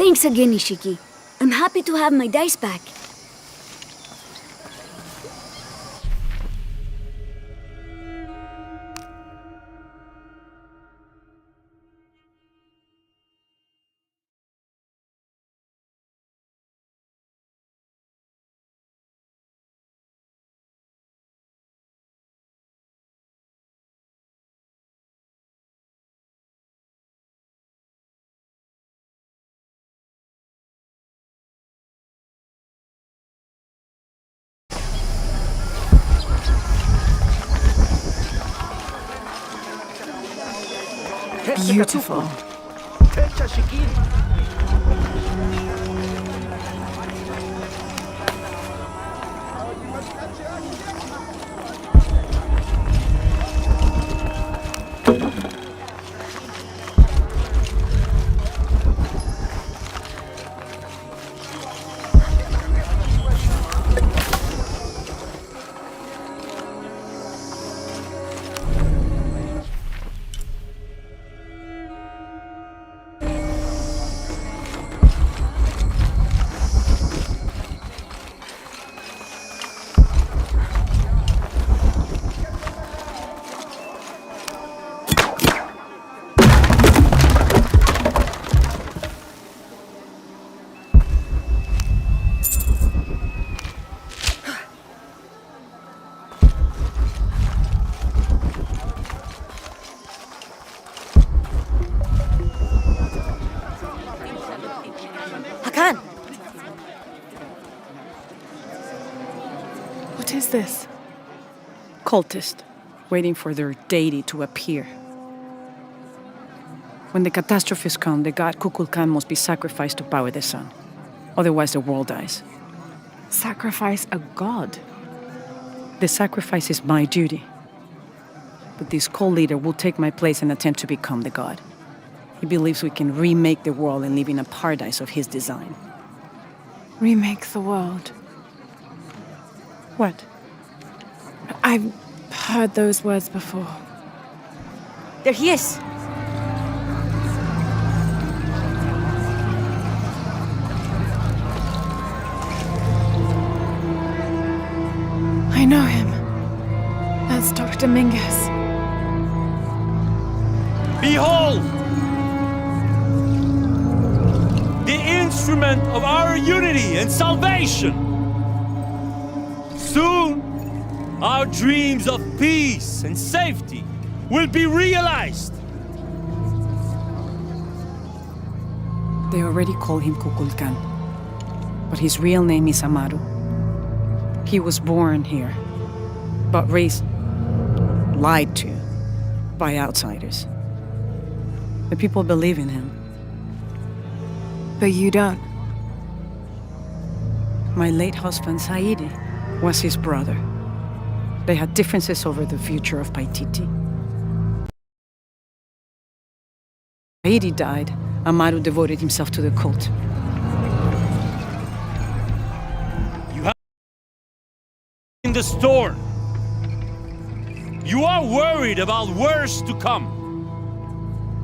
Thanks again, Ishiki. I'm happy to have my dice back. Beautiful. What is this? Cultist, waiting for their deity to appear. When the catastrophes come, the god Kukulkan must be sacrificed to power the sun. Otherwise, the world dies. Sacrifice a god? The sacrifice is my duty. But this cult leader will take my place and attempt to become the god. He believes we can remake the world and live in a paradise of his design. Remake the world. What? I've heard those words before. There he is. I know him. That's Dr. Mingus. Behold! The instrument of our unity and salvation! Soon, our dreams of peace and safety will be realized. They already call him Kukulkan, but his real name is Amaru. He was born here, but raised, lied to, by outsiders. The people believe in him. But you don't. My late husband, Saidi, was his brother. They had differences over the future of Paititi. Saidi died. Amaru devoted himself to the cult. You have in the storm. You are worried about worse to come.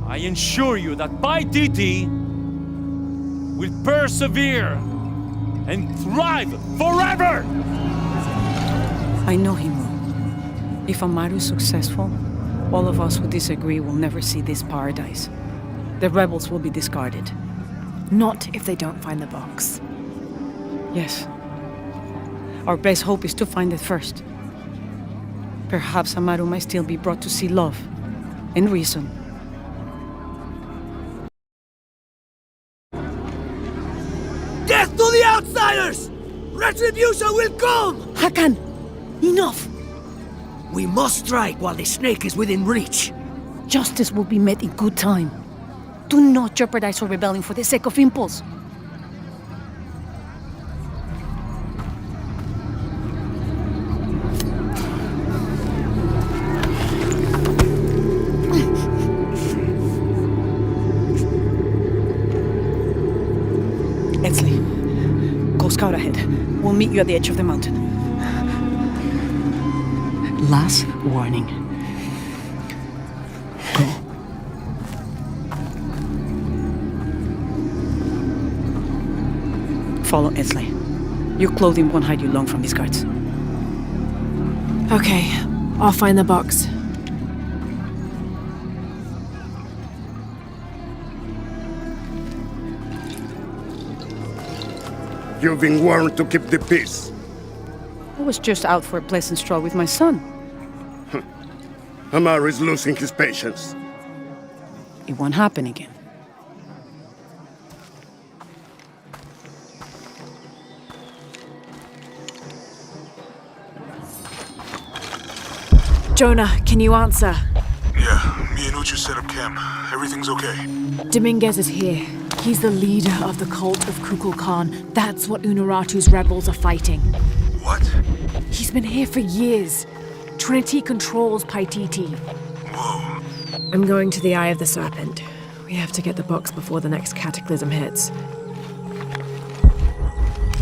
I assure you that Paititi will persevere and thrive forever! I know he will. If Amaru is successful, all of us who disagree will never see this paradise. The rebels will be discarded. Not if they don't find the box. Yes. Our best hope is to find it first. Perhaps Amaru might still be brought to see love and reason. Death to the outsiders! Retribution will come! Hakan, enough! We must strike while the snake is within reach. Justice will be met in good time. Do not jeopardize our rebellion for the sake of impulse. Exley, go scout ahead. We'll meet you at the edge of the mountain. Last warning. Go. Follow Esley. Your clothing won't hide you long from these guards. Okay, I'll find the box. You've been warned to keep the peace. I was just out for a pleasant stroll with my son. Amar is losing his patience. It won't happen again. Jonah, can you answer? Yeah, me and Uchu set up camp. Everything's okay. Dominguez is here. He's the leader of the cult of Kukulkan. That's what Unuratu's rebels are fighting. What? He's been here for years. Trinity controls Paititi. Whoa. I'm going to the Eye of the Serpent. We have to get the box before the next cataclysm hits.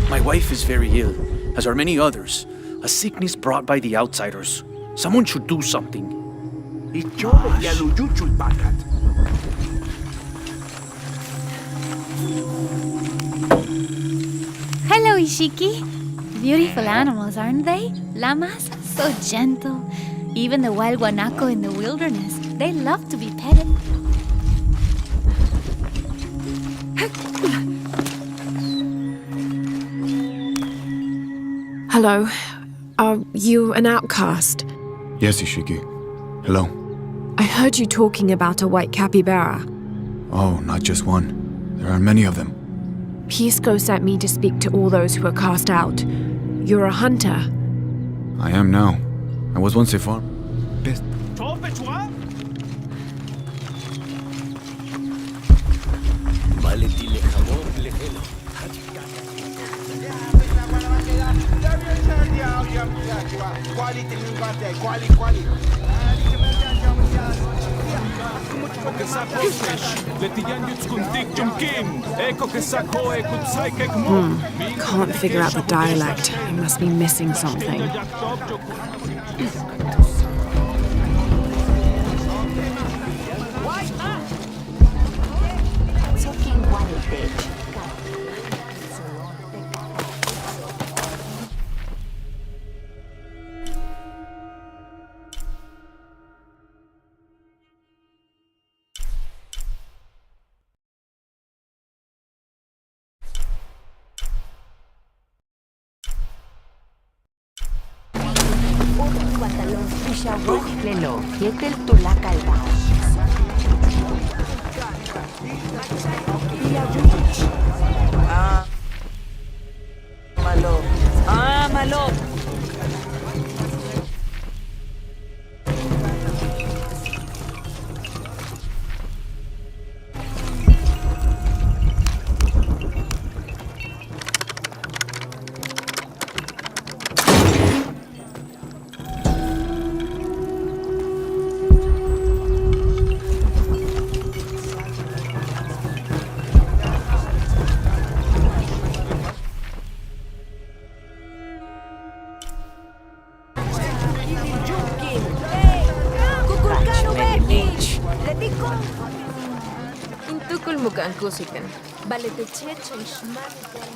My wife is very ill, as are many others. A sickness brought by the outsiders. Someone should do something. Hello, Ishiki. Beautiful animals, aren't they? Llamas? So gentle. Even the wild guanaco in the wilderness. They love to be petted. Hello. Are you an outcast? Yes, Ishiki. Hello. I heard you talking about a white capybara. Oh, not just one. There are many of them. Pisco sent me to speak to all those who are cast out. You're a hunter. I am now. I was once a farmer. Can't figure out the dialect. I must be missing something. Intukul mukaan kusikan. Balete cheche ishman naman.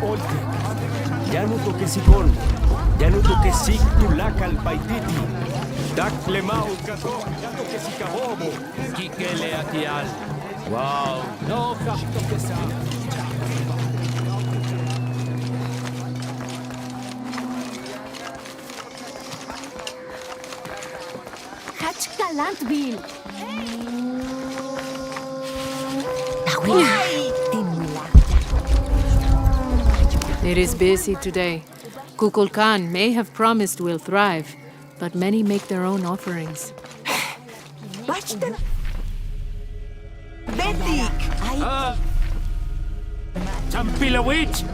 Olte. Yanu tokesikon. Yanu tokesik tulakal paititi. Dak lemau kato. Yanu kesikabobo. Kikele atial. Wow. No kaptokesa. Hachkalantville. It is busy today. Kukulkan may have promised we'll thrive, but many make their own offerings. Champilawich.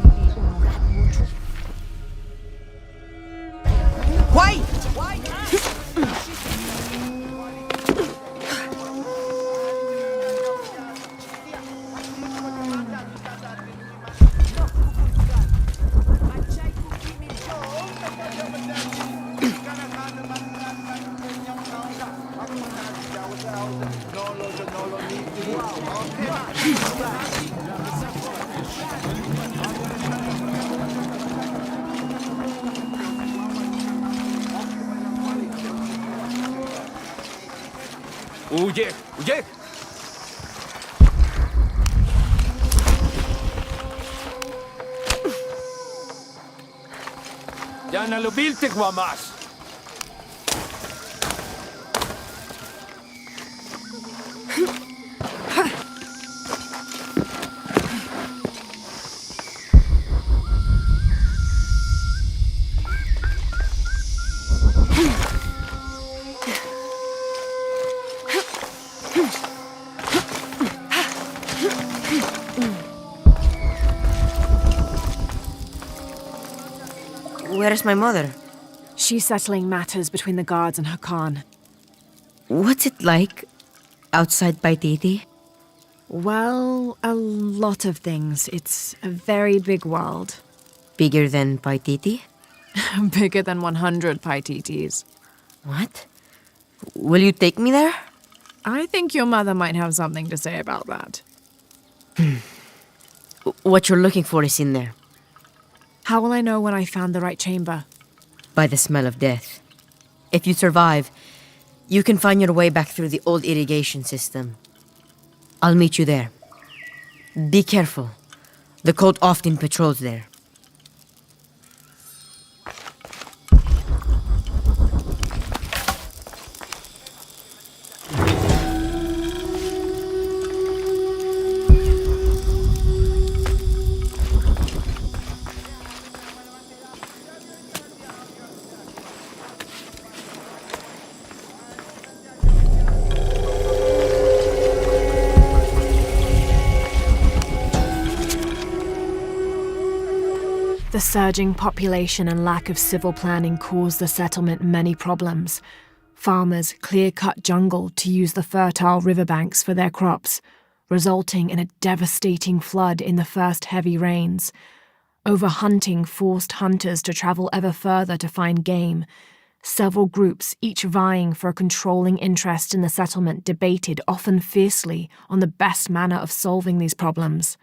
Huye, huye. Ya nalubilte guamas. Where's my mother? She's settling matters between the guards and her Khan. What's it like outside Paititi? Well, a lot of things. It's a very big world. Bigger than Paititi? Bigger than 100 Paititis. What? Will you take me there? I think your mother might have something to say about that. What you're looking for is in there. How will I know when I found the right chamber? By the smell of death. If you survive, you can find your way back through the old irrigation system. I'll meet you there. Be careful. The cult often patrols there. The surging population and lack of civil planning caused the settlement many problems. Farmers clear-cut jungle to use the fertile riverbanks for their crops, resulting in a devastating flood in the first heavy rains. Overhunting forced hunters to travel ever further to find game. Several groups, each vying for a controlling interest in the settlement, debated often fiercely on the best manner of solving these problems.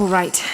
All right.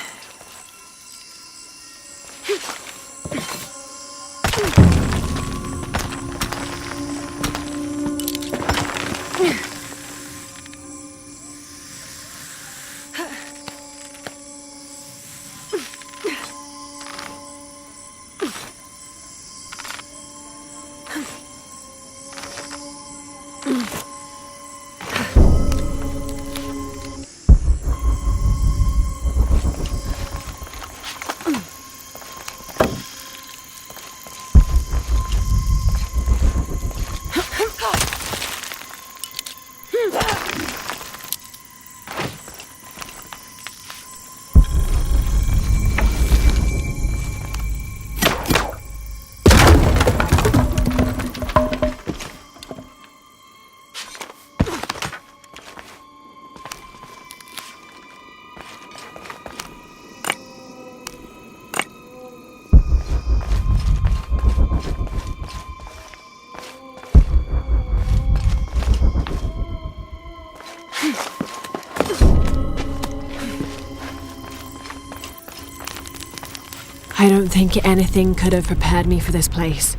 I don't think anything could have prepared me for this place.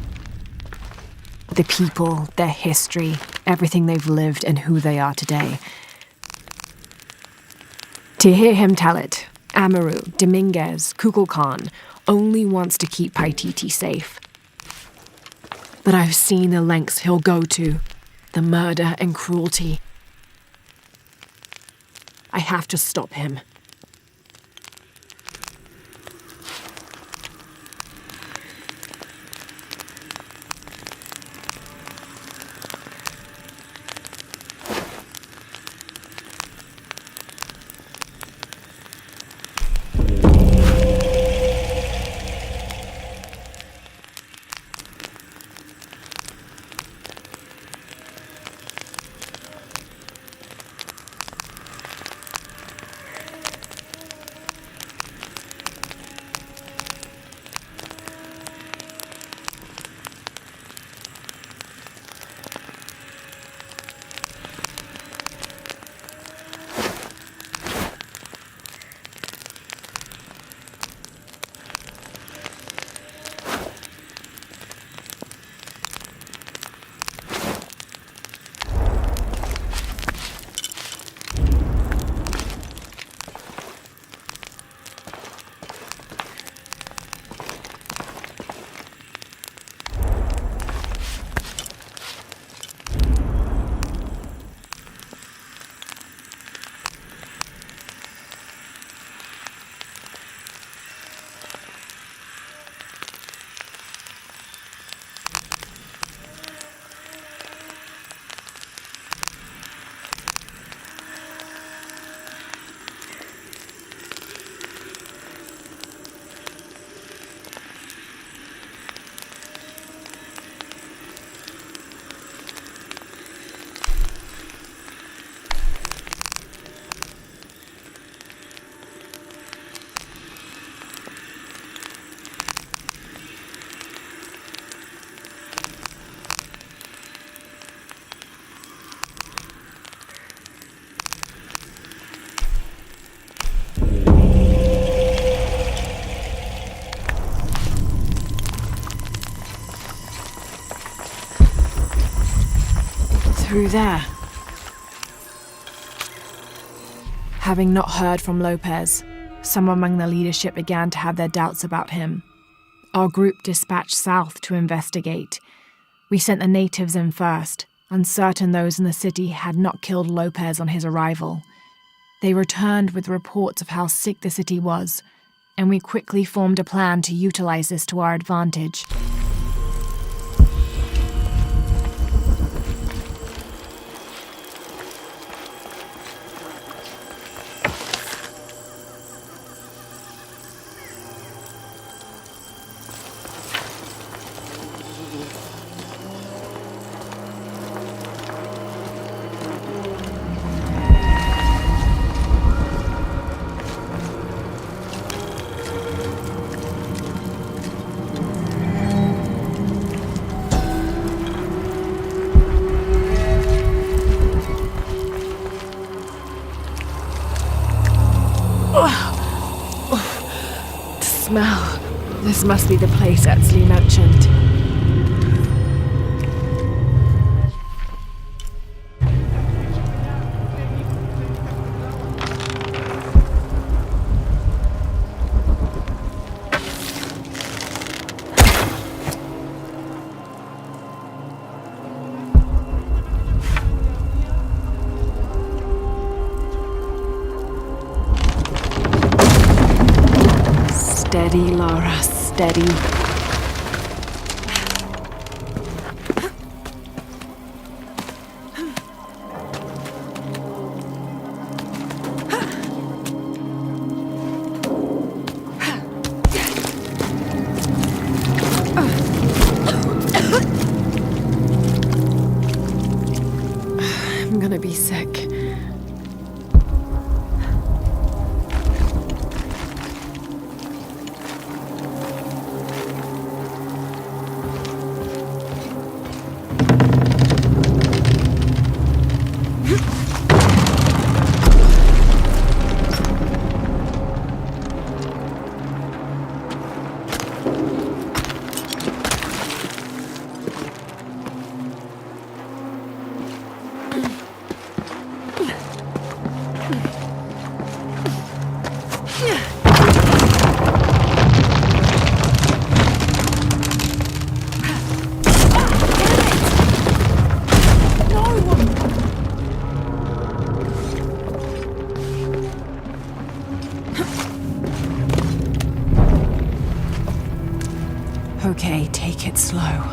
The people, their history, everything they've lived and who they are today. To hear him tell it, Amaru, Dominguez, Kukulkan only wants to keep Paititi safe. But I've seen the lengths he'll go to, the murder and cruelty. I have to stop him. Through there. Having not heard from Lopez, some among the leadership began to have their doubts about him. Our group dispatched south to investigate. We sent the natives in first, uncertain those in the city had not killed Lopez on his arrival. They returned with reports of how sick the city was, and we quickly formed a plan to utilize this to our advantage. Smell. This must be the place Etzli mentioned. Steady, Lara, steady. I'm gonna be sick. Okay, take it slow.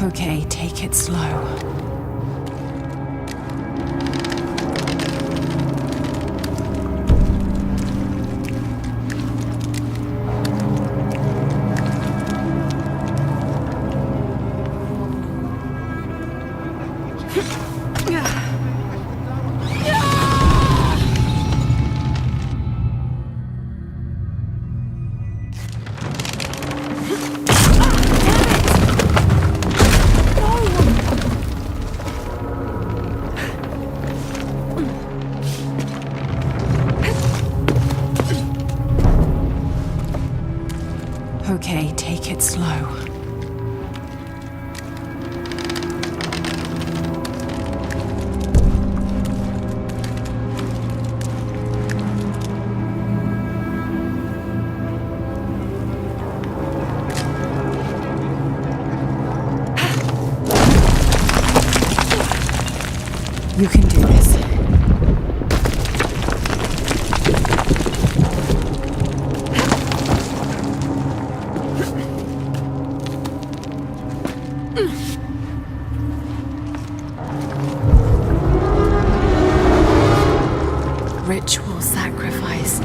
Okay, take it slow. Okay, take it slow. You can do this. Ritual sacrifice.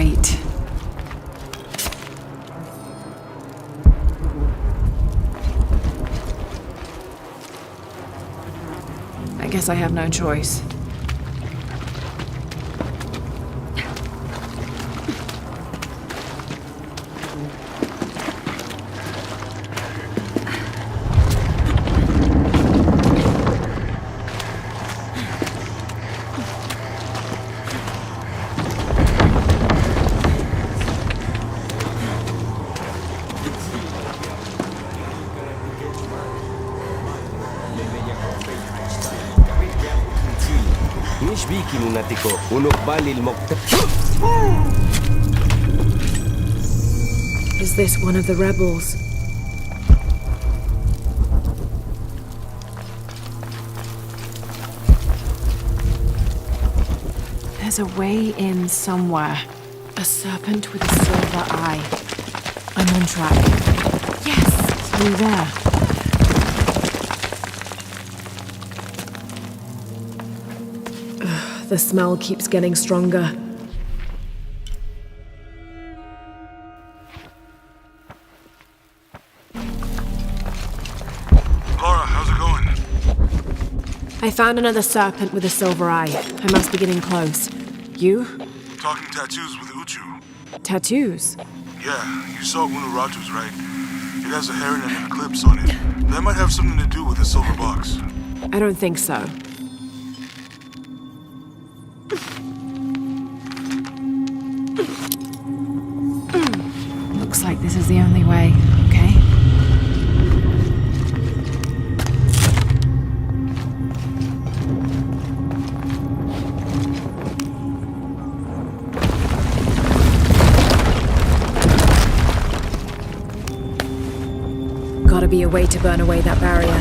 Great. I guess I have no choice. Is this one of the rebels? There's a way in somewhere. A serpent with a silver eye. I'm on track. Yes! Through there. Ugh, the smell keeps getting stronger. Laura, how's it going? I found another serpent with a silver eye. I must be getting close. You? Talking tattoos with Uchu. Tattoos? Yeah, you saw Unuratu's, right? It has a heron and an eclipse on it. That might have something to do with the silver box. I don't think so. Looks like this is the only way, okay? Gotta be a way to burn away that barrier.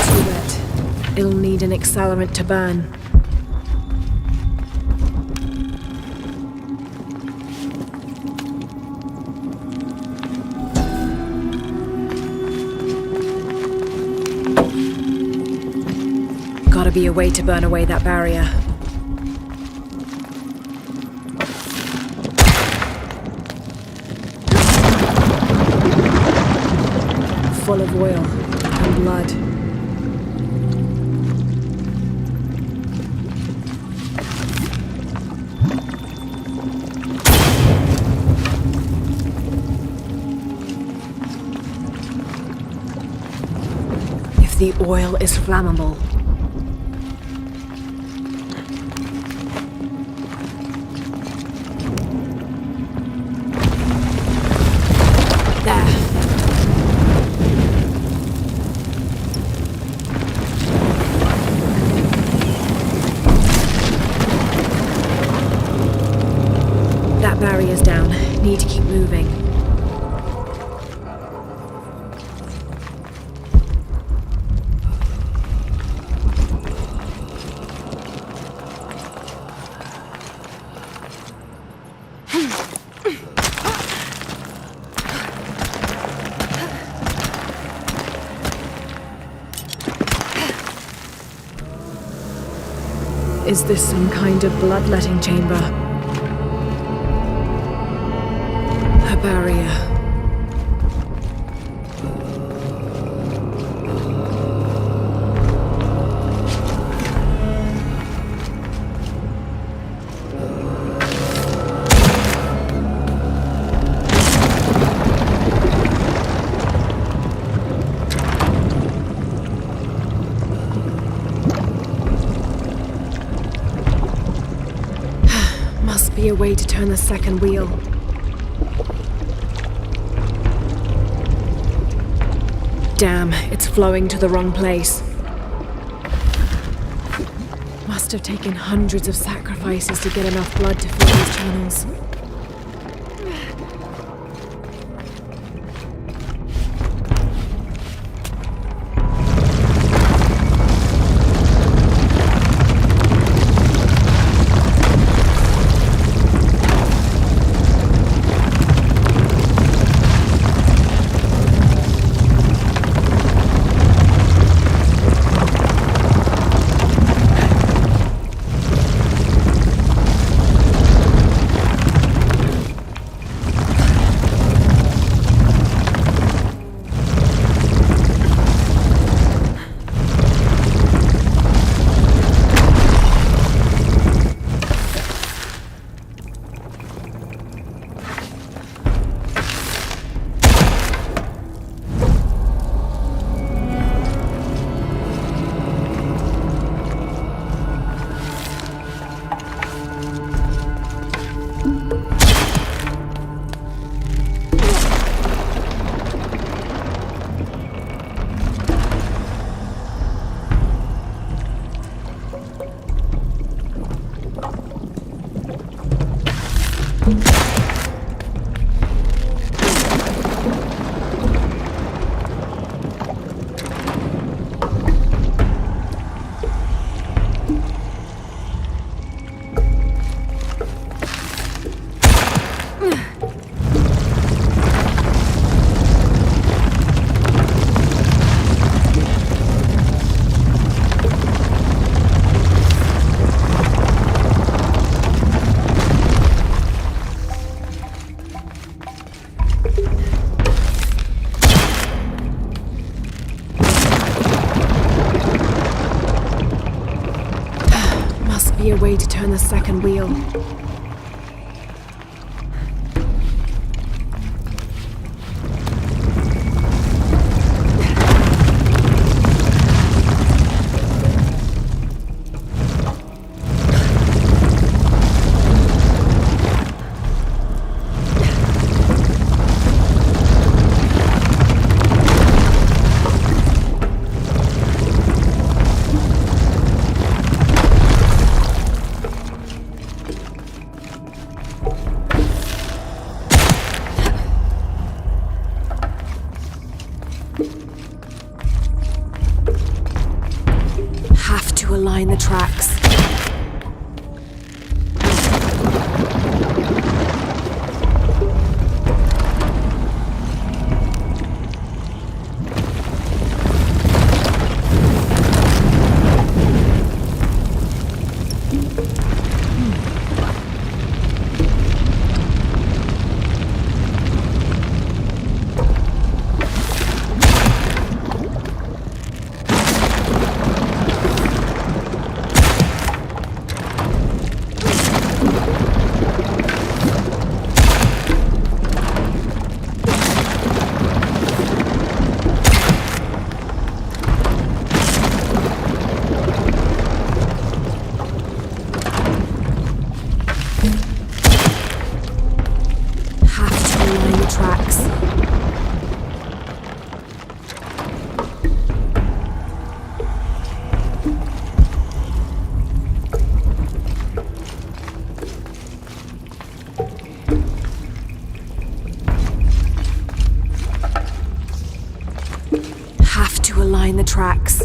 Too wet. It'll need an accelerant to burn. Gotta be a way to burn away that barrier. Full of oil and blood. If the oil is flammable, barrier's down. Need to keep moving. Is this some kind of bloodletting chamber? A barrier. Must be a way to turn the second wheel. Damn, it's flowing to the wrong place. Must have taken hundreds of sacrifices to get enough blood to fill these channels. second wheel. Have to align the tracks. Tracks. Have to align the tracks.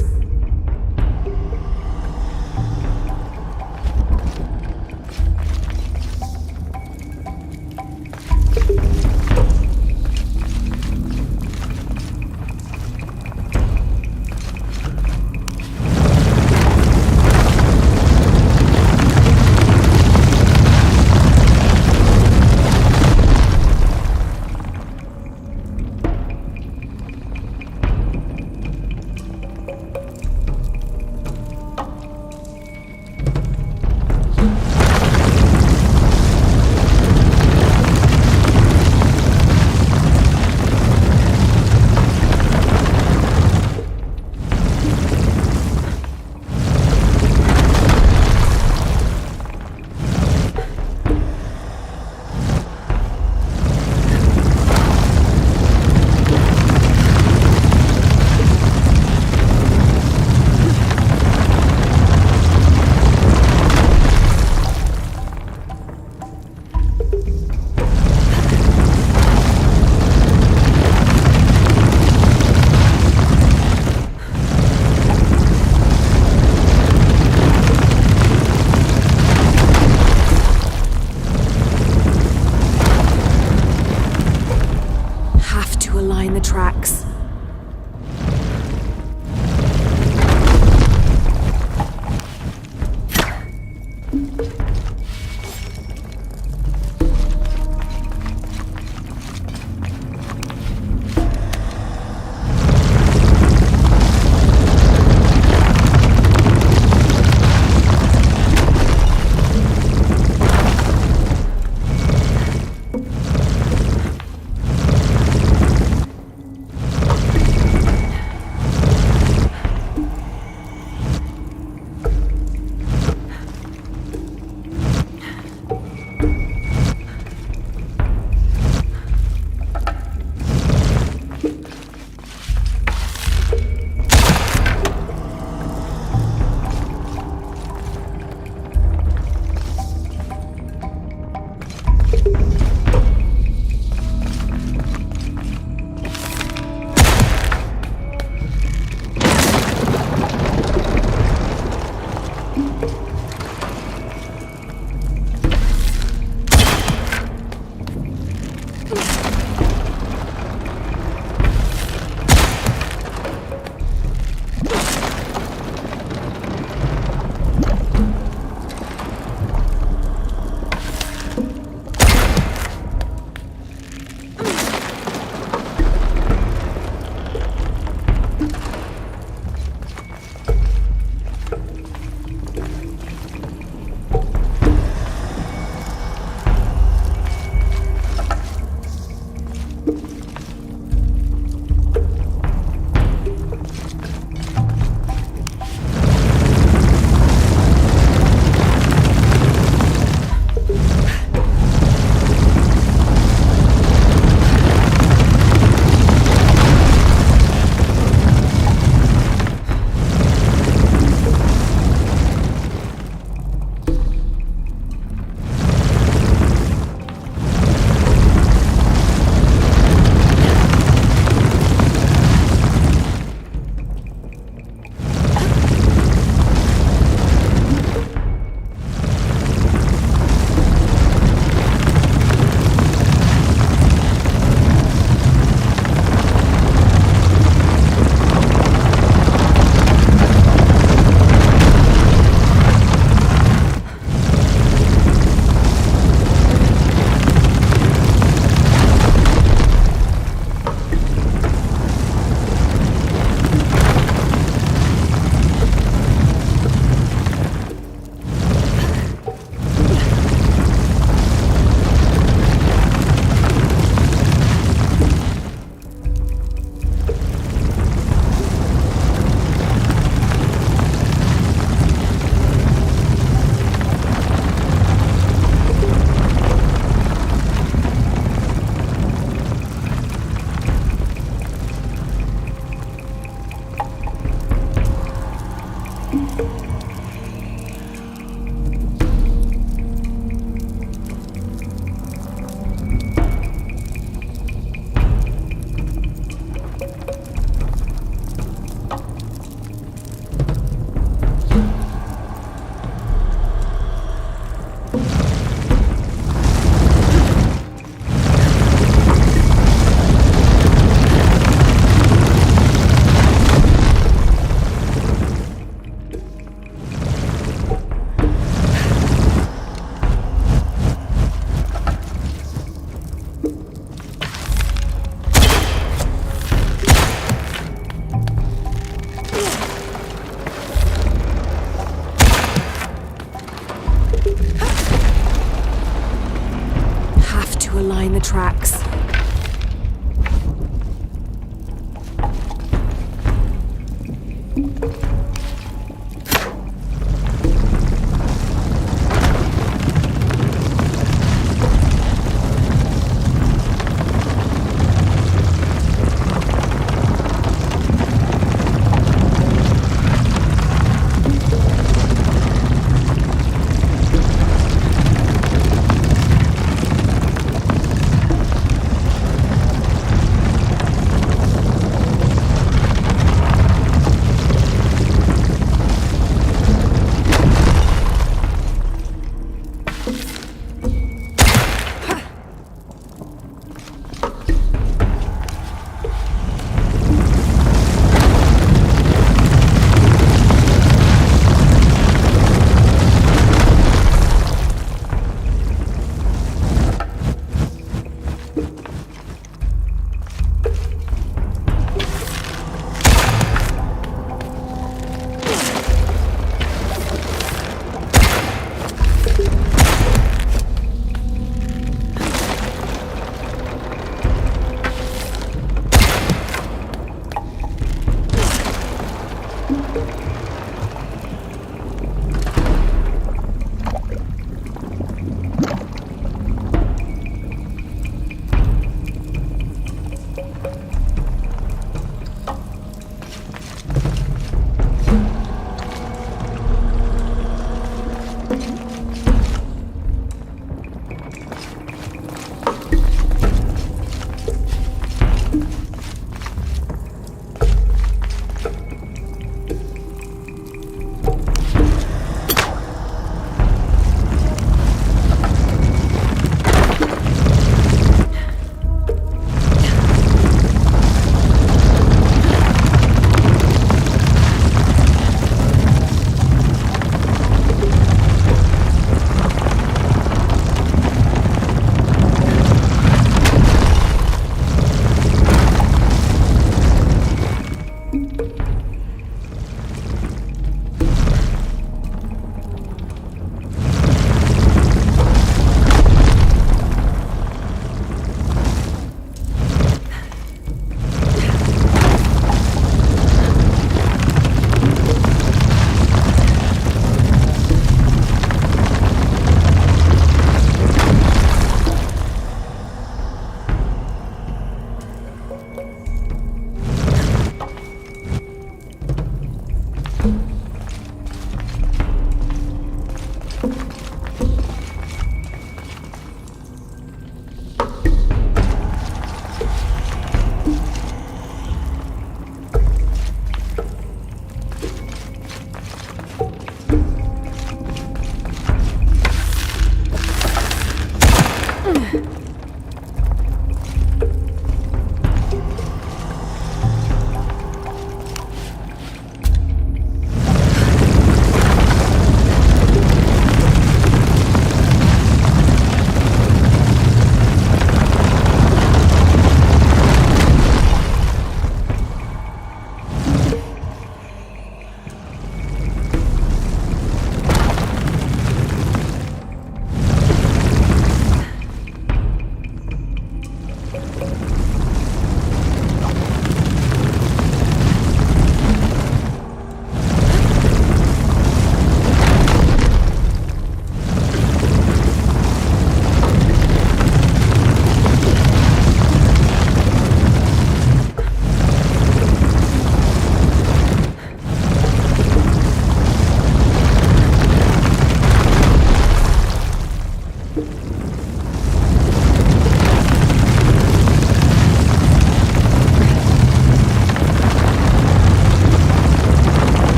tracks.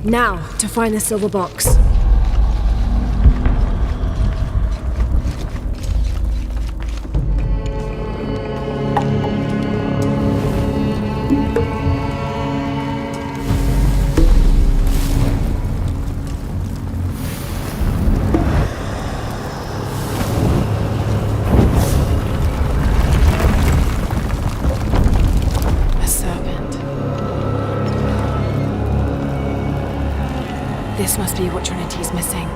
Now, to find the silver box. This must be what Trinity's missing.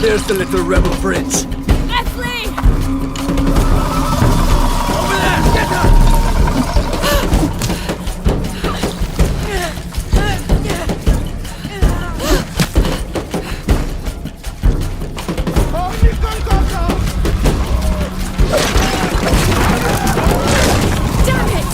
There's the little rebel prince. Leslie! Over there! Get her! Damn it!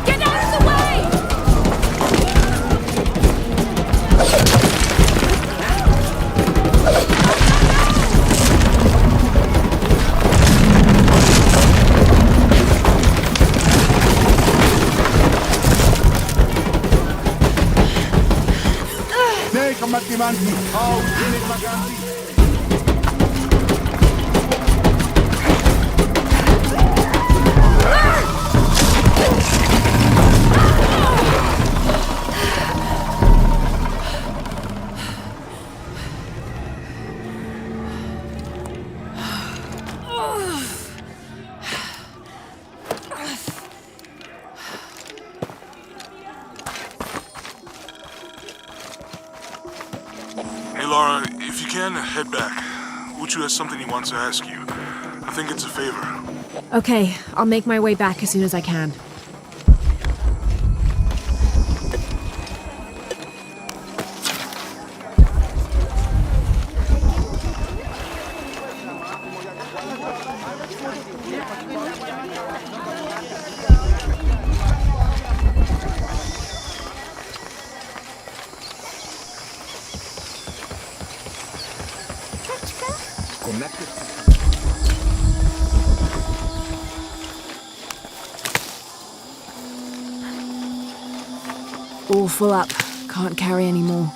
Get out of the way! Dei combattimenti! Oh, vieni ragazzi! Hey Laura, if you can, head back. Uchu has something he wants to ask you. I think it's a favor. Okay, I'll make my way back as soon as I can. All full up. Can't carry any more.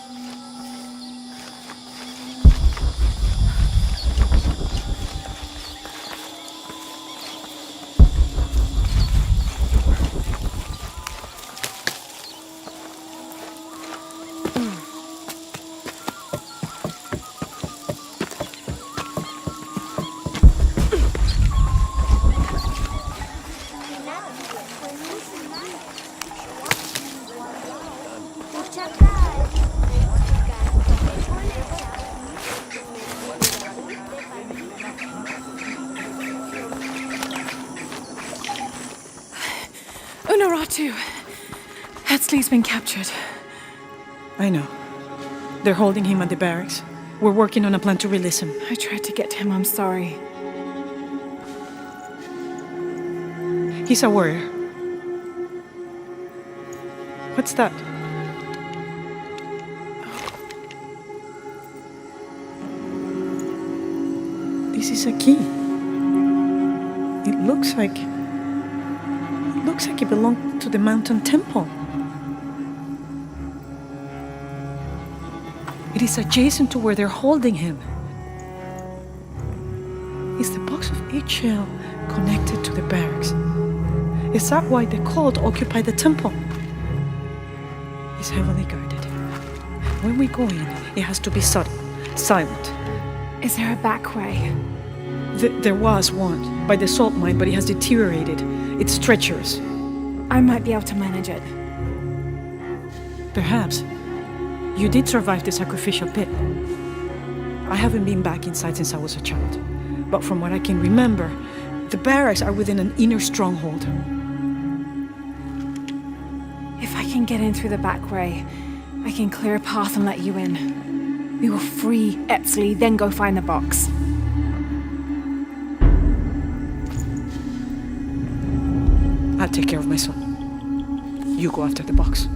Unaratu! Hetzley's been captured. I know. They're holding him at the barracks. We're working on a plan to release him. I tried to get to him, I'm sorry. He's a warrior. What's that? This is a key. It looks like it belonged to the mountain temple. It is adjacent to where they're holding him. Is the box of eggshell connected to the barracks? Is that why the cult occupied the temple? It's heavily guarded. When we go in, it has to be subtle, silent. Is there a back way? There was one, by the salt mine, but it has deteriorated. It's treacherous. I might be able to manage it. Perhaps. You did survive the sacrificial pit. I haven't been back inside since I was a child. But from what I can remember, the barracks are within an inner stronghold. If I can get in through the back way, I can clear a path and let you in. We will free Etzli, then go find the box. I'll take care of myself. You go after the box.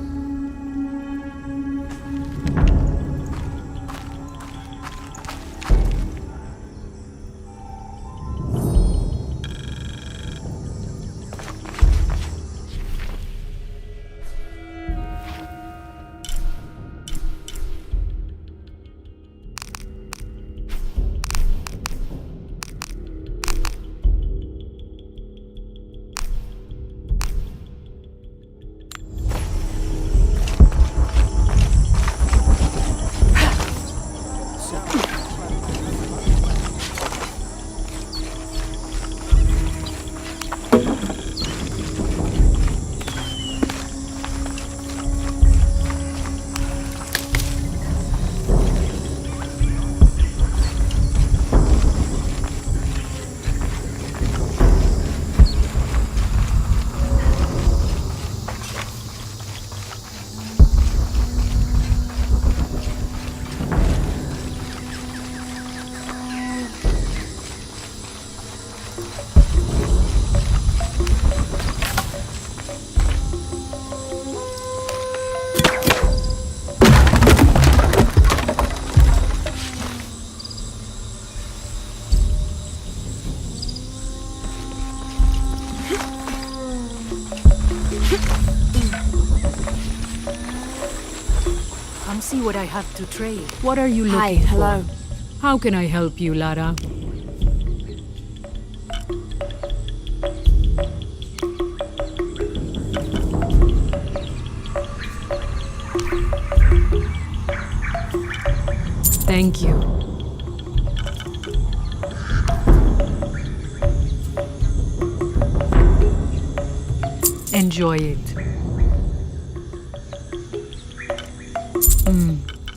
Come see what I have to trade. What are you looking Hi, for? hello. How can I help you, Lara? Thank you. Enjoy it.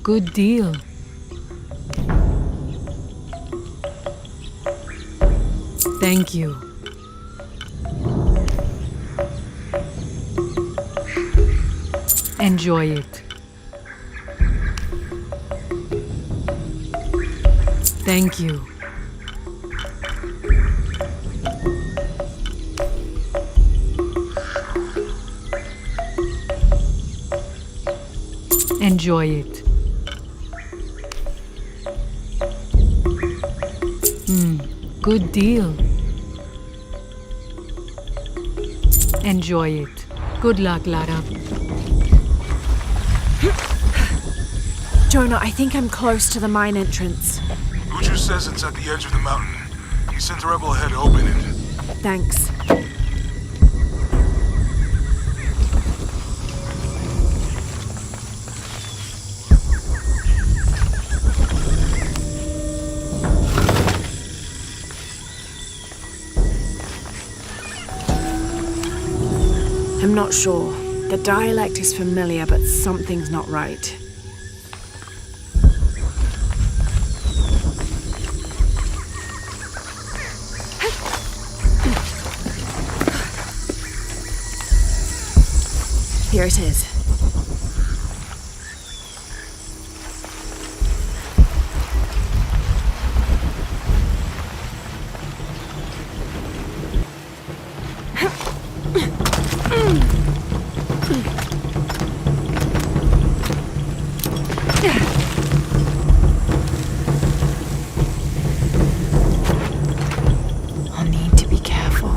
Good deal. Thank you. Enjoy it. Thank you. Enjoy it. Good deal. Enjoy it. Good luck, Lara. Jonah, I think I'm close to the mine entrance. Uju says it's at the edge of the mountain. He sent a rebel ahead to open it. Thanks. I'm not sure. The dialect is familiar, but something's not right. Here it is. I'll need to be careful.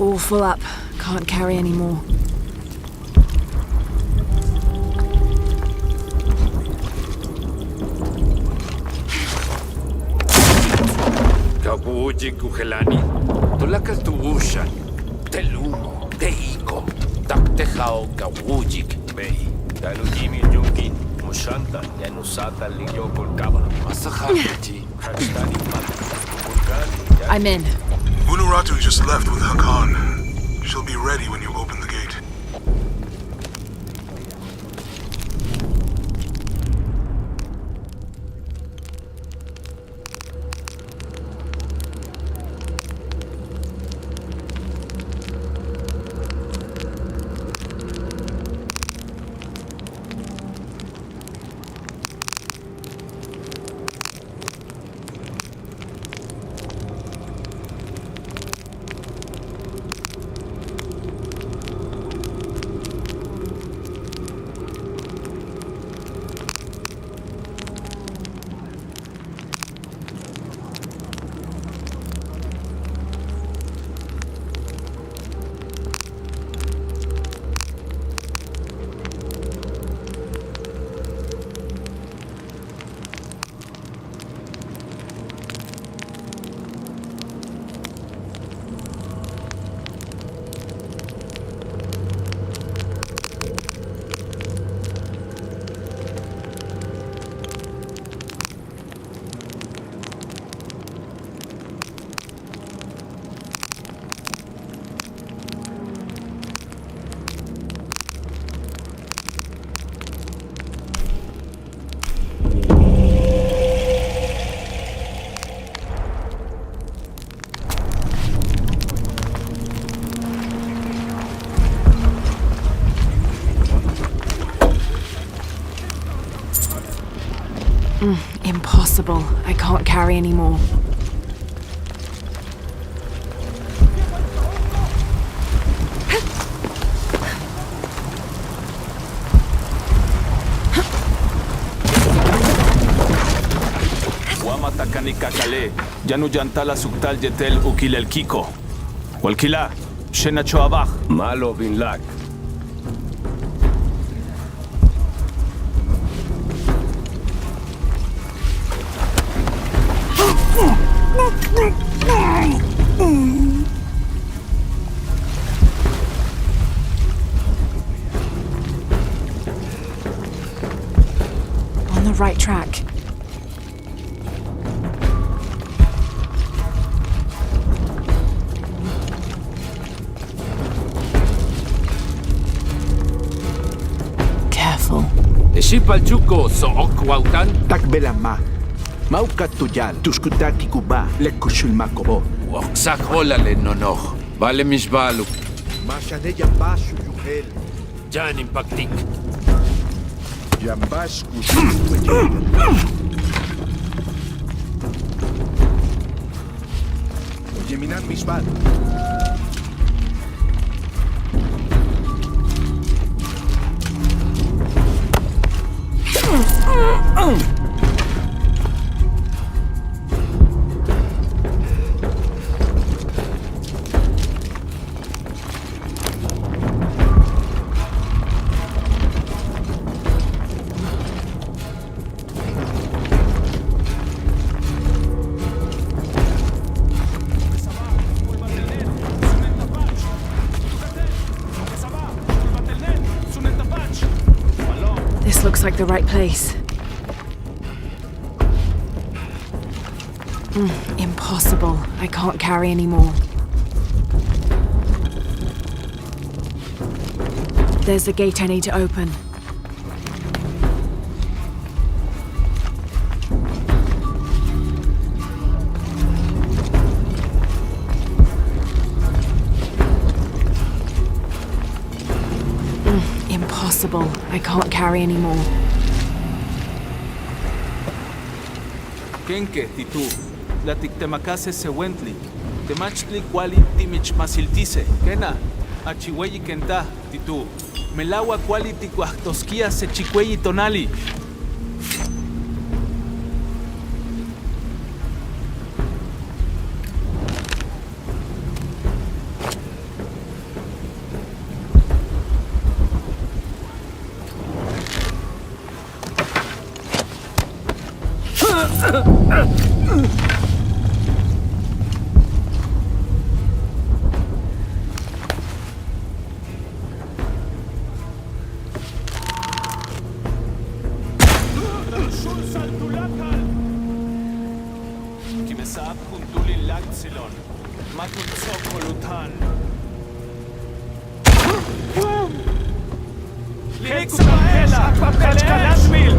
All full up. Can't carry any more. Kawuji kuhelani. Tulakal tuushan. Telumo. Teiko. Taktejao kawujik. Behi. Dalugimi yunkin. Mushanta. Yanusata liyoko kaba. Masahaji. Hastani mata. I'm in. Unuratu just left with Hakan. She'll be ready when you open the gate. Impossible. I can't carry any more. Wamatakani kakale. Yanu yantala suktal yetel ukilel kiko. Walkila. Shena choabach. Malo bin lak. On the right track. Careful. Ishipalchuko so okwautan. Takbelama. Maukat tuyal, tuskutaki kuba, lekushul makobo. Waksak holale nonoch. Vale mishbalu. Mashane yambasu yuhel. Jan impactik. Yambas kushul Yeminat misbal. This looks like the right place. Impossible. I can't carry any more. There's the gate I need to open. Impossible. I can't carry any more. Kenke, titu. La tiktemakase sewentli. Temachtli kuali timich masiltise. Kena. Achiweyi kenta, titu. Melawa kuali tikuahtoskia se chikweyi tonali. Kimesab kuntulin lagsilon. Matunso kolutan. Liksabela, Kalasmil.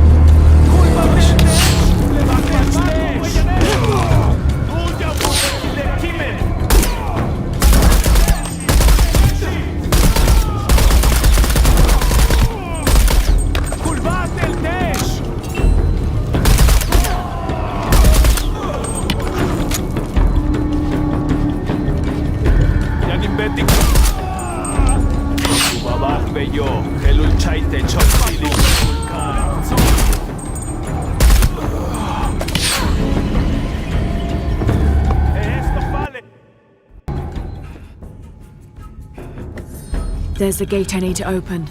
There's the gate I need to open.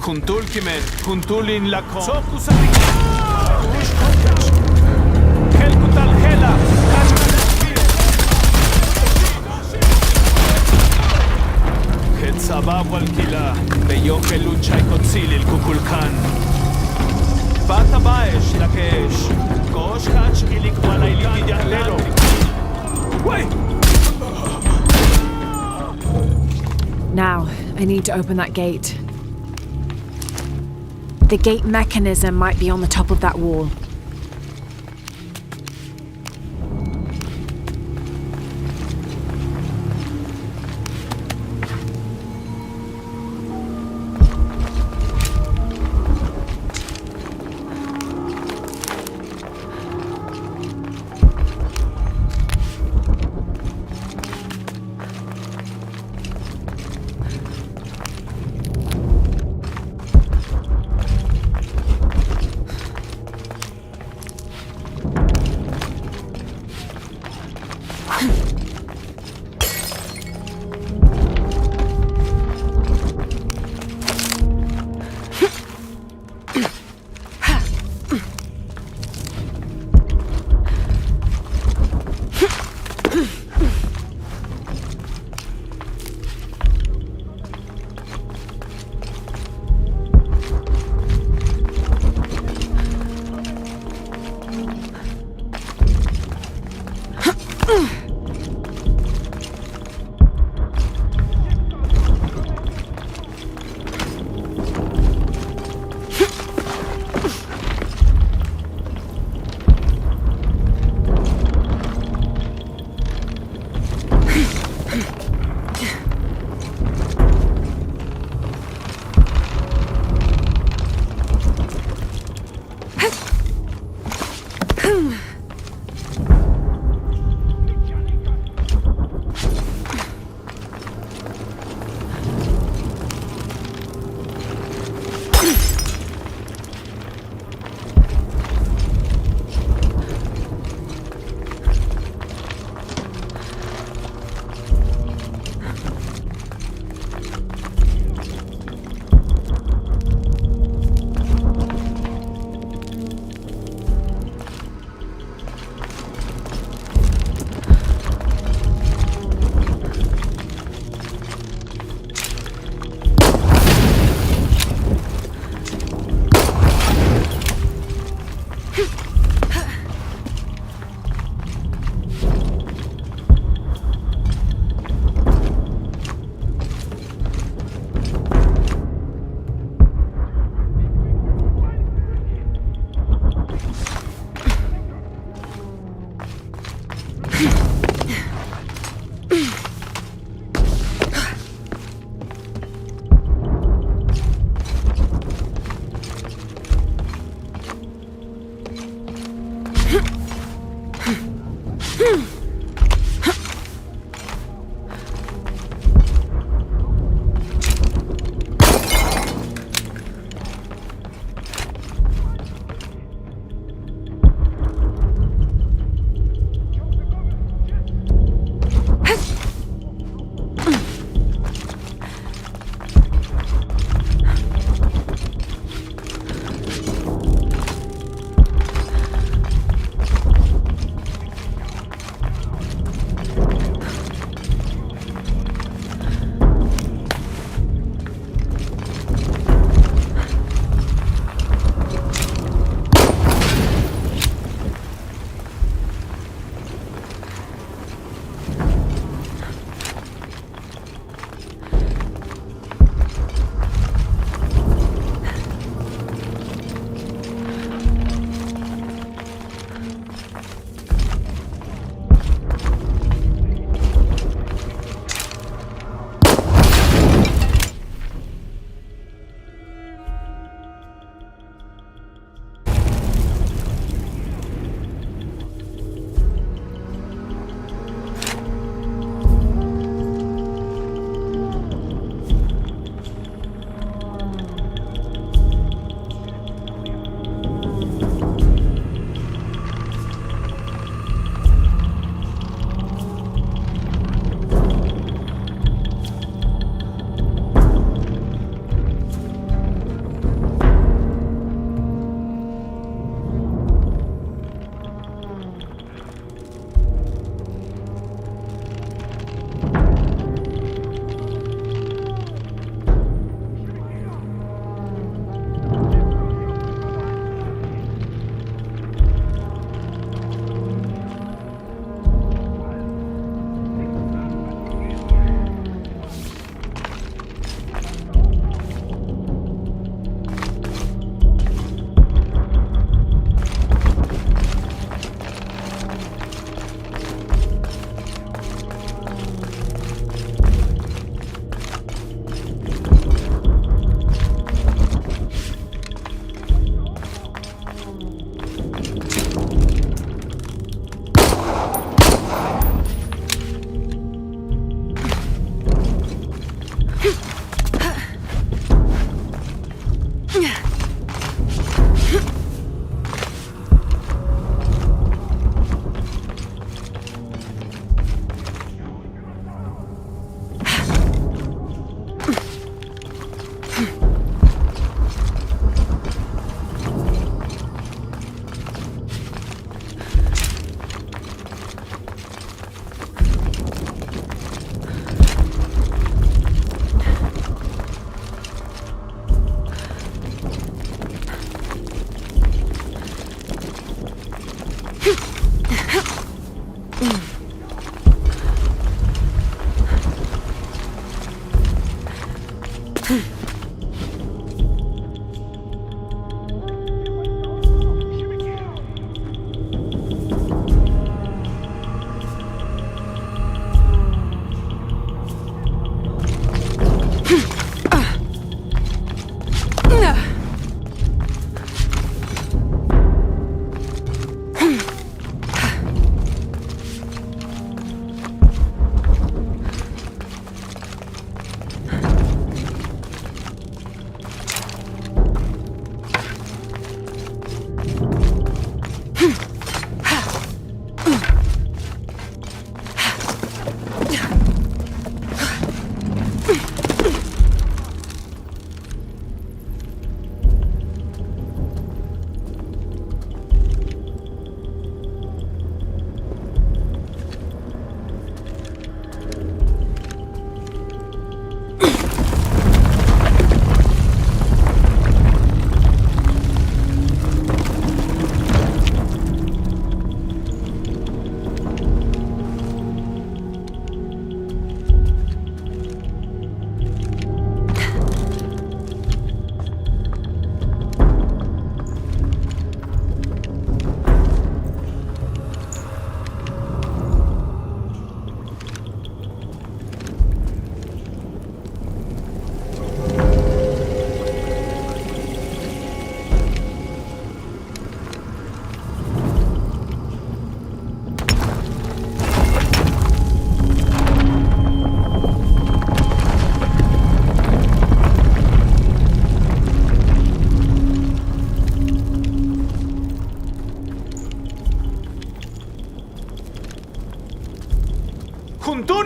Kuntulkimen, kuntulin lakon. Sokusari. Kelkutal hela. Ketsabab walkila. Beyo kelucha ikotzil il kukulkan. Bata baesh lakesh. Kosh kach ilik malailiki diahlelo. Wait! Now, I need to open that gate. The gate mechanism might be on the top of that wall.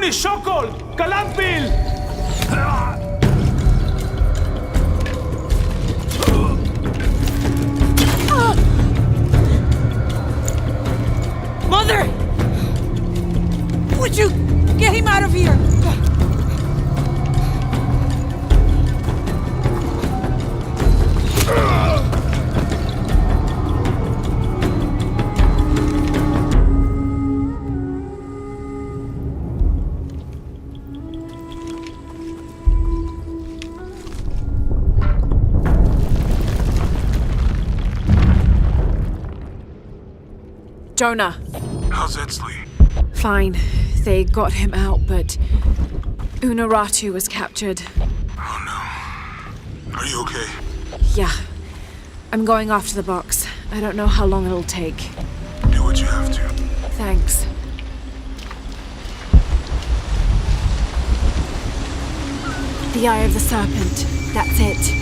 Luni Shokol! Kalanpil! Mother! Would you get him out of here? Jonah. How's Edsley? Fine. They got him out, but Unuratu was captured. Oh no. Are you okay? Yeah. I'm going after the box. I don't know how long it'll take. Do what you have to. Thanks. The Eye of the Serpent. That's it.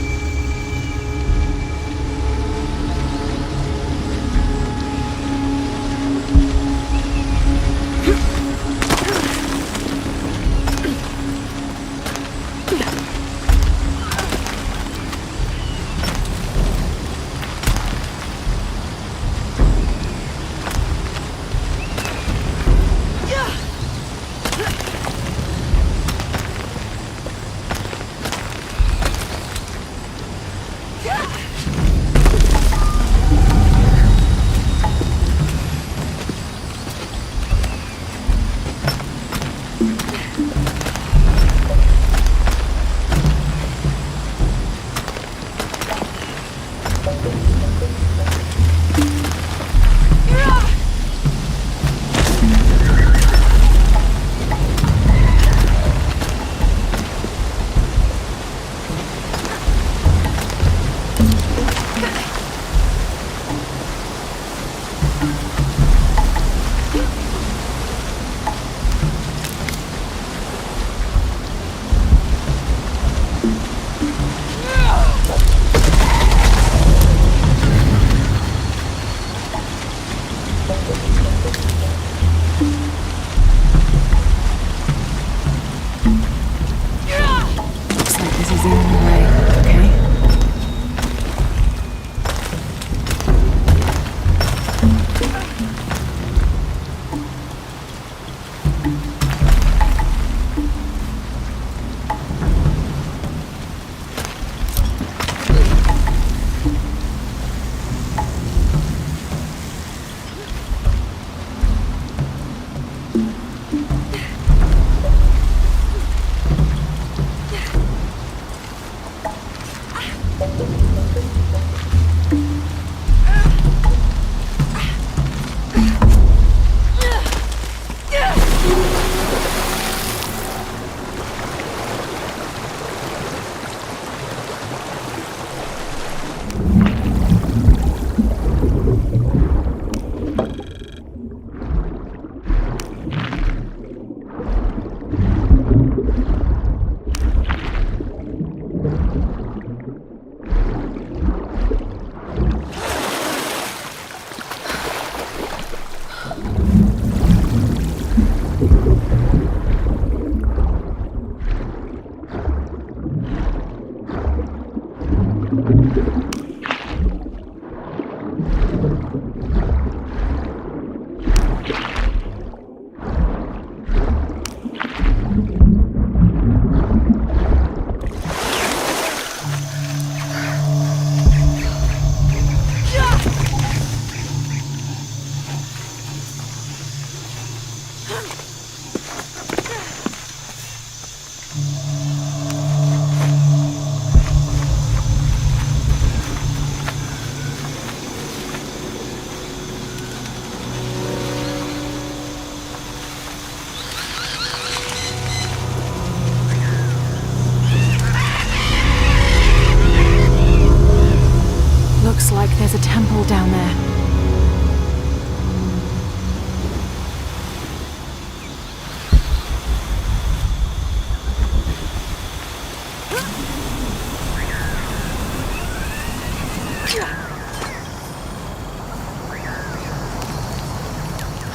Looks like there's a temple down there.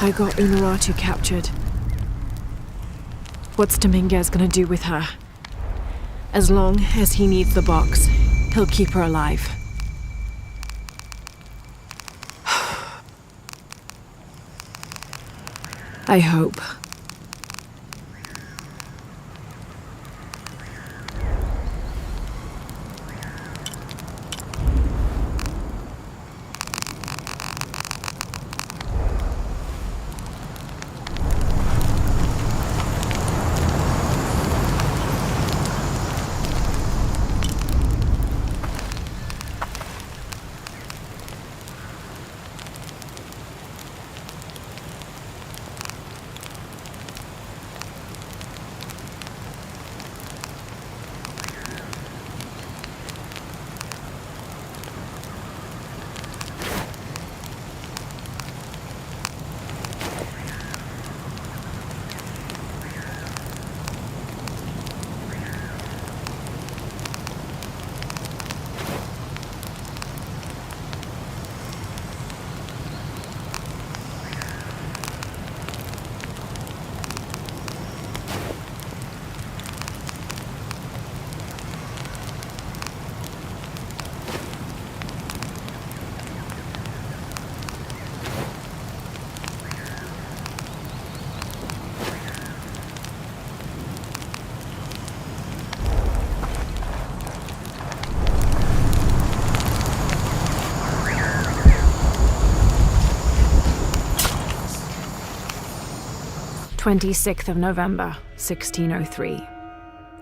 I got Unuratu captured. What's Dominguez gonna do with her? As long as he needs the box, he'll keep her alive. I hope. November 1603.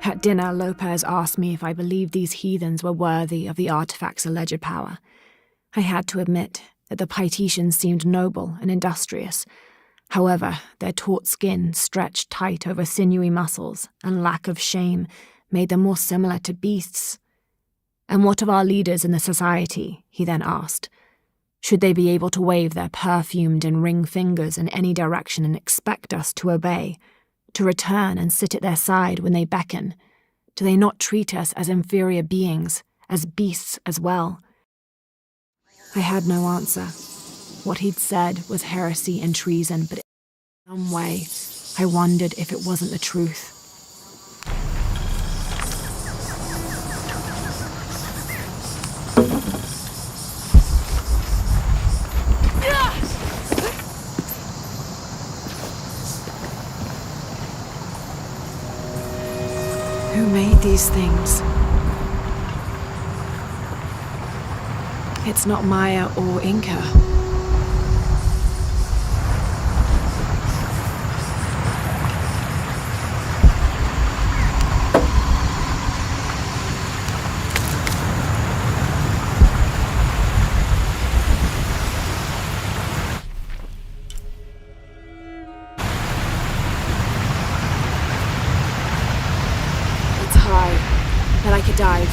At dinner, Lopez asked me if I believed these heathens were worthy of the artifact's alleged power. I had to admit that the Paititians seemed noble and industrious. However, their taut skin, stretched tight over sinewy muscles, and lack of shame made them more similar to beasts. And what of our leaders in the society? He then asked. Should they be able to wave their perfumed and ring fingers in any direction and expect us to obey, to return and sit at their side when they beckon? Do they not treat us as inferior beings, as beasts as well? I had no answer. What he'd said was heresy and treason, but in some way, I wondered if it wasn't the truth. Who made these things? It's not Maya or Inca. That I could dive.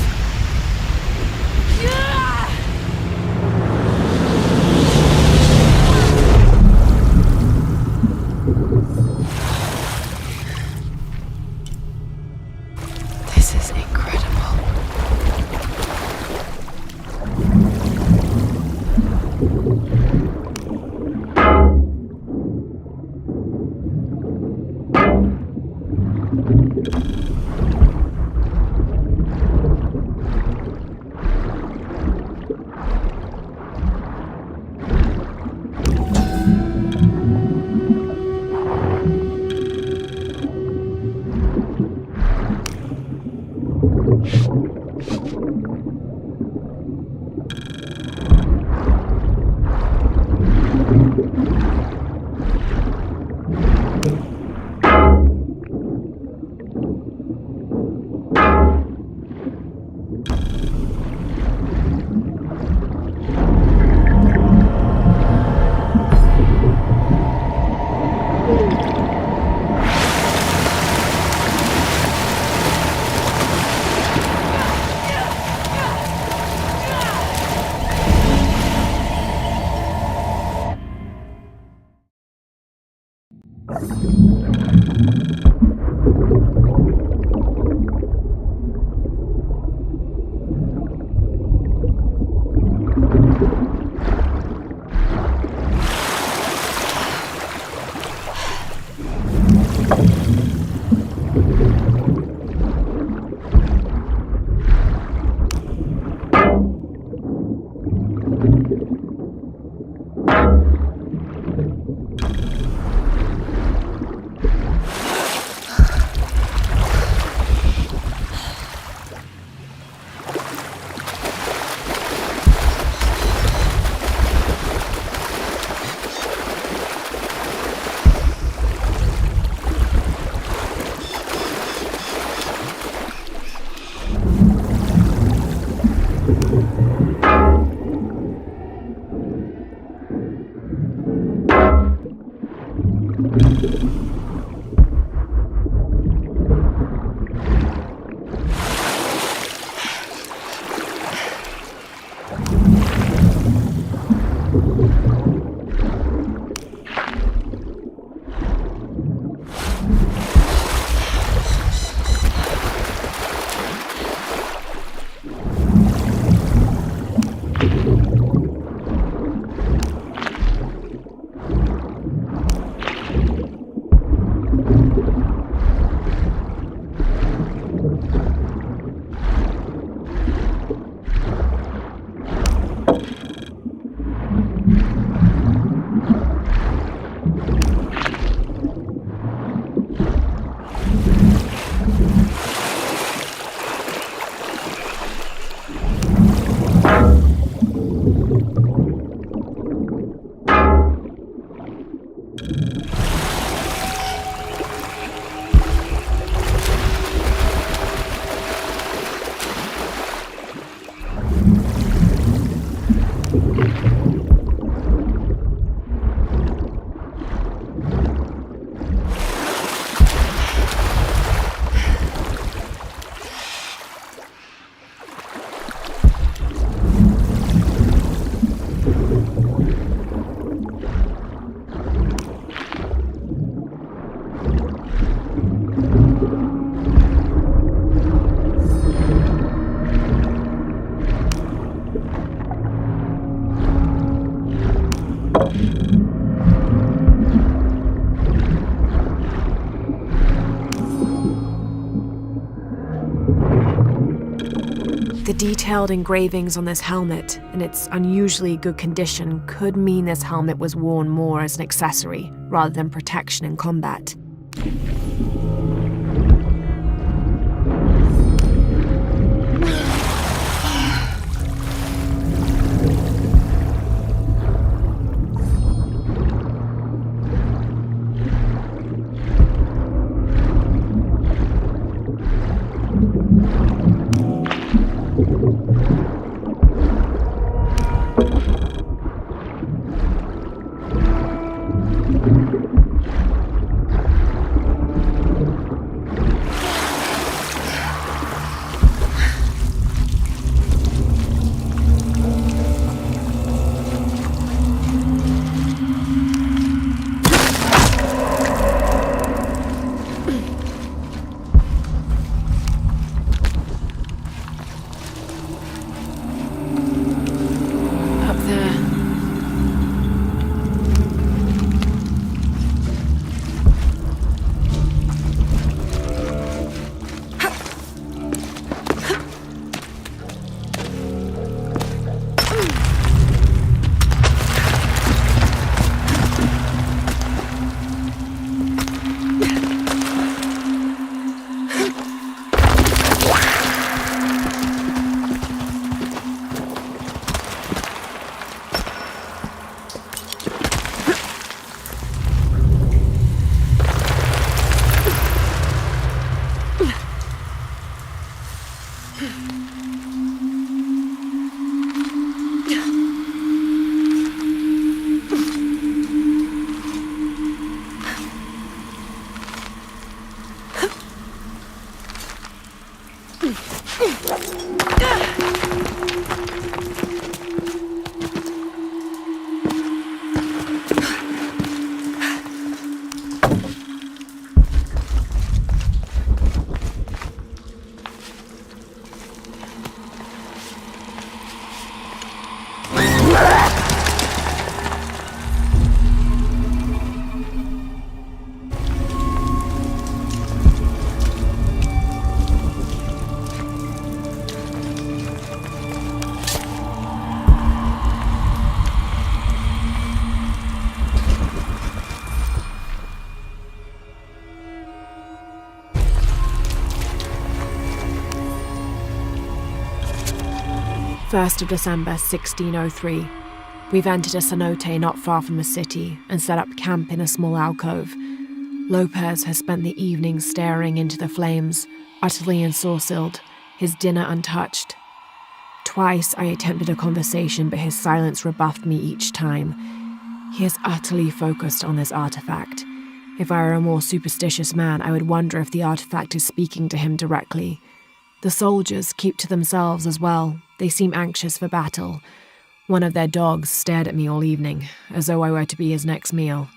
The detailed engravings on this helmet, in its unusually good condition, could mean this helmet was worn more as an accessory rather than protection in combat. First of December 1603. We've entered a cenote not far from the city and set up camp in a small alcove. Lopez has spent the evening staring into the flames, utterly ensorcelled, his dinner untouched. Twice I attempted a conversation, but his silence rebuffed me each time. He is utterly focused on this artifact. If I were a more superstitious man, I would wonder if the artifact is speaking to him directly. The soldiers keep to themselves as well. They seem anxious for battle. One of their dogs stared at me all evening, as though I were to be his next meal.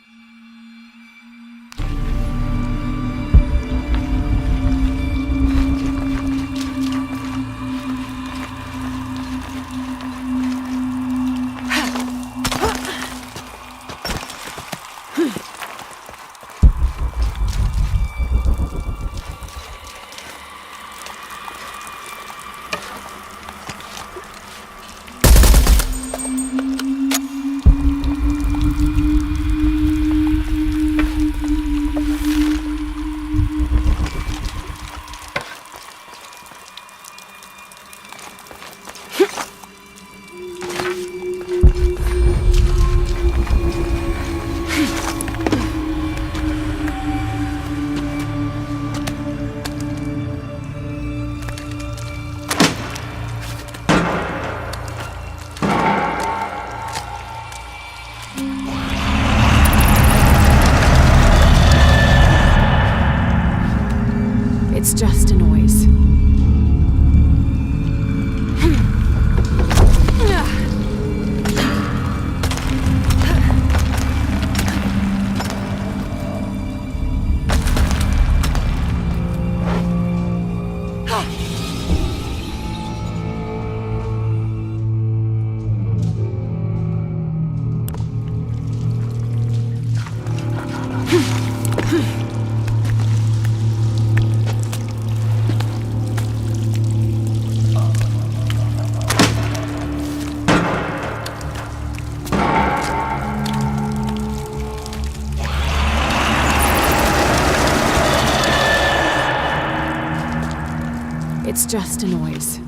It's just a noise. It's just a noise.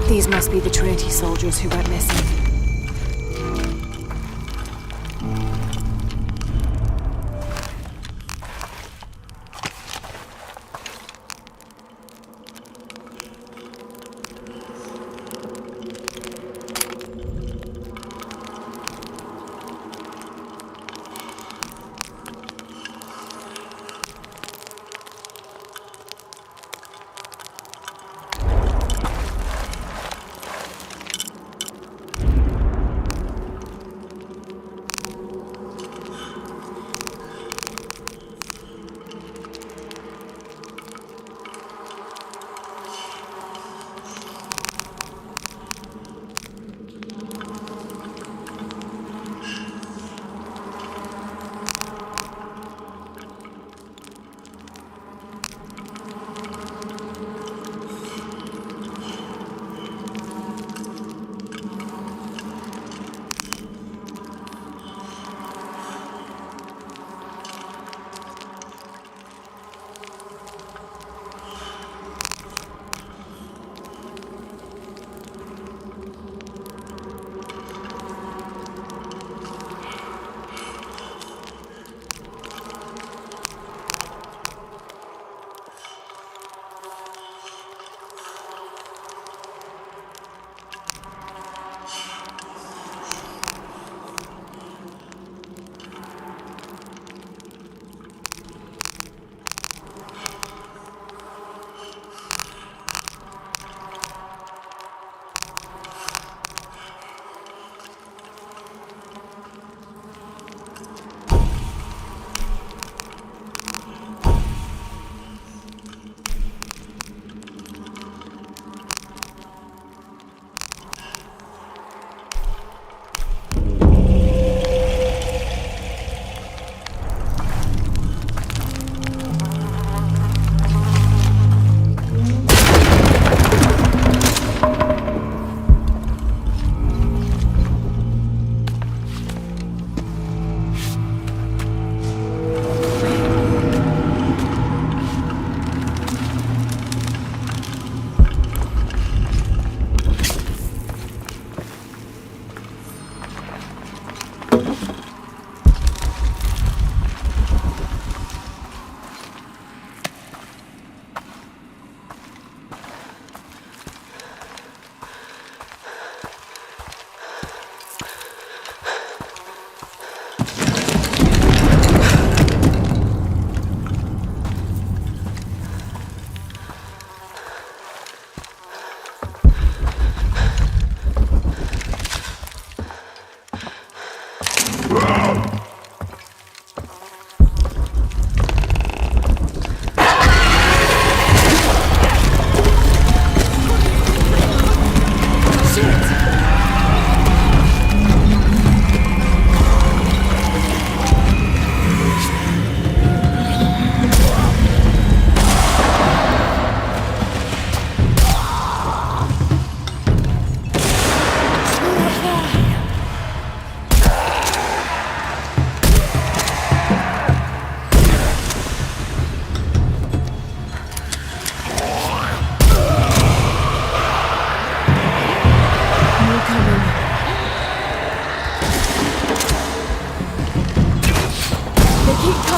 These must be the Trinity soldiers who went missing.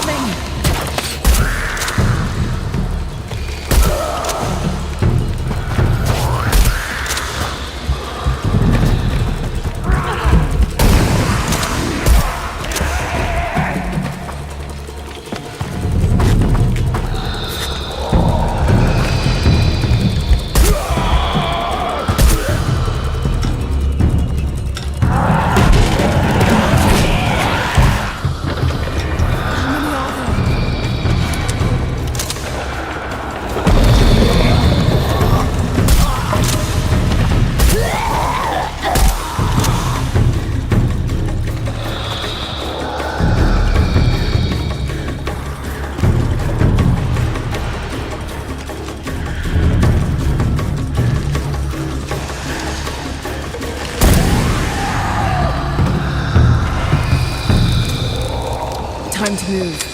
coming! Time to move.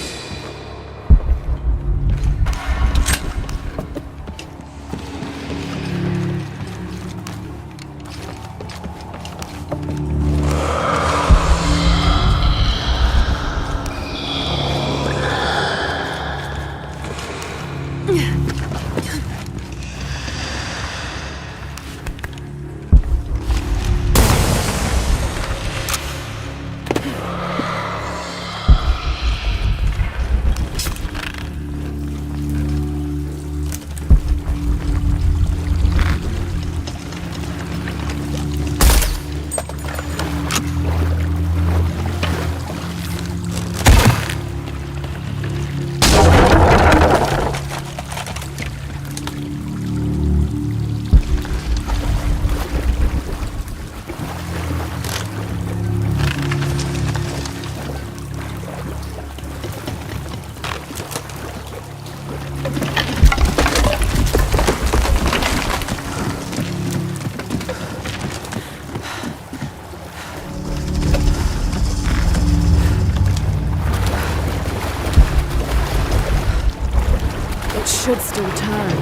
It should still turn.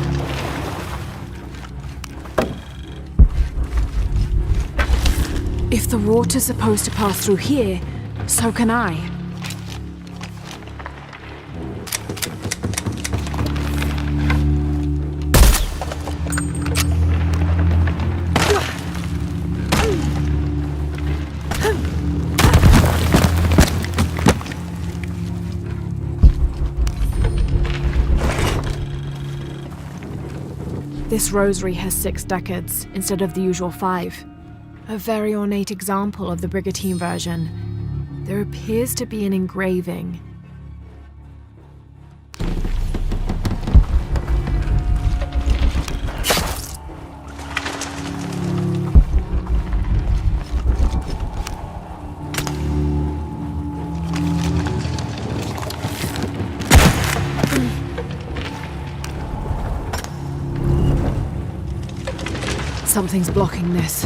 If the water's supposed to pass through here, so can I. This rosary has 6 decades instead of the usual 5. A very ornate example of the Brigantine version. There appears to be an engraving. Something's blocking this.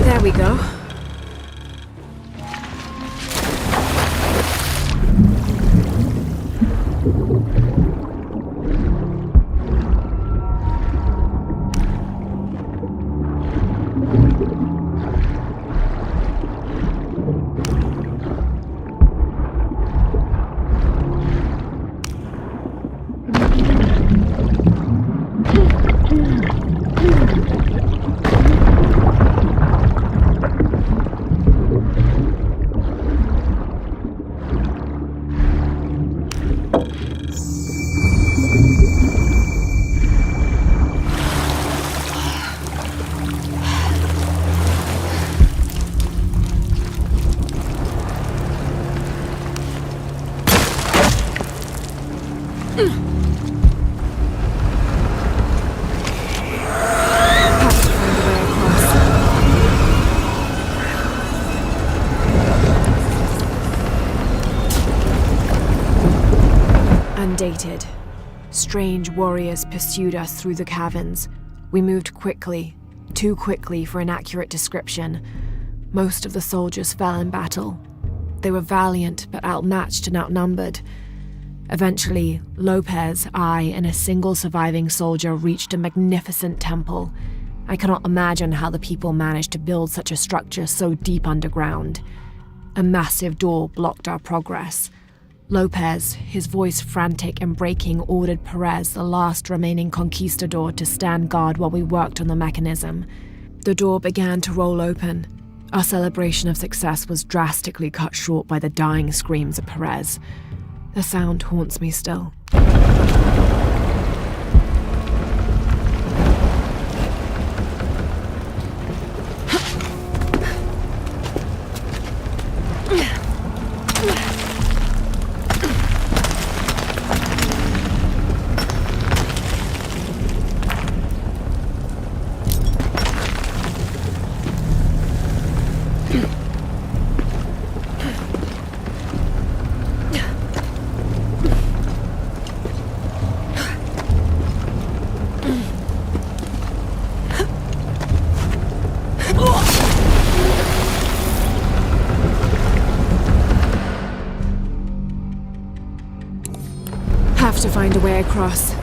There we go. strange warriors pursued us through the caverns. We moved quickly, too quickly for an accurate description. Most of the soldiers fell in battle. They were valiant, but outmatched and outnumbered. Eventually, Lopez, I, and a single surviving soldier reached a magnificent temple. I cannot imagine how the people managed to build such a structure so deep underground. A massive door blocked our progress. Lopez, his voice frantic and breaking, ordered Perez, the last remaining conquistador, to stand guard while we worked on the mechanism. The door began to roll open. Our celebration of success was drastically cut short by the dying screams of Perez. The sound haunts me still. Have to find a way across.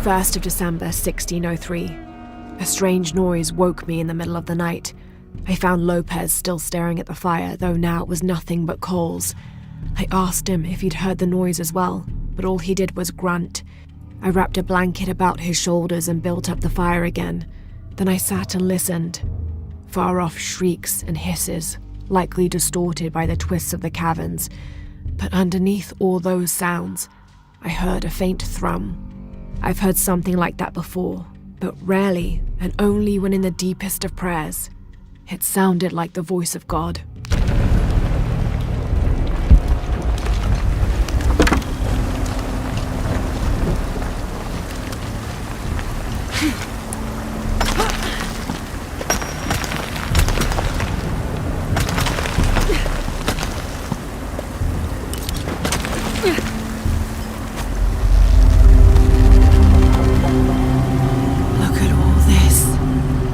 First of December, 1603. A strange noise woke me in the middle of the night. I found Lopez still staring at the fire, though now it was nothing but coals. I asked him if he'd heard the noise as well, but all he did was grunt. I wrapped a blanket about his shoulders and built up the fire again. Then I sat and listened. Far-off shrieks and hisses, likely distorted by the twists of the caverns. But underneath all those sounds, I heard a faint thrum. I've heard something like that before, but rarely, and only when in the deepest of prayers. It sounded like the voice of God.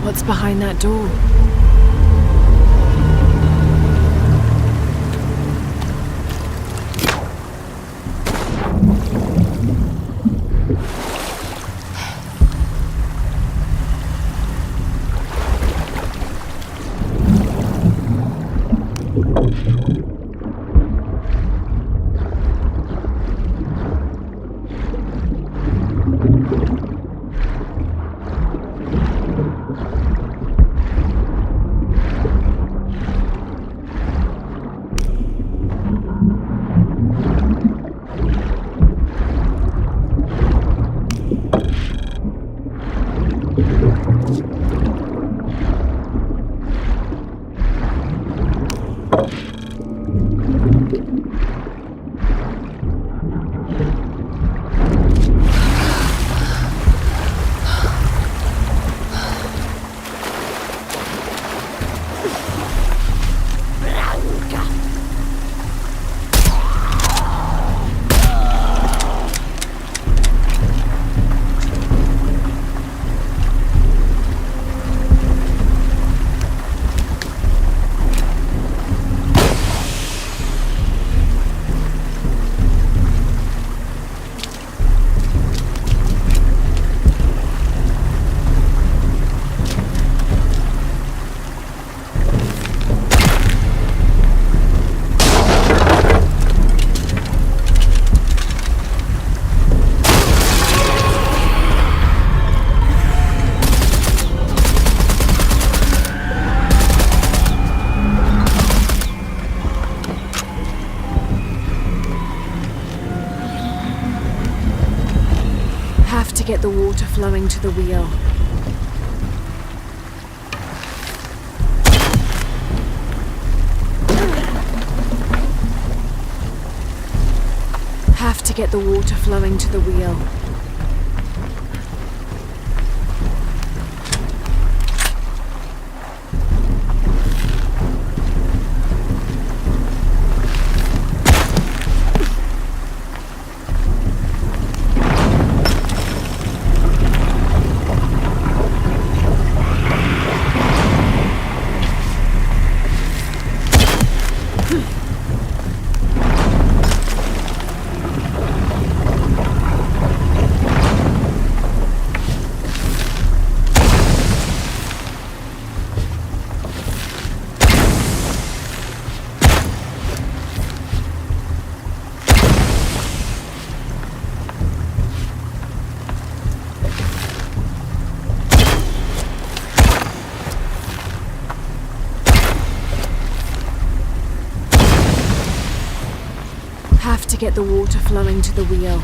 What's behind that door? get the water flowing to the wheel. Have to get the water flowing to the wheel. Have to get the water flowing to the wheel.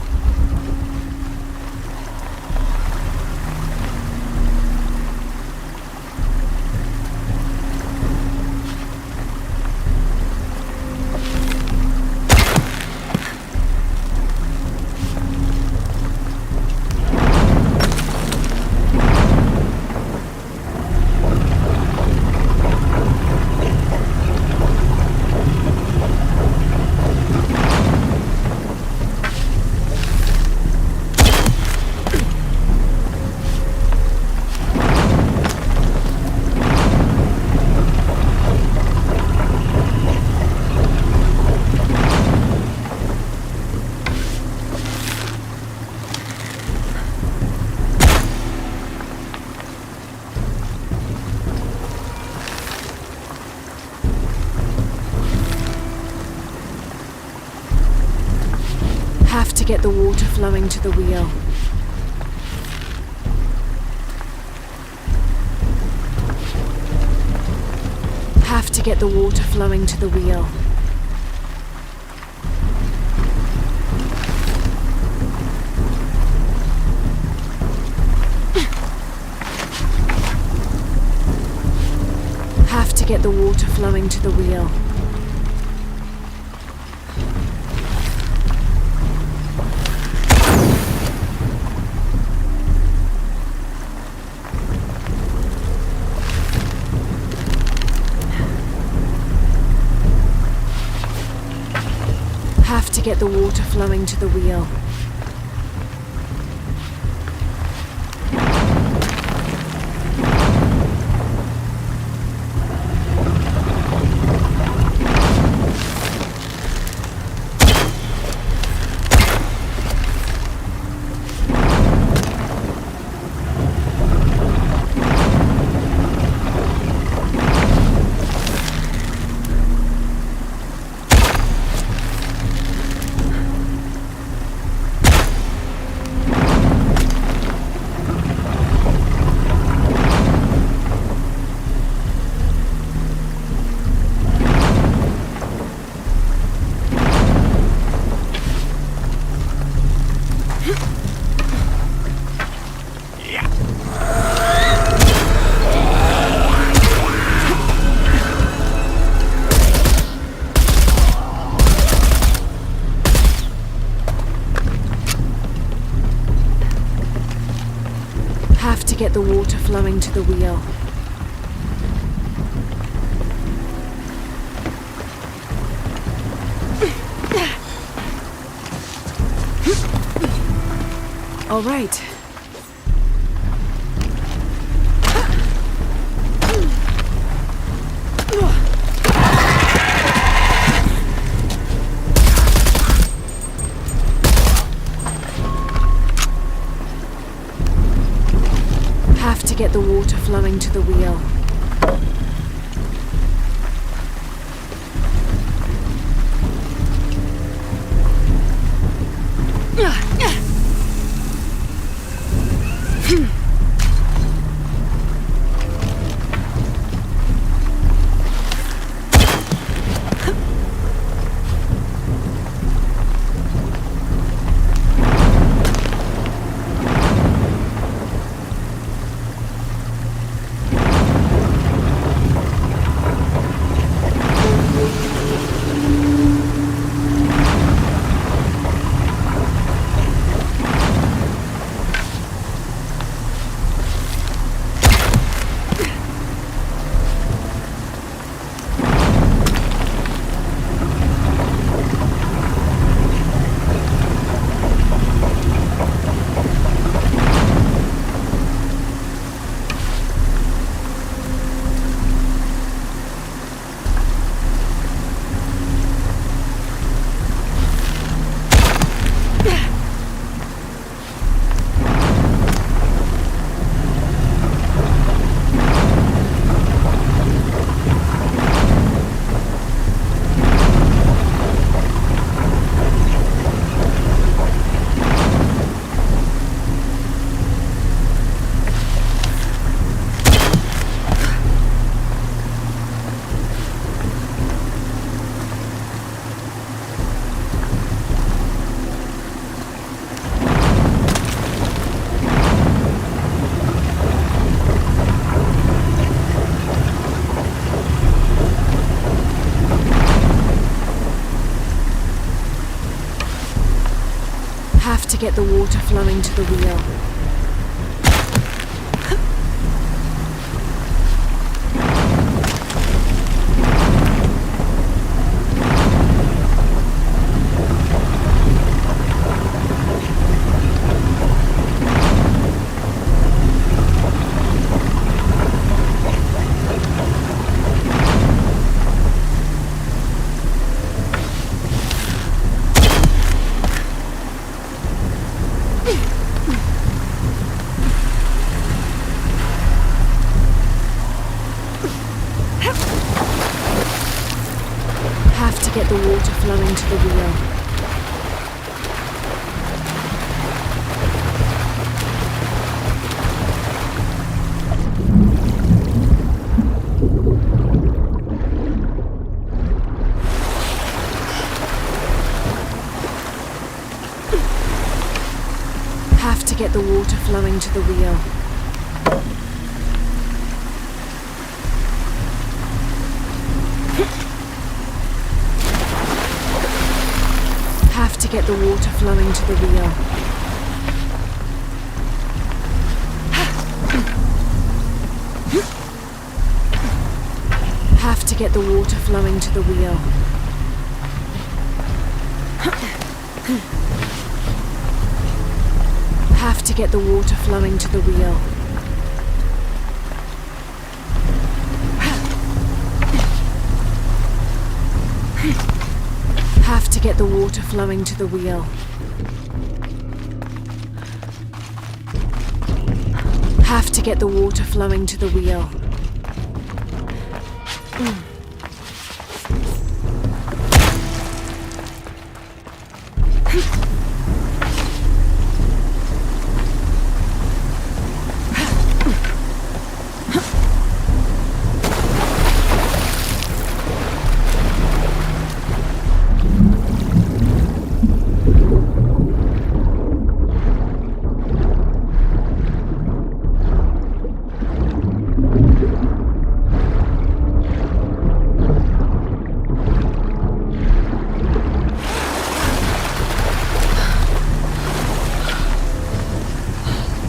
Have to get the water flowing to the wheel. Have to get the water flowing to the wheel. Have to get the water flowing to the wheel. Have to get the water flowing to the wheel. Have to get the water flowing to the wheel. All right. Have to get the water flowing to the wheel. to get the water flowing to the wheel. Have to get the water flowing to the wheel. Have to get the water flowing to the wheel. Have to get the water flowing to the wheel. Have to get the water flowing to the wheel. Have to get the water flowing to the wheel. Have to get the water flowing to the wheel. Have to get the water flowing to the wheel.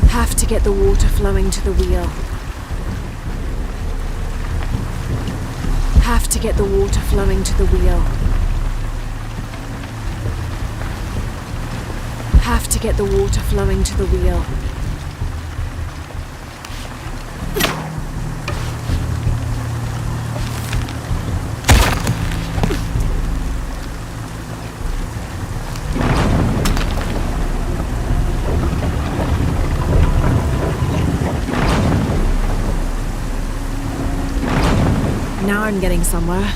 Have to get the water flowing to the wheel. Have to get the water flowing to the wheel. Have to get the water flowing to the wheel. Now I'm getting somewhere.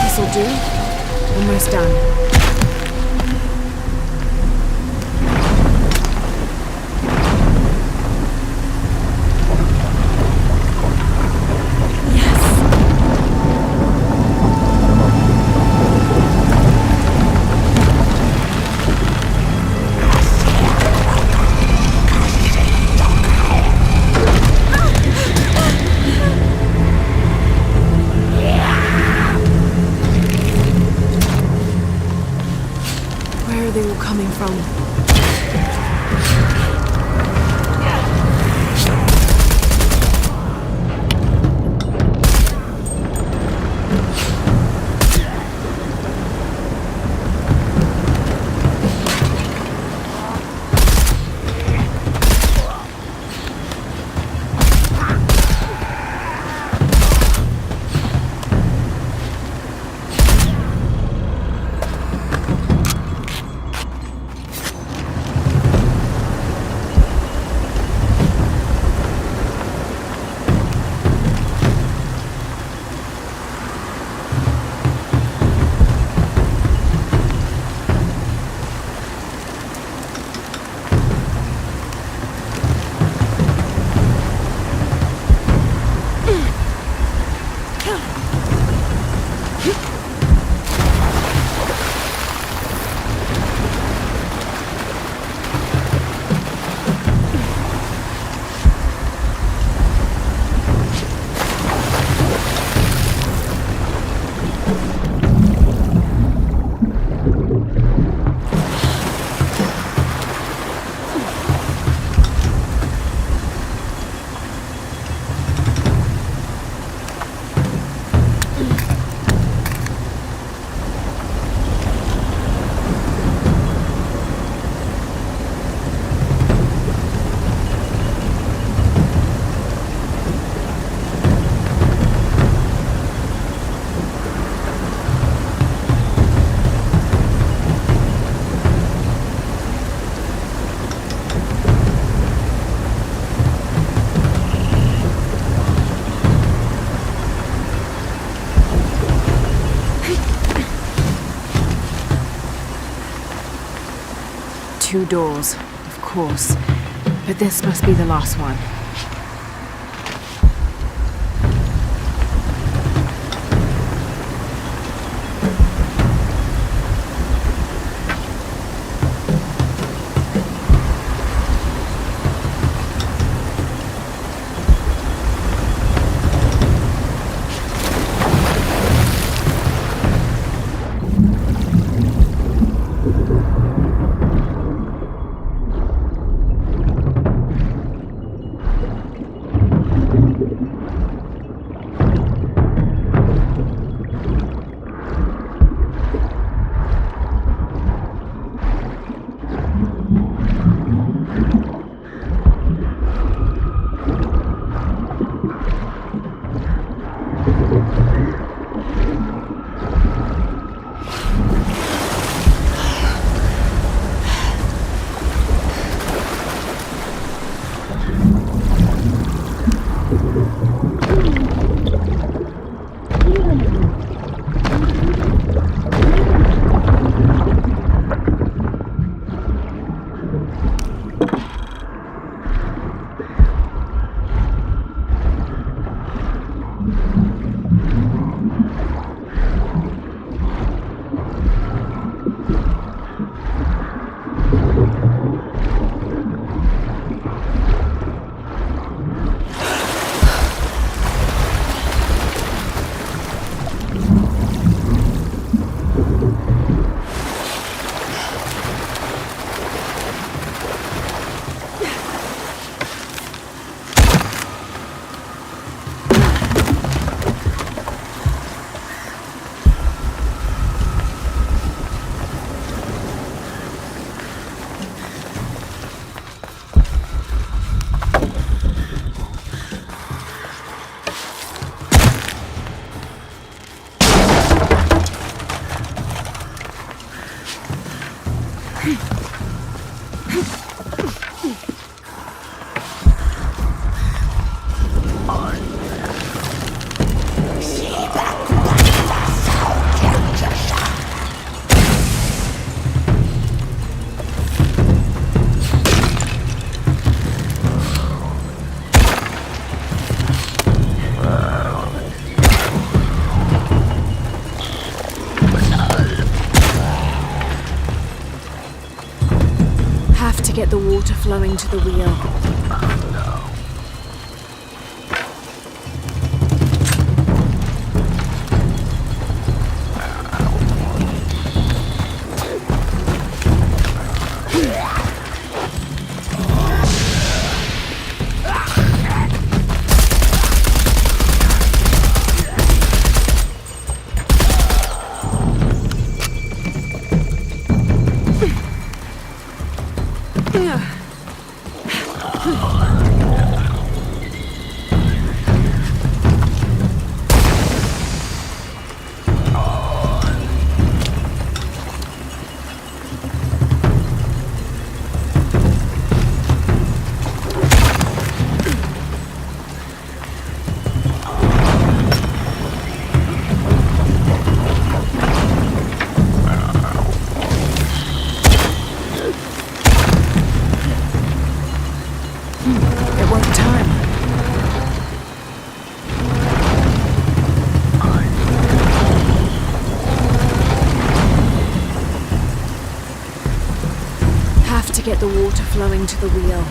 This'll do. Almost done. Where are they all coming from? 2 doors, of course. But this must be the last one. Get the water flowing to the wheel. Get the water flowing to the wheel.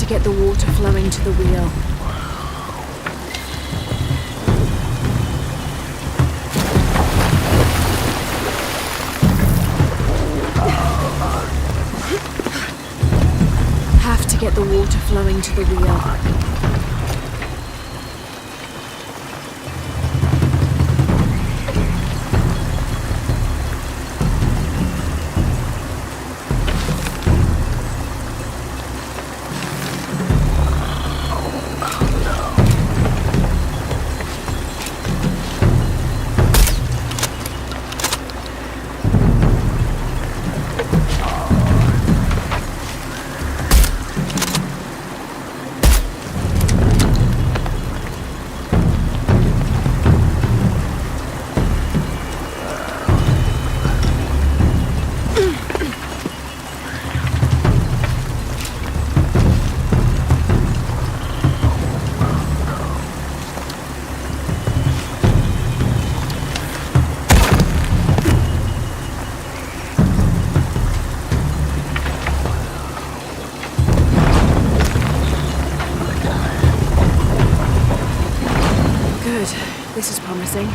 Get the water flowing to the wheel. Have to get the water flowing to the wheel. missing.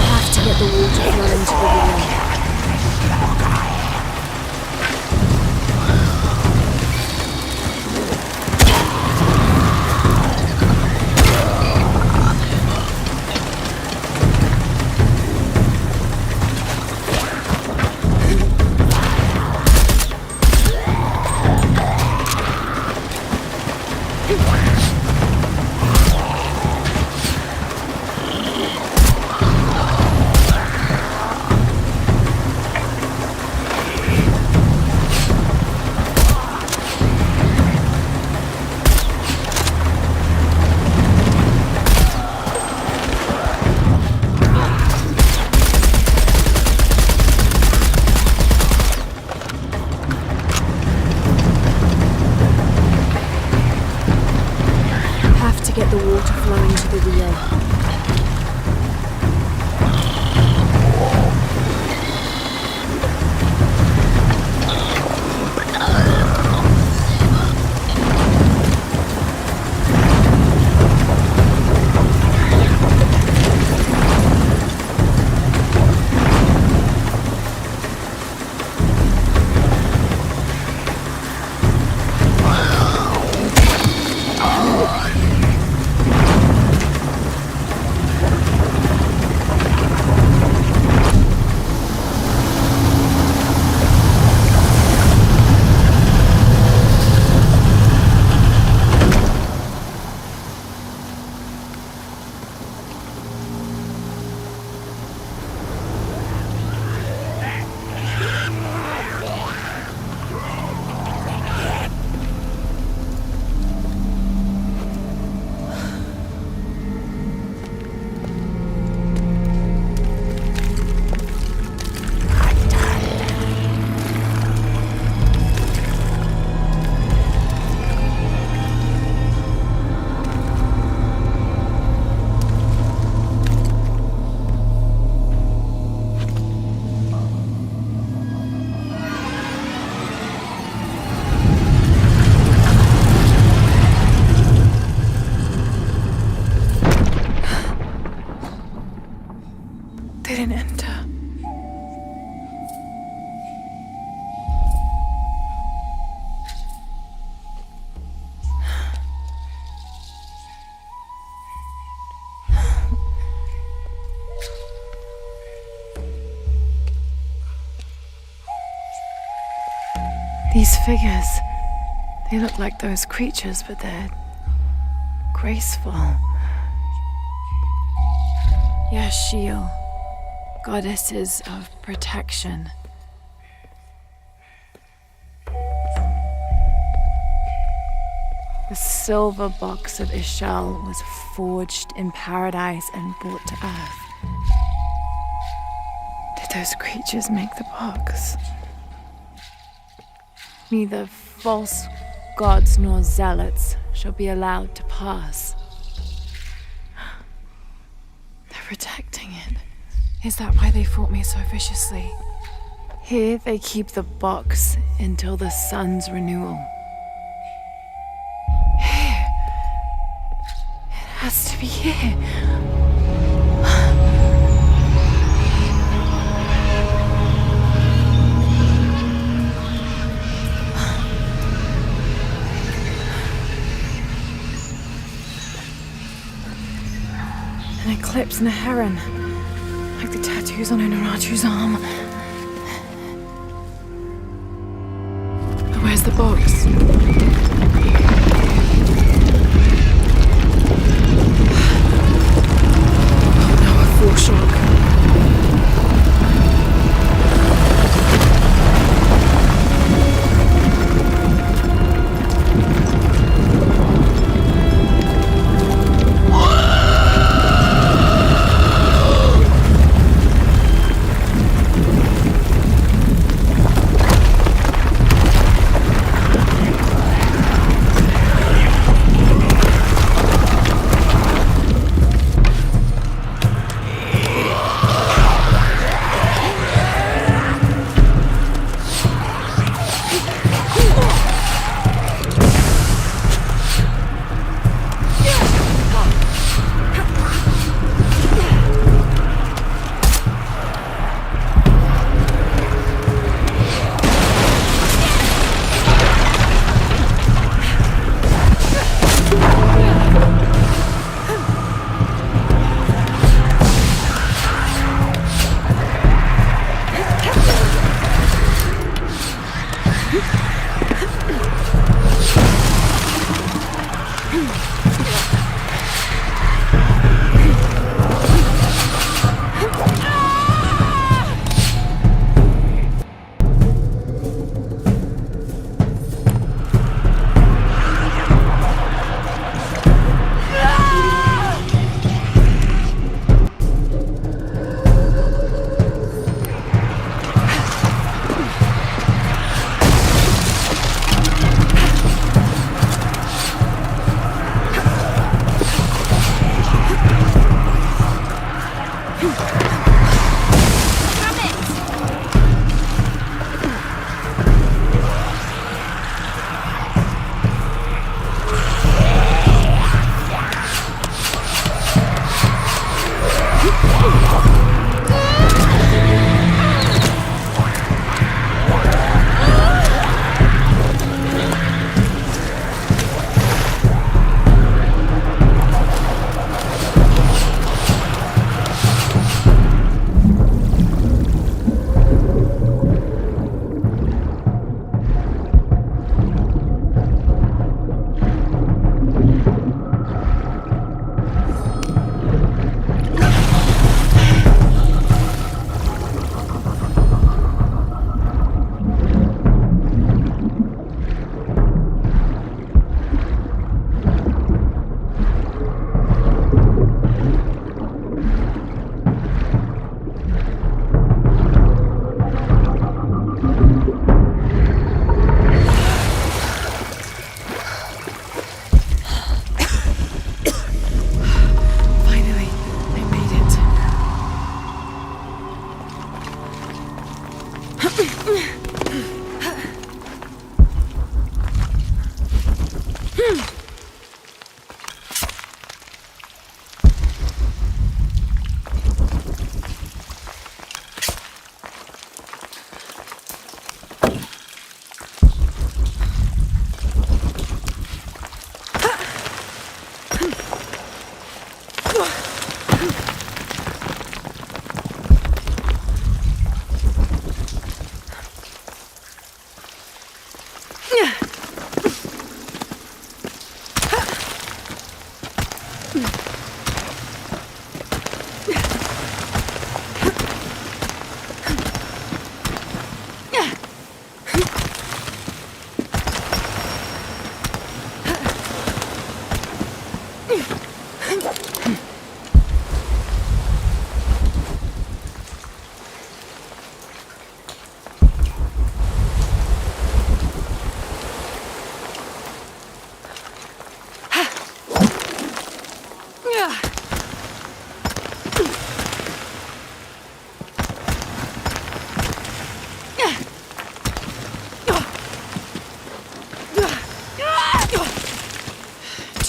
Have to get the water flowing to the wheel. Get the water flowing to the wheel. They didn't enter. These figures, they look like those creatures, but they're graceful. Yashil, goddesses of protection. The silver box of Ishal was forged in paradise and brought to earth. Did those creatures make the box? Neither false gods nor zealots shall be allowed to pass. They're protecting it. Is that why they fought me so viciously? Here they keep the box until the sun's renewal. Here. It has to be here. An eclipse and a heron. Like the tattoos on Unaratu's arm. But where's the box? Oh no, a foreshock.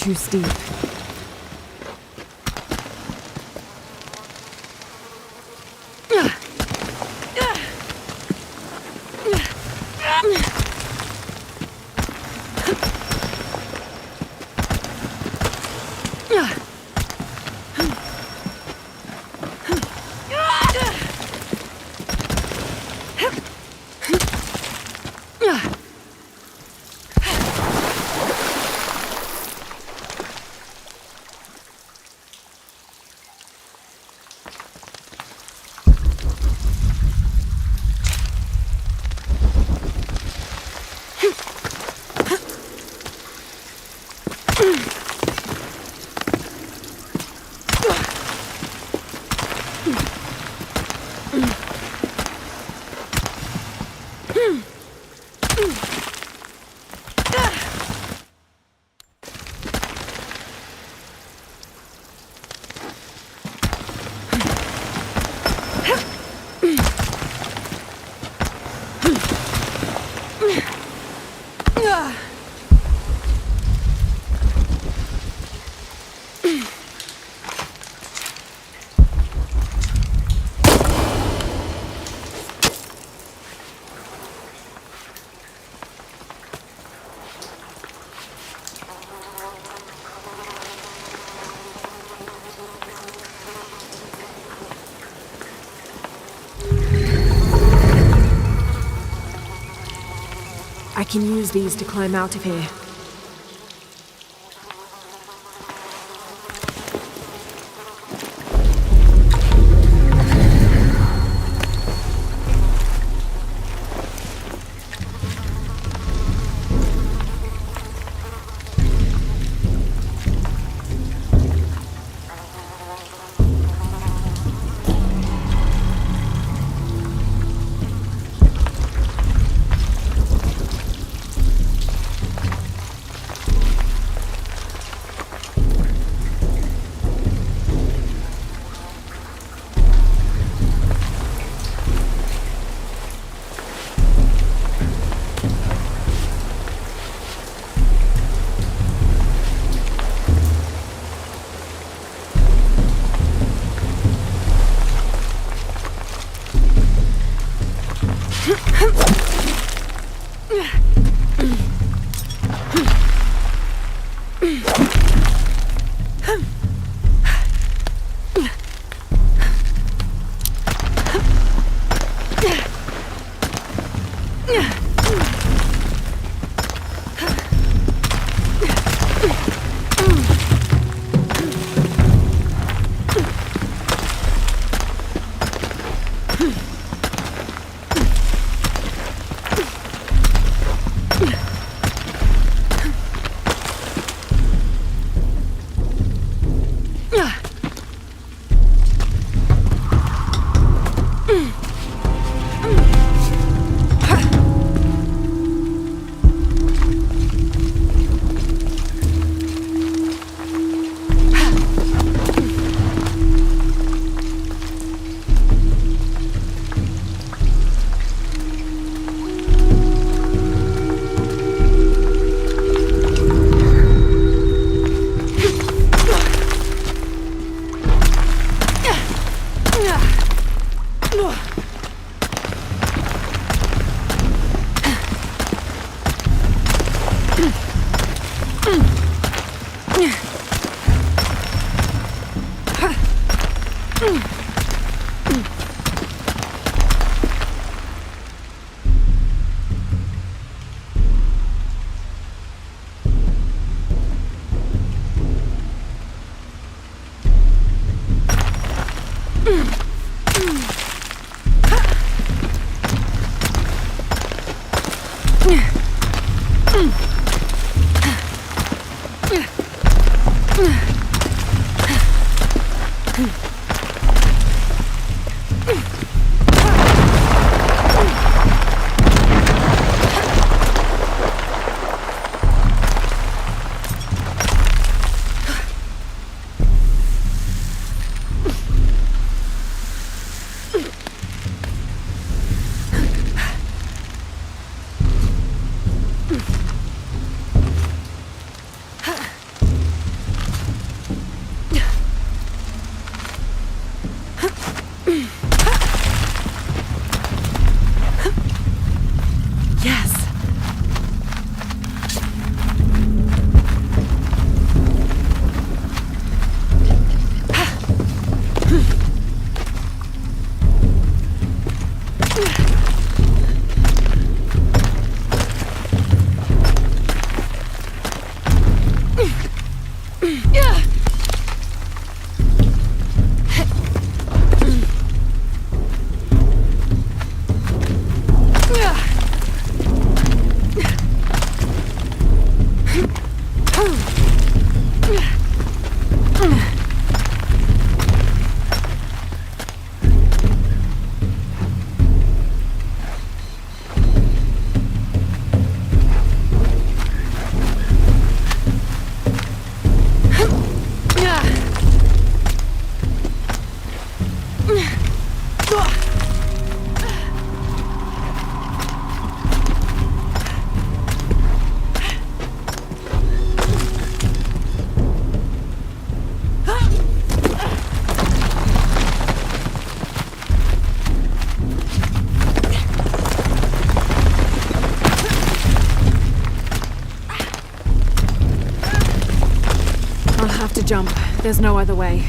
Too steep. I can use these to climb out of here. Jump. There's no other way.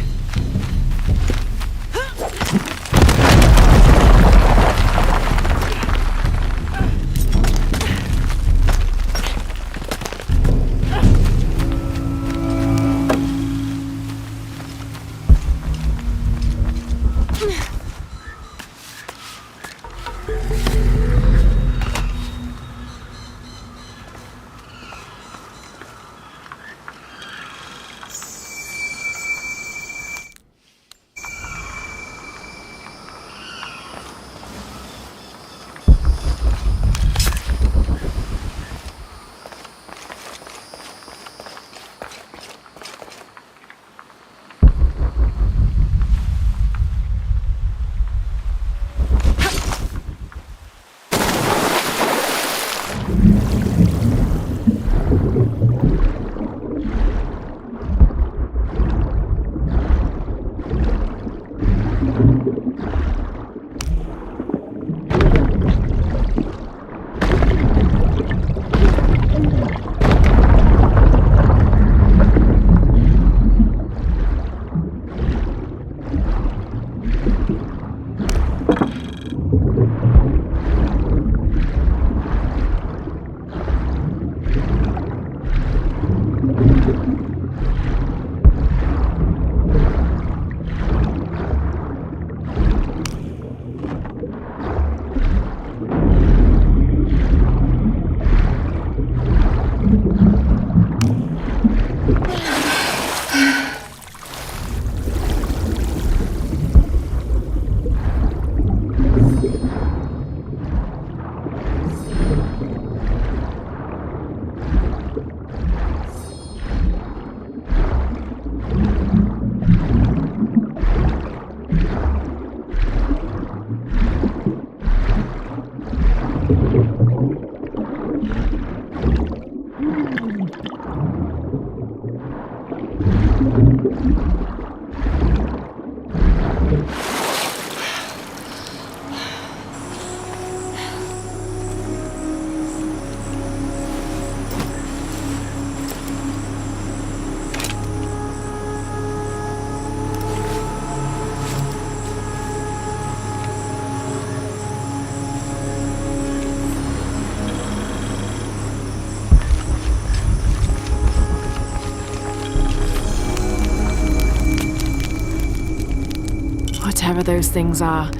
whatever those things are,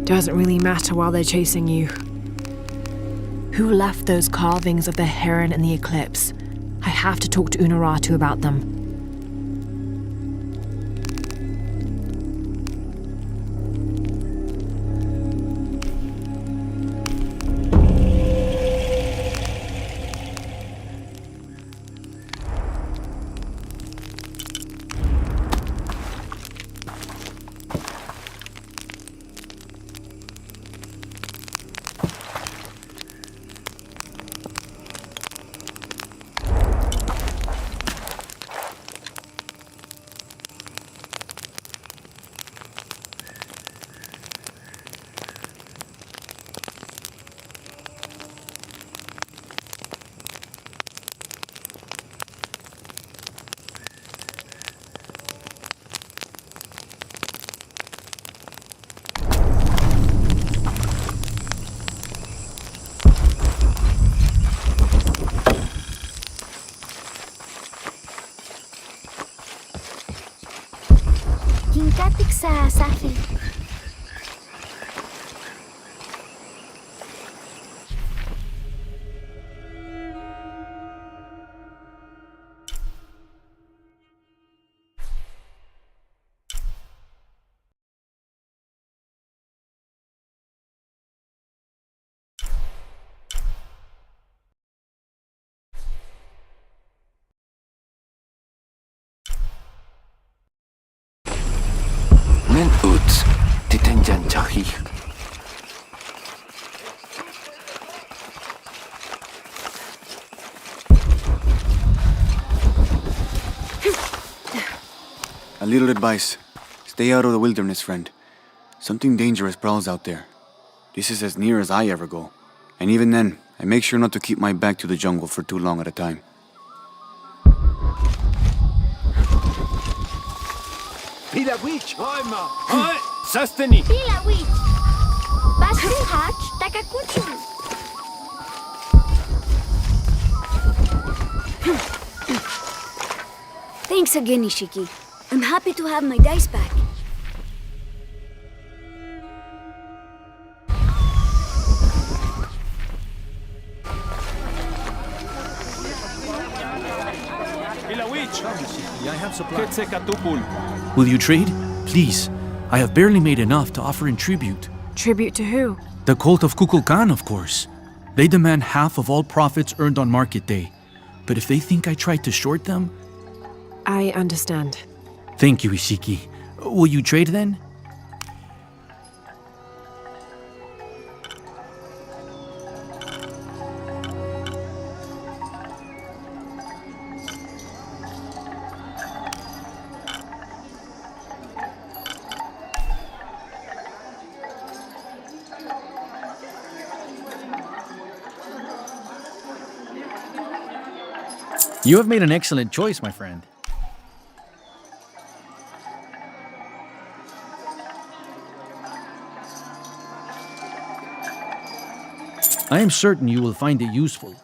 doesn't really matter while they're chasing you. Who left those carvings of the heron and the eclipse? I have to talk to Unuratu about them. Ginkatik sa Safi. Men ut, titenjan chahi. A little advice. Stay out of the wilderness, friend. Something dangerous prowls out there. This is as near as I ever go. And even then, I make sure not to keep my back to the jungle for too long at a time. Pila witch! Sasteni! Pila witch. Basu hatch takakuchu. Thanks again, Ishiki. I'm happy to have my dice back. Will you trade? Please. I have barely made enough to offer in tribute. Tribute to who? The cult of Kukulkan, of course. They demand half of all profits earned on market day. But if they think I tried to short them... I understand. Thank you, Ishiki. Will you trade then? You have made an excellent choice, my friend. I am certain you will find it useful.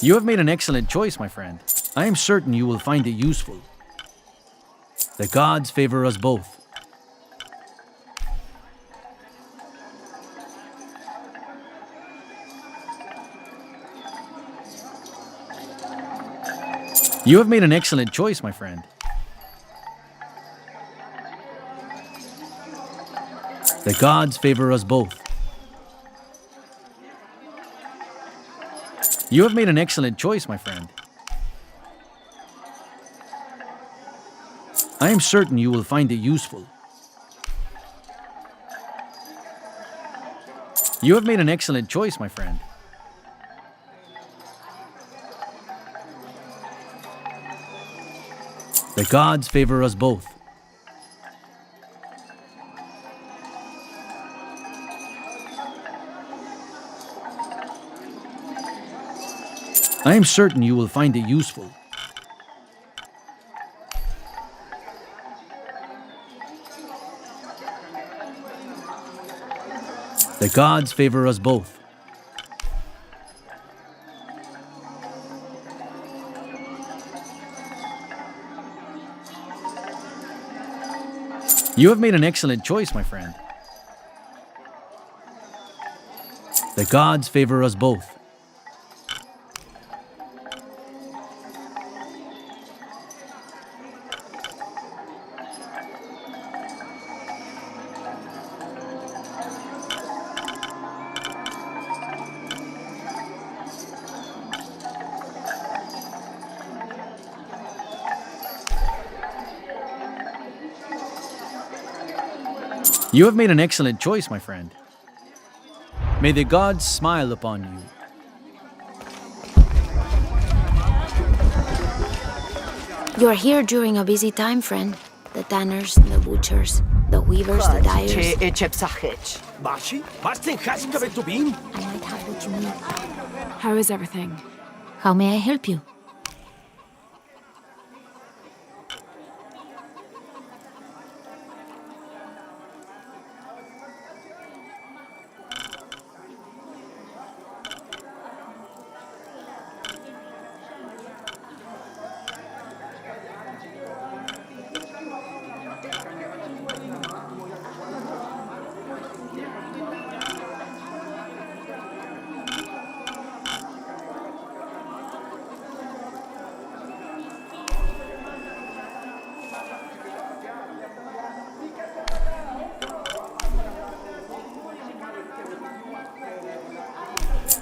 You have made an excellent choice, my friend. I am certain you will find it useful. The gods favor us both. You have made an excellent choice, my friend. The gods favor us both. You have made an excellent choice, my friend. I am certain you will find it useful. You have made an excellent choice, my friend. The gods favor us both. I am certain you will find it useful. The gods favor us both. You have made an excellent choice, my friend. The gods favor us both. You have made an excellent choice, my friend. May the gods smile upon you. You're here during a busy time, friend. The tanners, the butchers, the weavers, the dyers. I might have what you need. How is everything? How may I help you?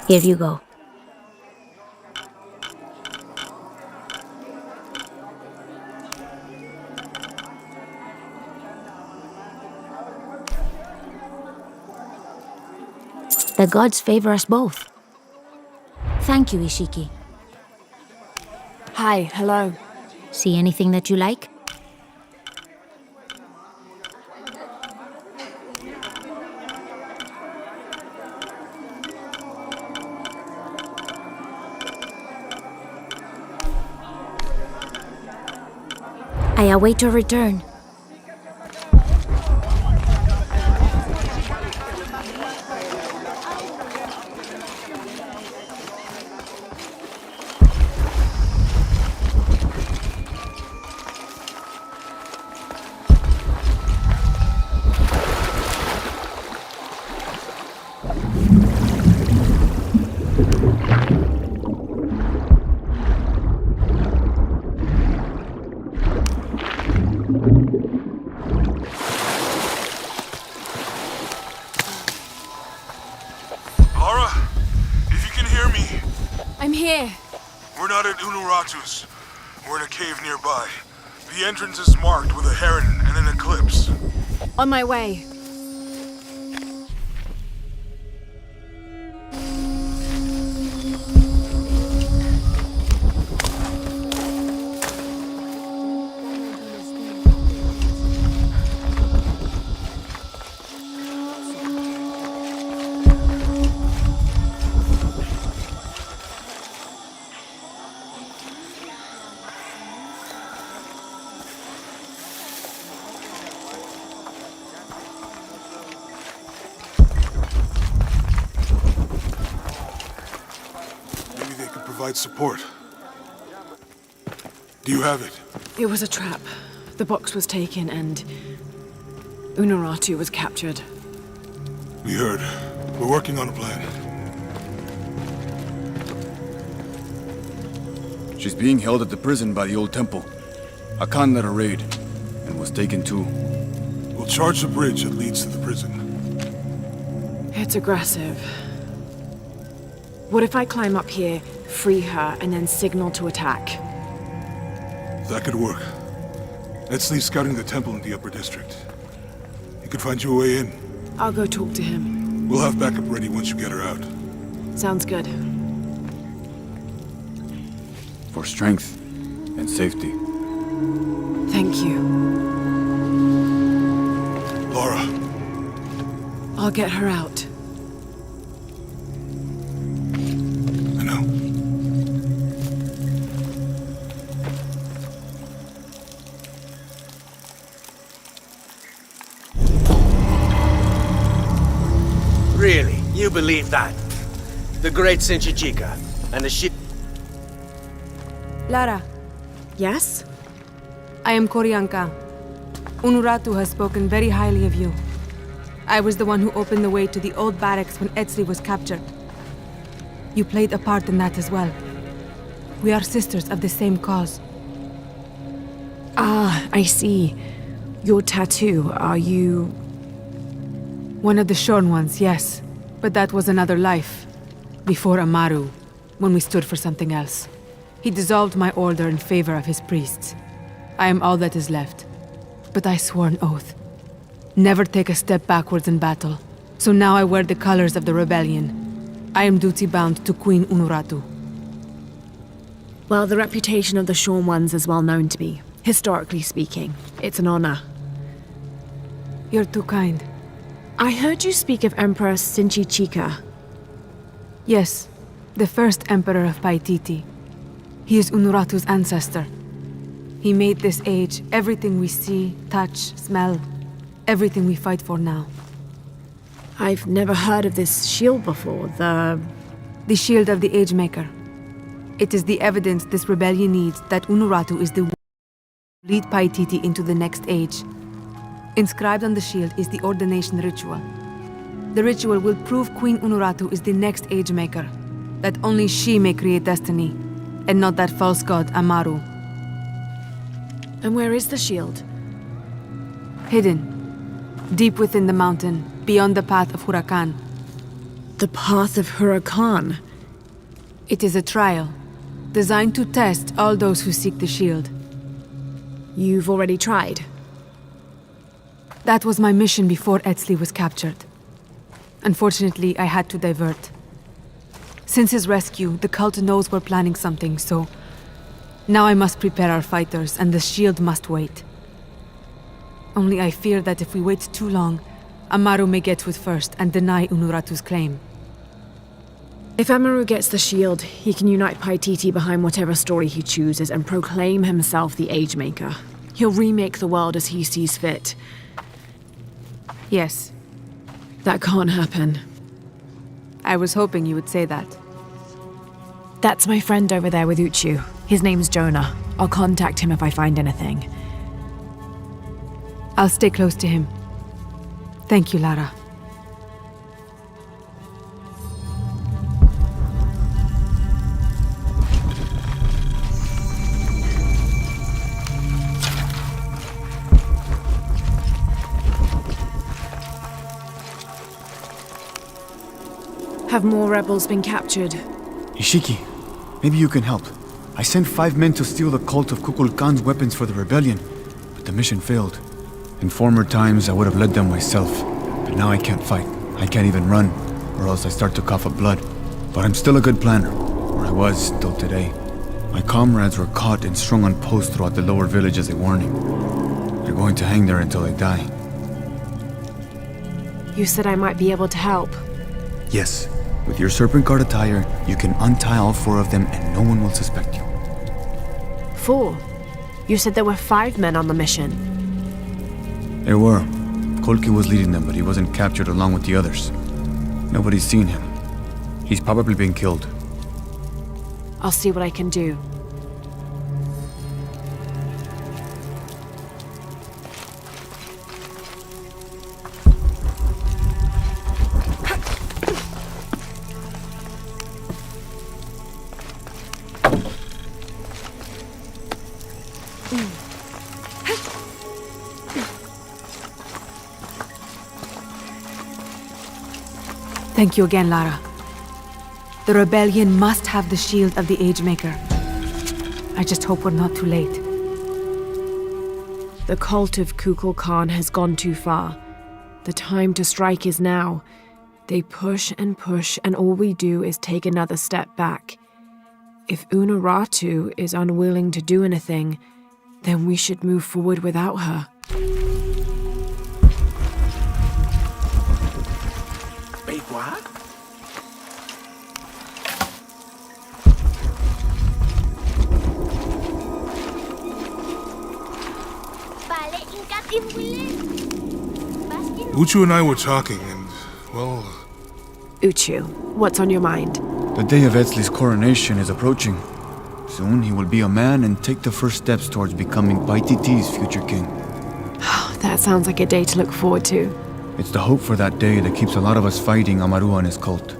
Here you go. The gods favor us both. Thank you, Ishiki. Hi, hello. See anything that you like? I await your return. Laura, if you can hear me. I'm here. We're not at Unuratu's. We're in a cave nearby. The entrance is marked with a heron and an eclipse. On my way. Maybe they could provide support. Do you have it? It was a trap. The box was taken and Unuratu was captured. We heard. We're working on a plan. She's being held at the prison by the old temple. Akan led a raid, and was taken too. We'll charge the bridge that leads to the prison. It's aggressive. What if I climb up here, free her, and then signal to attack? That could work. Let's leave scouting the temple in the upper district. You could find you a way in. I'll go talk to him. We'll have backup ready once you get her out. Sounds good. For strength and safety. Thank you. Laura. I'll get her out. I know. Really? You believe that? The great Senchichika and the shit. Lara, Yes? I am Koryanka. Unuratu has spoken very highly of you. I was the one who opened the way to the old barracks when Etzli was captured. You played a part in that as well. We are sisters of the same cause. Ah, I see. Your tattoo, are you... One of the shorn ones, yes. But that was another life. Before Amaru, when we stood for something else. He dissolved my order in favor of his priests. I am all that is left. But I swore an oath. Never take a step backwards in battle. So now I wear the colors of the rebellion. I am duty-bound to Queen Unuratu. Well, the reputation of the Shorn Ones is well known to me. Historically speaking, it's an honor. You're too kind. I heard you speak of Emperor Sinchichika. Yes, the first emperor of Paititi. He is Unuratu's ancestor. He made this age everything we see, touch, smell, everything we fight for now. I've never heard of this shield before, The shield of the Age Maker. It is the evidence this rebellion needs that Unuratu is the one to lead Paititi into the next age. Inscribed on the shield is the ordination ritual. The ritual will prove Queen Unuratu is the next Age Maker, that only she may create destiny, and not that false god Amaru. And where is the shield? Hidden. Deep within the mountain, beyond the path of Huracan. The path of Huracan? It is a trial, designed to test all those who seek the shield. You've already tried? That was my mission before Etzli was captured. Unfortunately, I had to divert. Since his rescue, the cult knows we're planning something, so... Now I must prepare our fighters, and the shield must wait. Only I fear that if we wait too long, Amaru may get to it first and deny Unuratu's claim. If Amaru gets the shield, he can unite Paititi behind whatever story he chooses and proclaim himself the Age Maker. He'll remake the world as he sees fit. Yes. That can't happen. I was hoping you would say that. That's my friend over there with Uchu. His name's Jonah. I'll contact him if I find anything. I'll stay close to him. Thank you, Lara. Have more rebels been captured? Ishiki, maybe you can help. I sent 5 men to steal the cult of Kukulkan's weapons for the rebellion, but the mission failed. In former times, I would have led them myself, but now I can't fight. I can't even run, or else I start to cough up blood. But I'm still a good planner, or I was till today. My comrades were caught and strung on posts throughout the lower village as a warning. They're going to hang there until they die. You said I might be able to help. Yes. With your serpent guard attire, you can untie all 4 of them and no one will suspect you. 4? You said there were 5 men on the mission. There were. Kolki was leading them, but he wasn't captured along with the others. Nobody's seen him. He's probably been killed. I'll see what I can do. Thank you again, Lara. The rebellion must have the shield of the Age Maker. I just hope we're not too late. The cult of Kukulkan has gone too far. The time to strike is now. They push, and all we do is take another step back. If Unuratu is unwilling to do anything, then we should move forward without her. Wait, what? Uchu and I were talking, and, well... Uchu, what's on your mind? The day of Etzli's coronation is approaching. Soon he will be a man and take the first steps towards becoming Paititi's future king. That sounds like a day to look forward to. It's the hope for that day that keeps a lot of us fighting Amaru and his cult.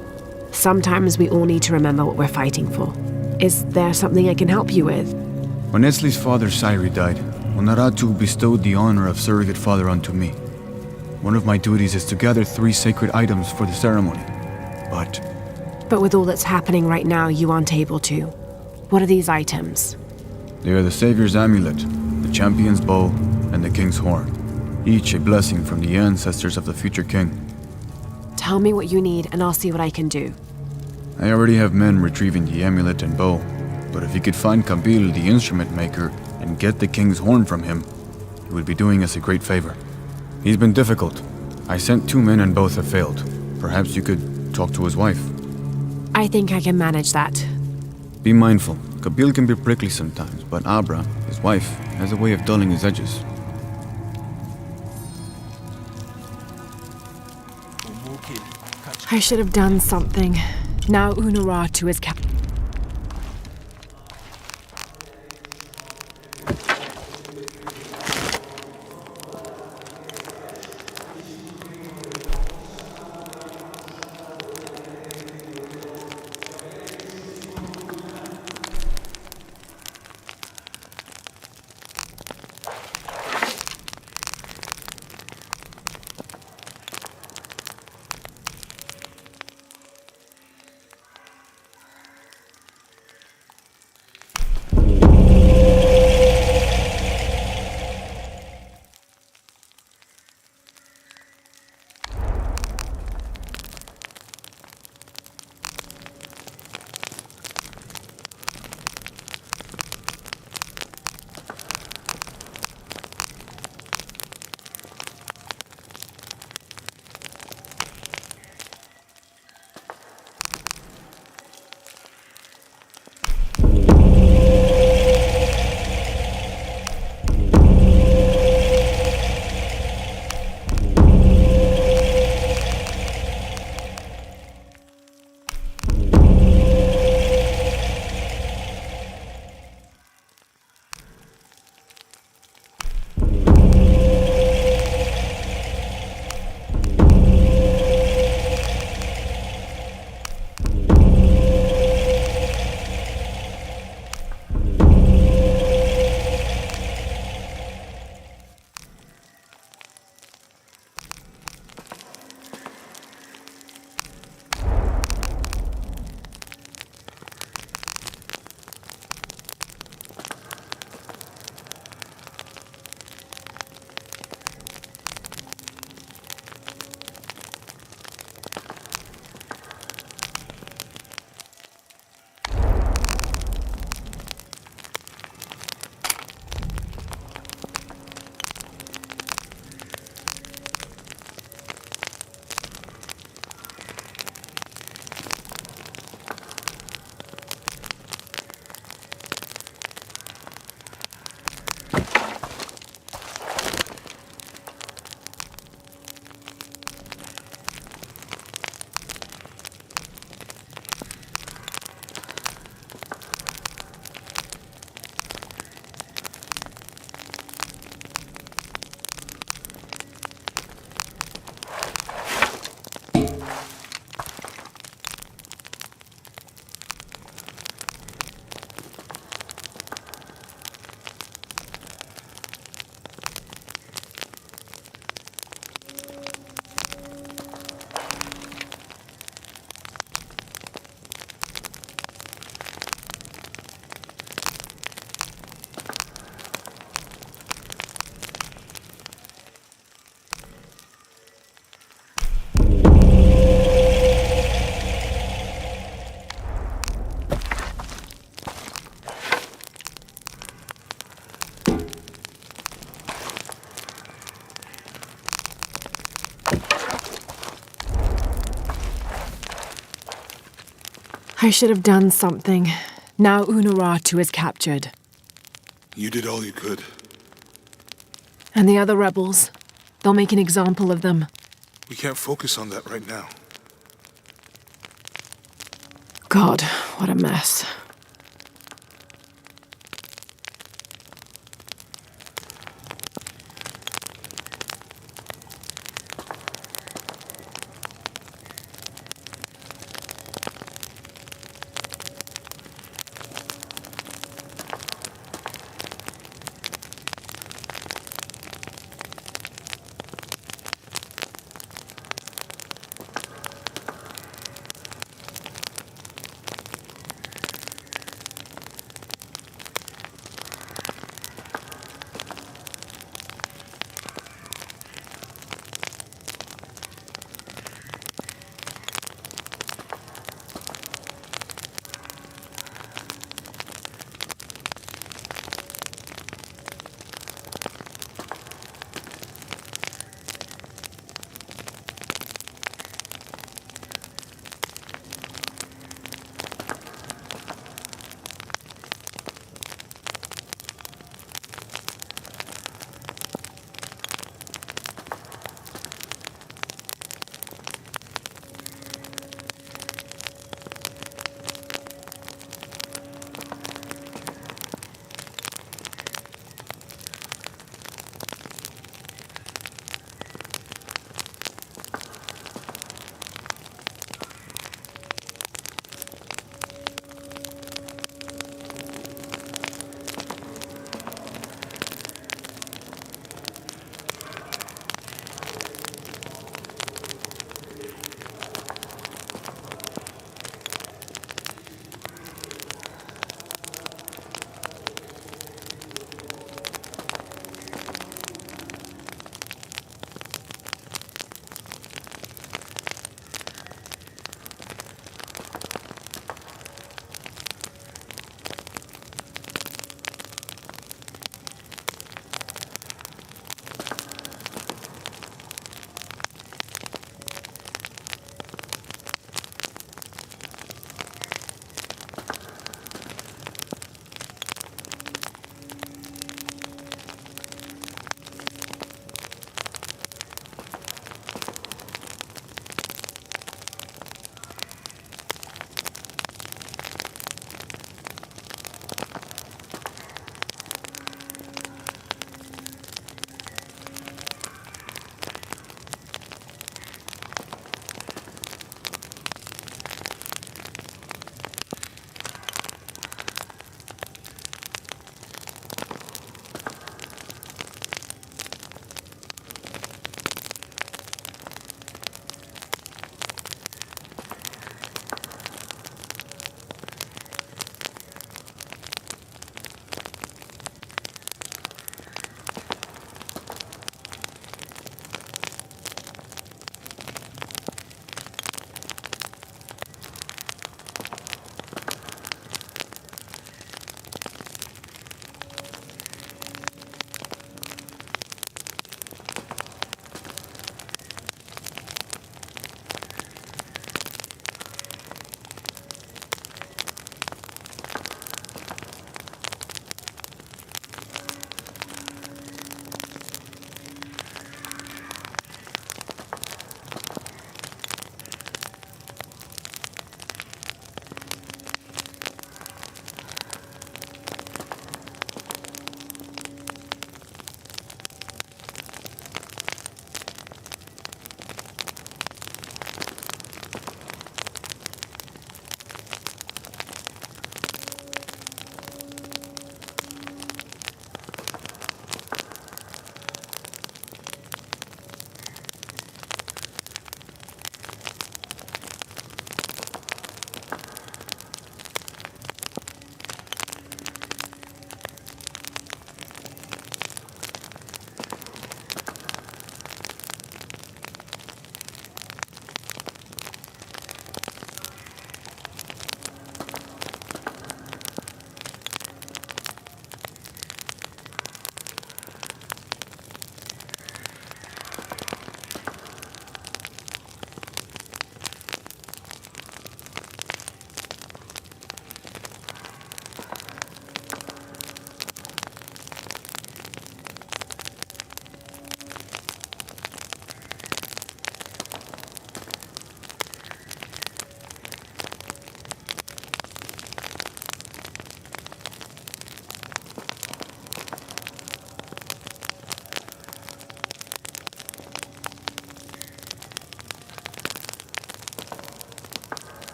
Sometimes we all need to remember what we're fighting for. Is there something I can help you with? When Esley's father Sairi died, Onaratu bestowed the honor of surrogate father onto me. One of my duties is to gather 3 sacred items for the ceremony. But with all that's happening right now, you aren't able to. What are these items? They are the Savior's amulet, the champion's bow, and the king's horn. Each a blessing from the ancestors of the future king. Tell me what you need and I'll see what I can do. I already have men retrieving the amulet and bow, but if you could find Kabil, the instrument maker, and get the king's horn from him, you would be doing us a great favor. He's been difficult. I sent 2 men and both have failed. Perhaps you could talk to his wife. I think I can manage that. Be mindful. Kabil can be prickly sometimes, but Abra, his wife, has a way of dulling his edges. I should have done something. Now Unuratu is captured. I should have done something. Now Unuratu is captured. You did all you could. And the other rebels, they'll make an example of them. We can't focus on that right now. God, what a mess.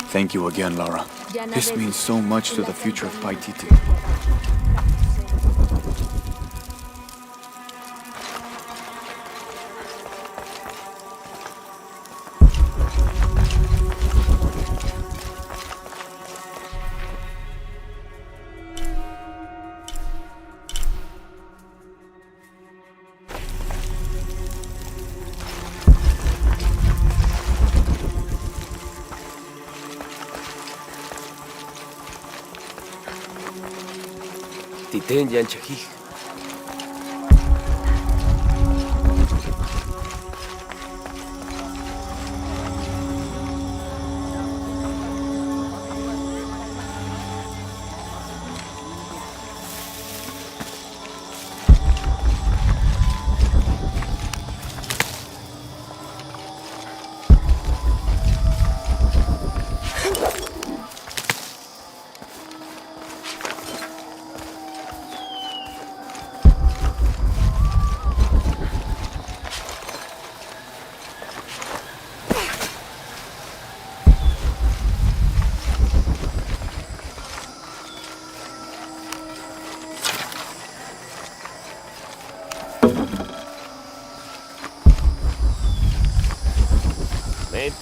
Thank you again, Lara. This means so much to the future of Paititi. Titen yan chakih.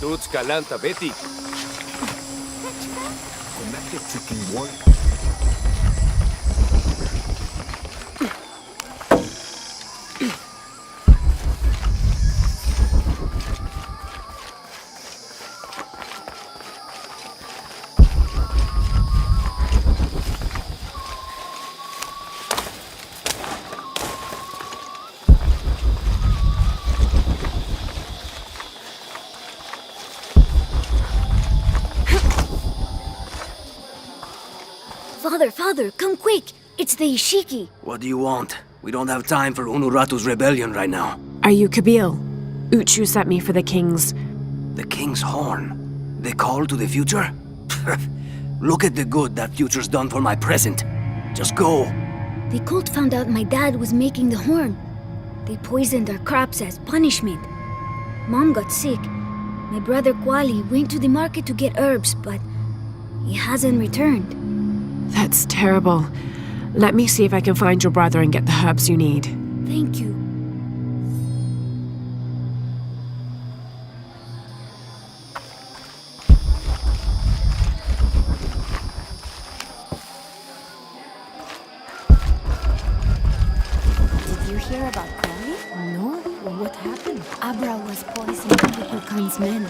Tuts kalanta Betty. Connected chicken work. Father, come quick! It's the Ishiki. What do you want? We don't have time for Unuratu's rebellion right now. Are you Kabil? Uchu sent me for the king's... The king's horn? The call to the future? Look at the good that future's done for my present. Just go. The cult found out my dad was making the horn. They poisoned our crops as punishment. Mom got sick. My brother Kwali went to the market to get herbs, but he hasn't returned. That's terrible. Let me see if I can find your brother and get the herbs you need. Thank you. Did you hear about Kwali? No? What happened? Abra was poisoning Kukulkan's Khan's men.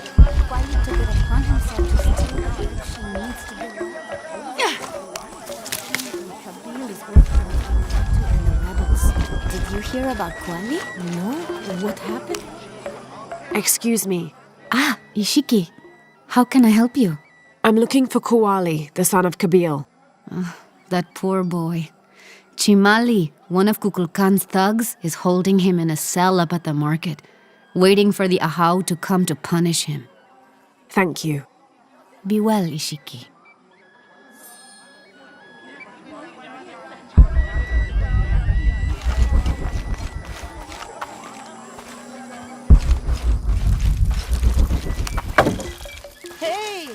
Kwali took it upon himself to steal her. She needs to be well. Kabil is working with Unuratu and the rebels. Did you hear about Kwali? No? What happened? Excuse me. Ah, Ishiki. How can I help you? I'm looking for Kuwali, the son of Kabil. That poor boy. Chimali, one of Kukulkan's thugs, is holding him in a cell up at the market, waiting for the Ahau to come to punish him. Thank you. Be well, Ishiki. Hey!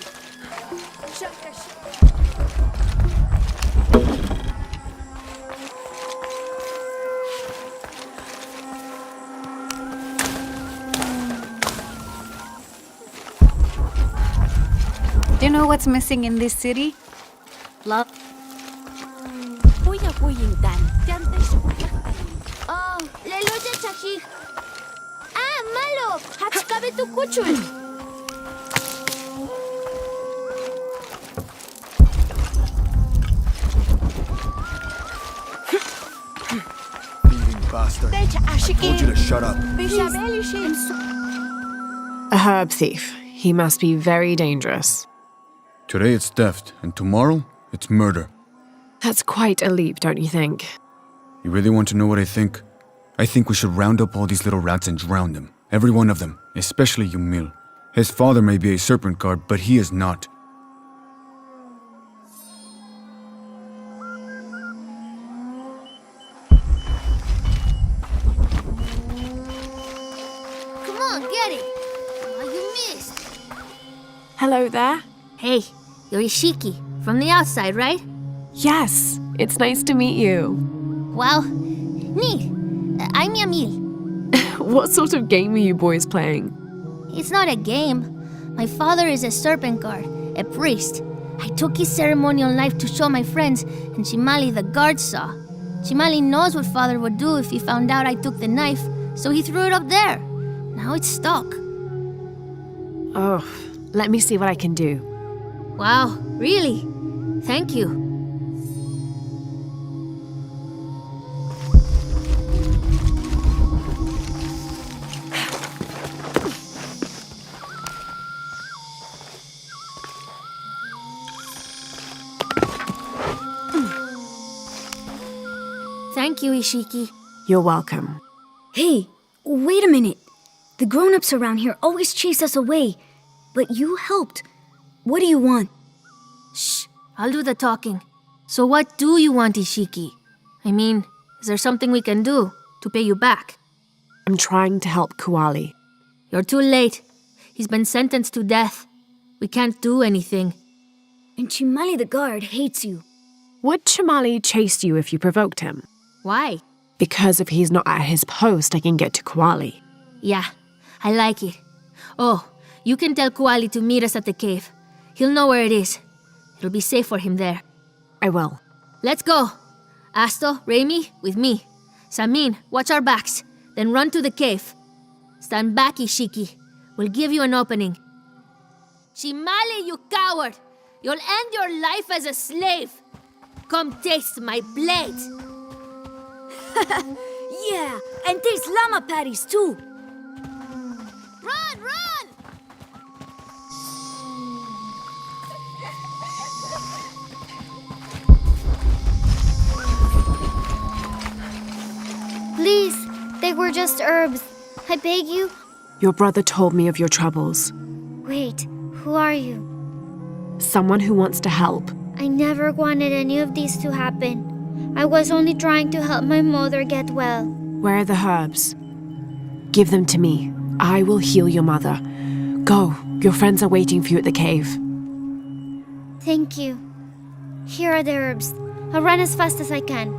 Do you know what's missing in this city? Love. Oh, leloja chakih. Ah, malo! Hatskabe tu kuchul! Thieving bastard. I told you to shut up. A herb thief. He must be very dangerous. Today it's theft, and tomorrow it's murder. That's quite a leap, don't you think? You really want to know what I think? I think we should round up all these little rats and drown them. Every one of them, especially Yumil. His father may be a serpent guard, but he is not. Come on, get it! Oh, you missed. Hello there. Hey, you're Ishiki, from the outside, right? Yes, it's nice to meet you. Well, neat. I'm Yamil. What sort of game are you boys playing? It's not a game. My father is a serpent guard, a priest. I took his ceremonial knife to show my friends, and Chimali the guard saw. Chimali knows what father would do if he found out I took the knife, so he threw it up there. Now it's stuck. Oh, let me see what I can do. Wow, really? Thank you. Thank you, Ishiki. You're welcome. Hey, wait a minute. The grown-ups around here always chase us away, but you helped. What do you want? Shh, I'll do the talking. So what do you want, Ishiki? I mean, is there something we can do to pay you back? I'm trying to help Kuali. You're too late. He's been sentenced to death. We can't do anything. And Chimali the guard hates you. Would Chimali chase you if you provoked him? Why? Because if he's not at his post, I can get to Kuali. Yeah, I like it. Oh, you can tell Kuali to meet us at the cave. He'll know where it is. It'll be safe for him there. I will. Let's go. Asto, Raimi, with me. Samin, watch our backs. Then run to the cave. Stand back, Ishiki. We'll give you an opening. Chimali, you coward! You'll end your life as a slave. Come taste my blade. Yeah, and taste llama patties too. Run, run! Please, they were just herbs. I beg you. Your brother told me of your troubles. Wait, who are you? Someone who wants to help. I never wanted any of these to happen. I was only trying to help my mother get well. Where are the herbs? Give them to me. I will heal your mother. Go. Your friends are waiting for you at the cave. Thank you. Here are the herbs. I'll run as fast as I can.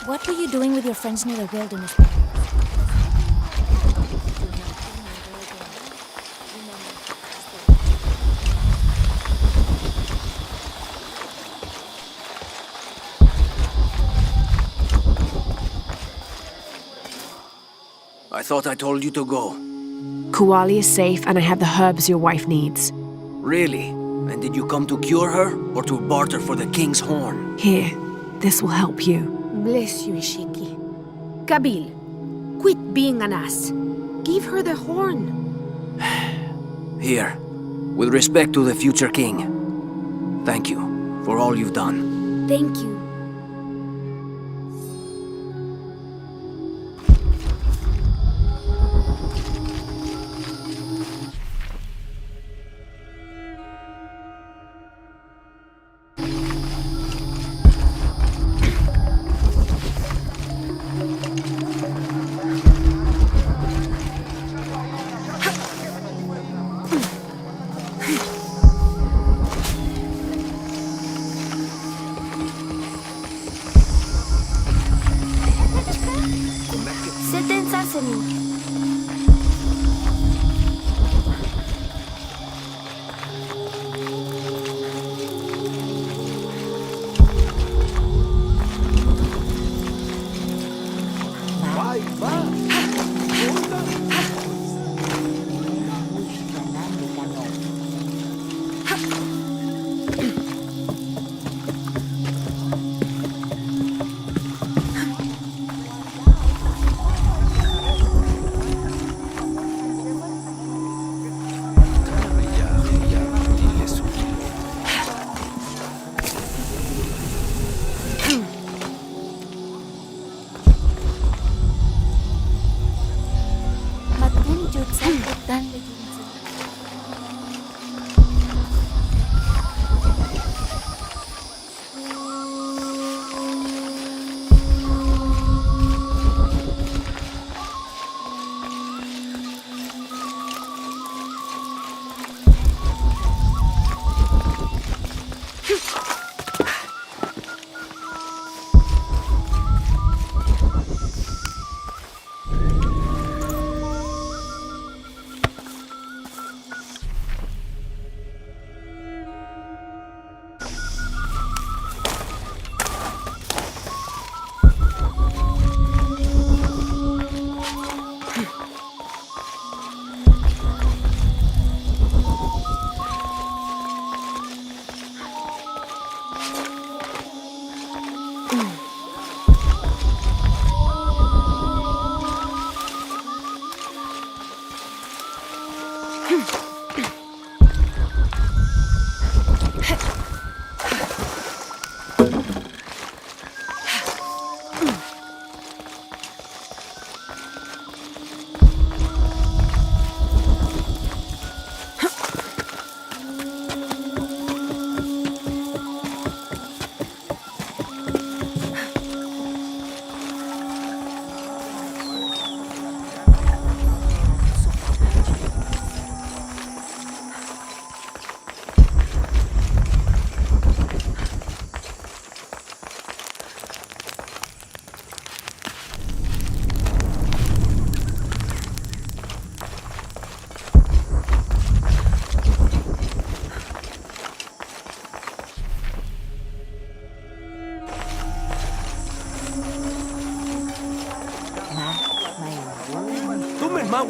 What were you doing with your friends near the wilderness? I thought I told you to go. Kuali is safe and I have the herbs your wife needs. Really? And did you come to cure her, or to barter for the king's horn? Here, this will help you. Bless you, Ishiki. Kabil, quit being an ass. Give her the horn. Here, with respect to the future king. Thank you for all you've done. Thank you.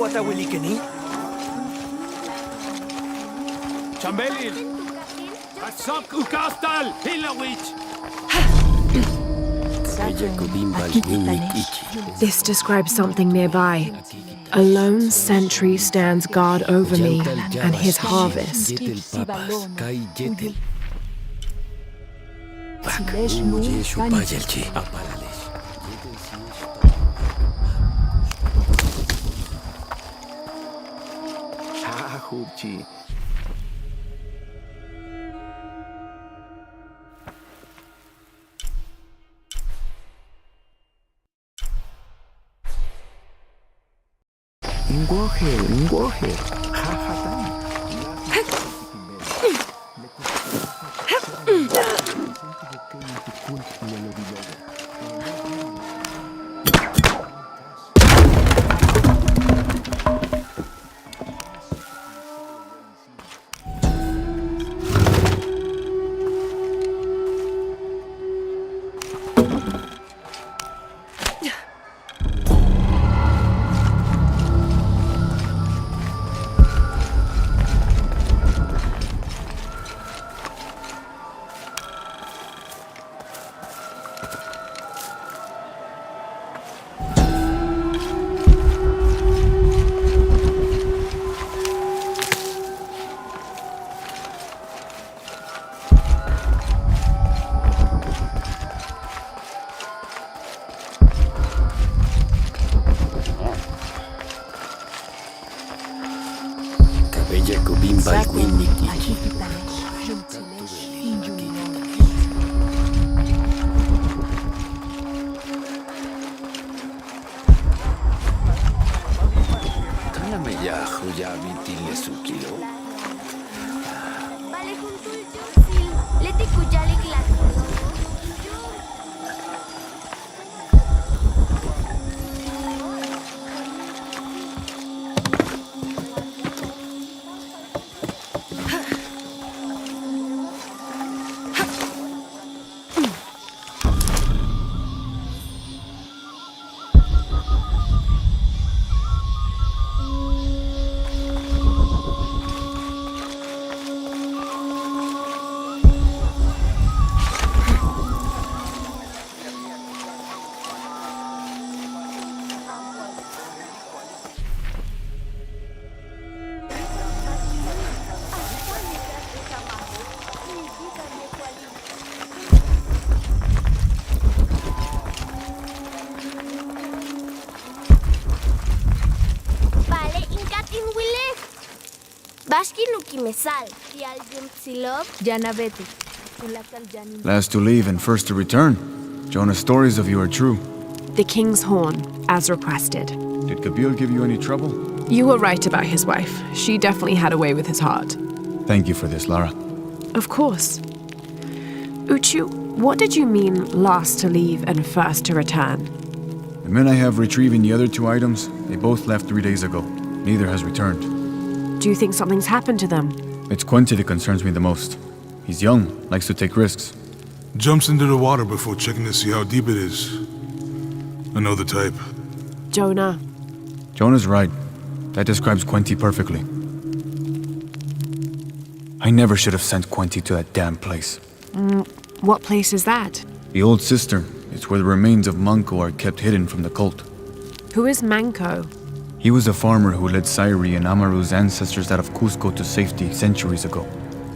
Watawilikeni? Chambelil! Asok ukastal! Hilawich! This describes something nearby. A lone sentry stands guard over me and his harvest. Ngoje. Bashki mesal. Janabete. Last to leave and first to return. Jonah's stories of you are true. The King's Horn, as requested. Did Kabil give you any trouble? You were right about his wife. She definitely had a way with his heart. Thank you for this, Lara. Of course. Uchu, what did you mean last to leave and first to return? The men I have retrieving the other 2 items, they both left 3 days ago. Neither has returned. Do you think something's happened to them? It's Quente that concerns me the most. He's young, likes to take risks. Jumps into the water before checking to see how deep it is. I know the type. Jonah. Jonah's right. That describes Quente perfectly. I never should have sent Quente to that damn place. What place is that? The old cistern. It's where the remains of Manco are kept hidden from the cult. Who is Manco? He was a farmer who led Sairi and Amaru's ancestors out of Cusco to safety centuries ago.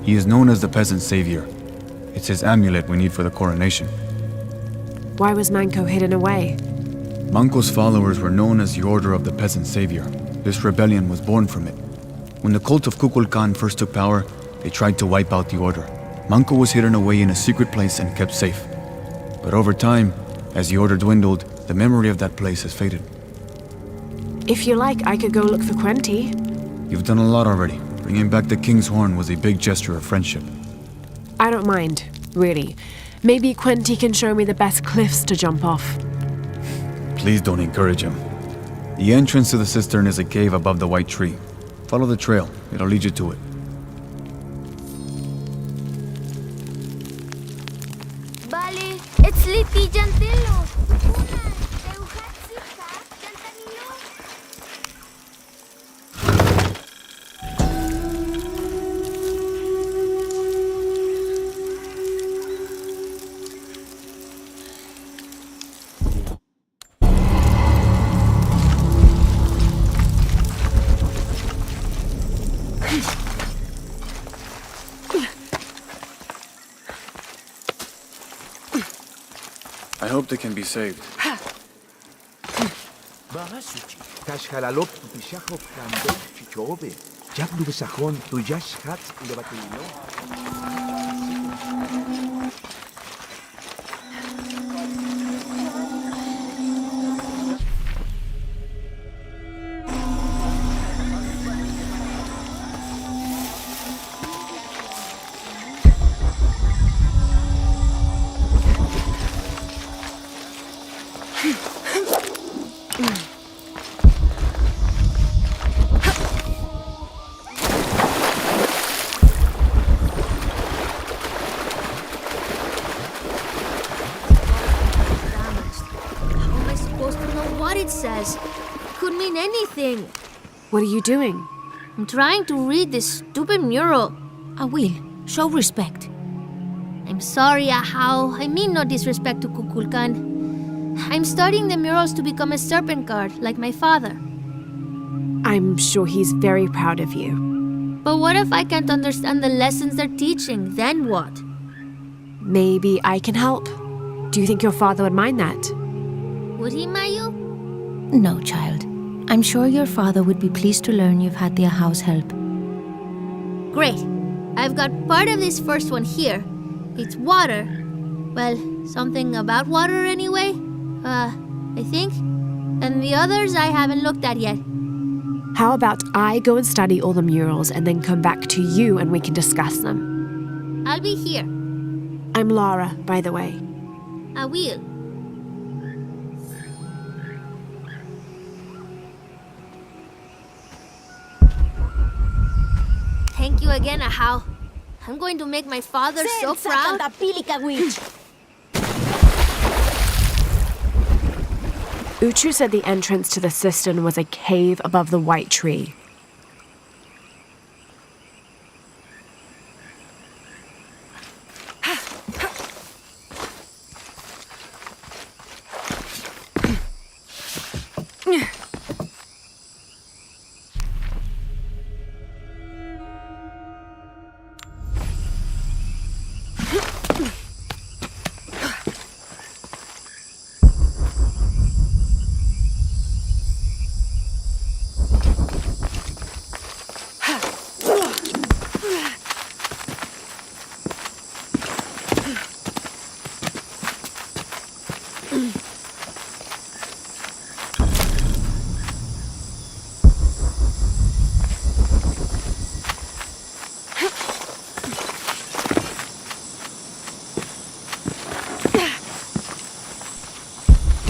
He is known as the peasant savior. It's his amulet we need for the coronation. Why was Manco hidden away? Manco's followers were known as the Order of the Peasant Savior. This rebellion was born from it. When the cult of Kukulkan first took power, they tried to wipe out the order. Manco was hidden away in a secret place and kept safe. But over time, as the order dwindled, the memory of that place has faded. If you like, I could go look for Quente. You've done a lot already. Bringing back the King's Horn was a big gesture of friendship. I don't mind, really. Maybe Quente can show me the best cliffs to jump off. Please don't encourage him. The entrance to the cistern is a cave above the white tree. Follow the trail. It'll lead you to it. Vale, it's Liti Jantillo. I hope they can be saved. Says. Could mean anything. What are you doing? I'm trying to read this stupid mural. I will. Show respect. I'm sorry, Ahau. I mean no disrespect to Kukulkan. I'm studying the murals to become a serpent guard, like my father. I'm sure he's very proud of you. But what if I can't understand the lessons they're teaching? Then what? Maybe I can help. Do you think your father would mind that? Would he, Mayu? No, child. I'm sure your father would be pleased to learn you've had the Ahau's help. Great. I've got part of this first one here. It's water. Well, something about water anyway. I think. And the others I haven't looked at yet. How about I go and study all the murals and then come back to you and we can discuss them? I'll be here. I'm Lara, by the way. I will. Thank you again, Ahau. I'm going to make my father so proud. Uchu said the entrance to the cistern was a cave above the white tree.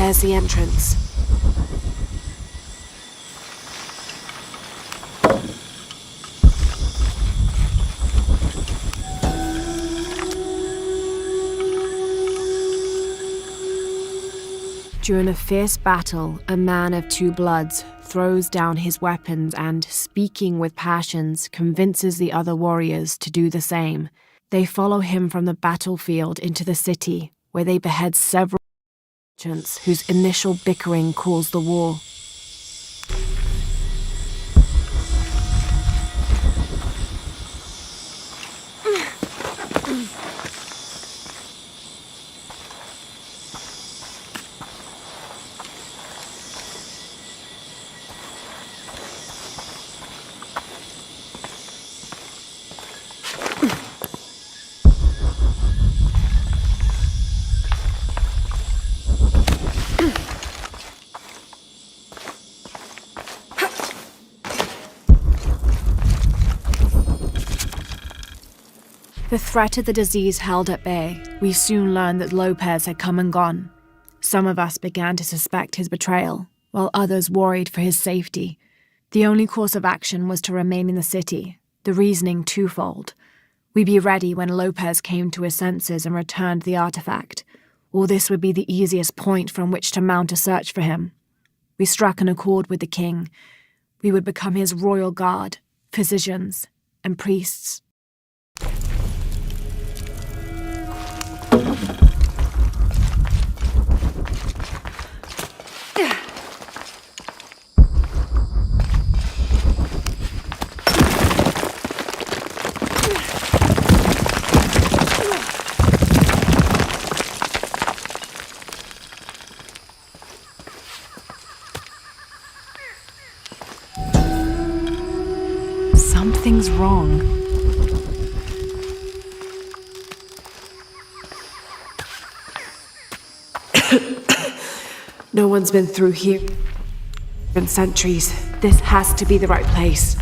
There's the entrance. During a fierce battle, a man of two bloods throws down his weapons and, speaking with passions, convinces the other warriors to do the same. They follow him from the battlefield into the city, where they behead several merchants whose initial bickering caused the war. The threat of the disease held at bay, we soon learned that Lopez had come and gone. Some of us began to suspect his betrayal, while others worried for his safety. The only course of action was to remain in the city, the reasoning twofold. We'd be ready when Lopez came to his senses and returned the artifact, or this would be the easiest point from which to mount a search for him. We struck an accord with the king. We would become his royal guard, physicians, and priests. Something's wrong. No one's been through here in centuries. This has to be the right place.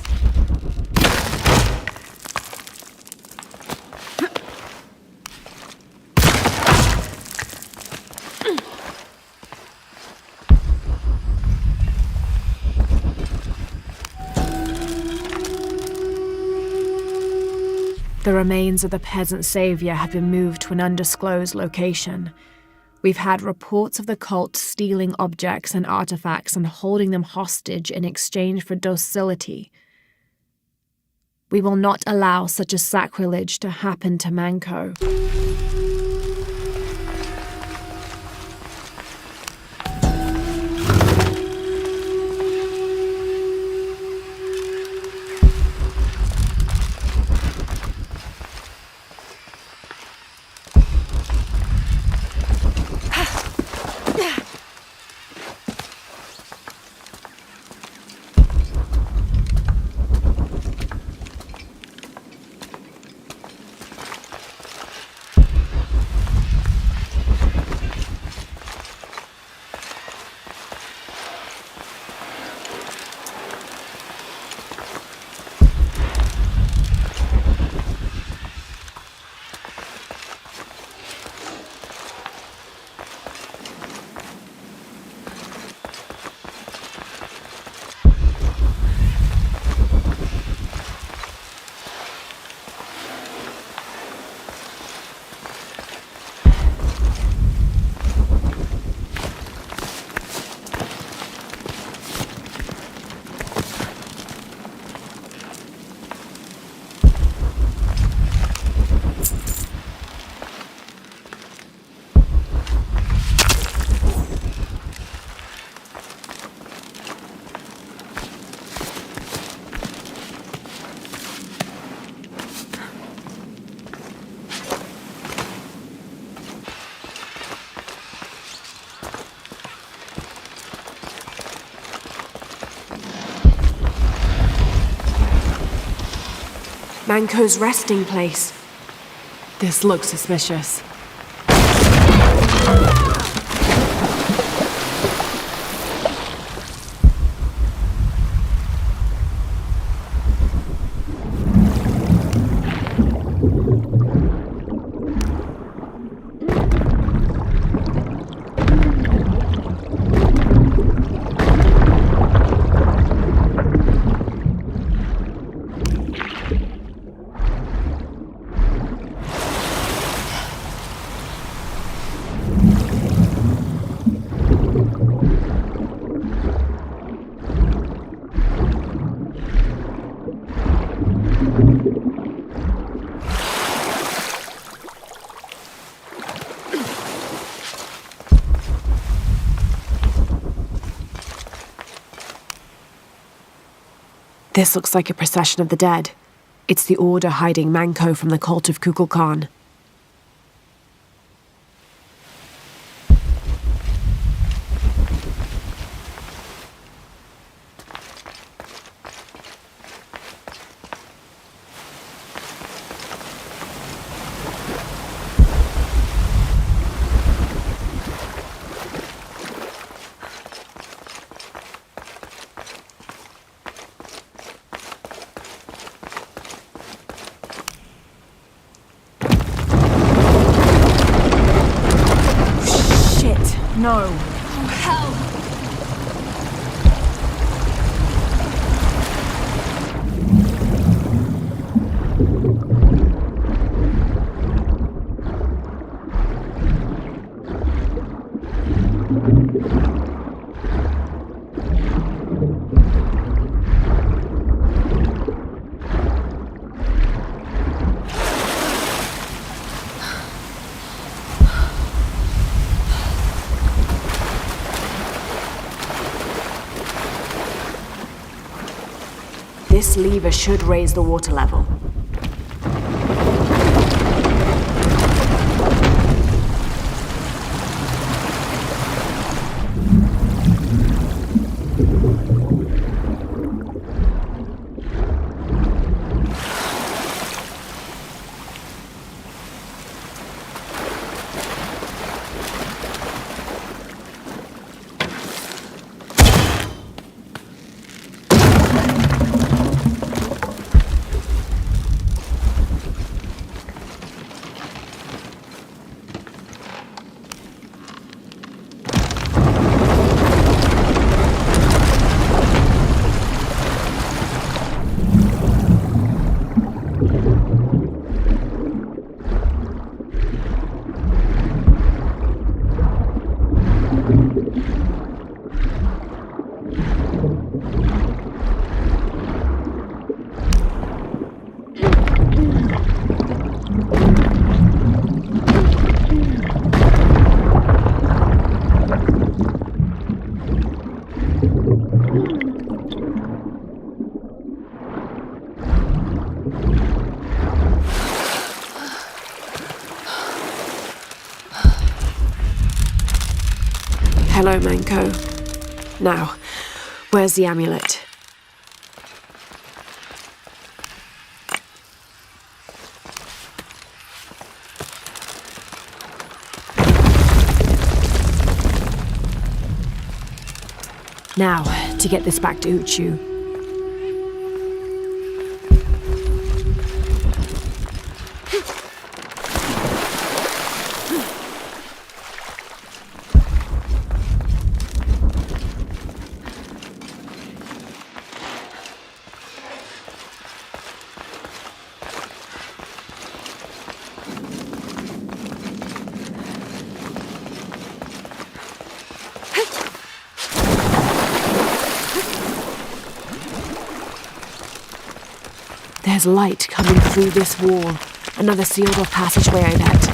The remains of the peasant savior have been moved to an undisclosed location. We've had reports of the cult stealing objects and artifacts and holding them hostage in exchange for docility. We will not allow such a sacrilege to happen to Manco. Manco's resting place. This looks suspicious. This looks like a procession of the dead. It's the Order hiding Manko from the cult of Kukulkan. No. Oh, hell! This lever should raise the water level. Hello, Manko. Now, where's the amulet? Now, to get this back to Uchu. There's light coming through this wall. Another sealed-off passageway, I bet.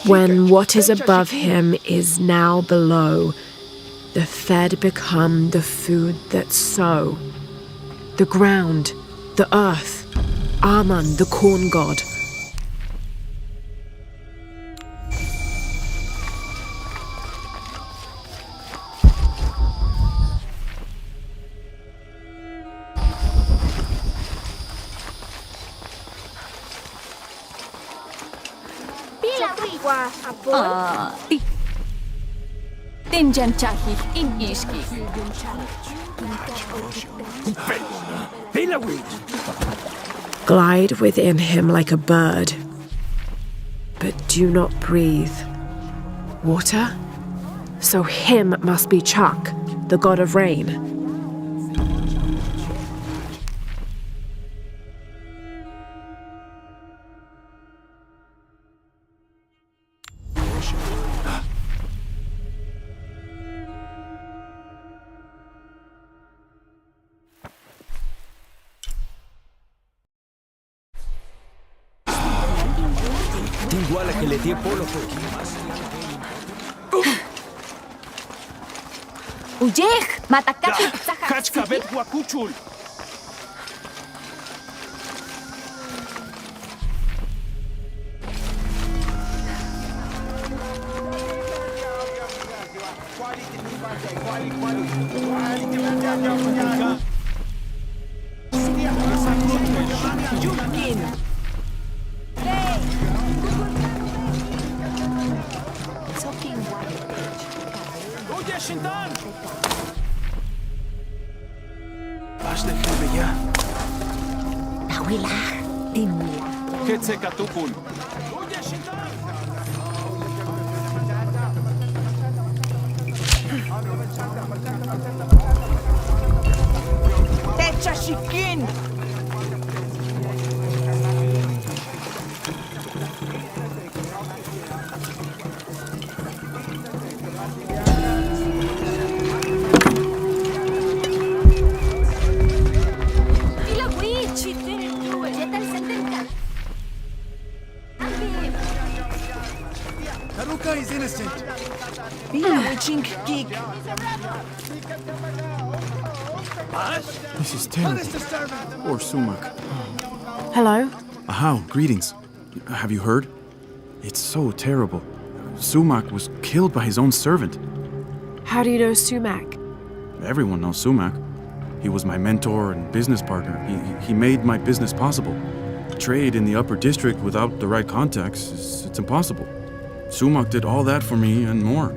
When what is above him is now below, the fed become the food that sow. The ground, the earth, Aman, the corn god. Glide within him like a bird, but do not breathe. Water? So him must be Chak, the god of rain. Ujeh, matakati Kachkabet Wakuchul! Ketsekatupul! Techashikin! Taruka is innocent. Witching geek. This is terrible. Poor Sumac. Hello? Ahau, greetings. Have you heard? It's so terrible. Sumac was killed by his own servant. How do you know Sumac? Everyone knows Sumac. He was my mentor and business partner. He made my business possible. Trade in the upper district without the right contacts, it's impossible. Sumac did all that for me and more.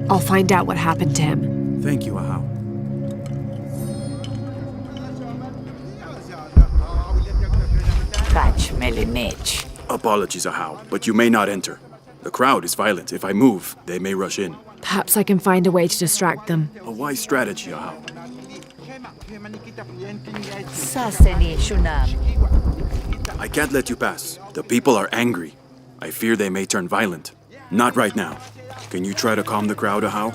I'll find out what happened to him. Thank you, Ahau. Apologies, Ahau, but you may not enter. The crowd is violent. If I move, they may rush in. Perhaps I can find a way to distract them. A wise strategy, Ahau. I can't let you pass. The people are angry. I fear they may turn violent. Not right now. Can you try to calm the crowd, Ahau?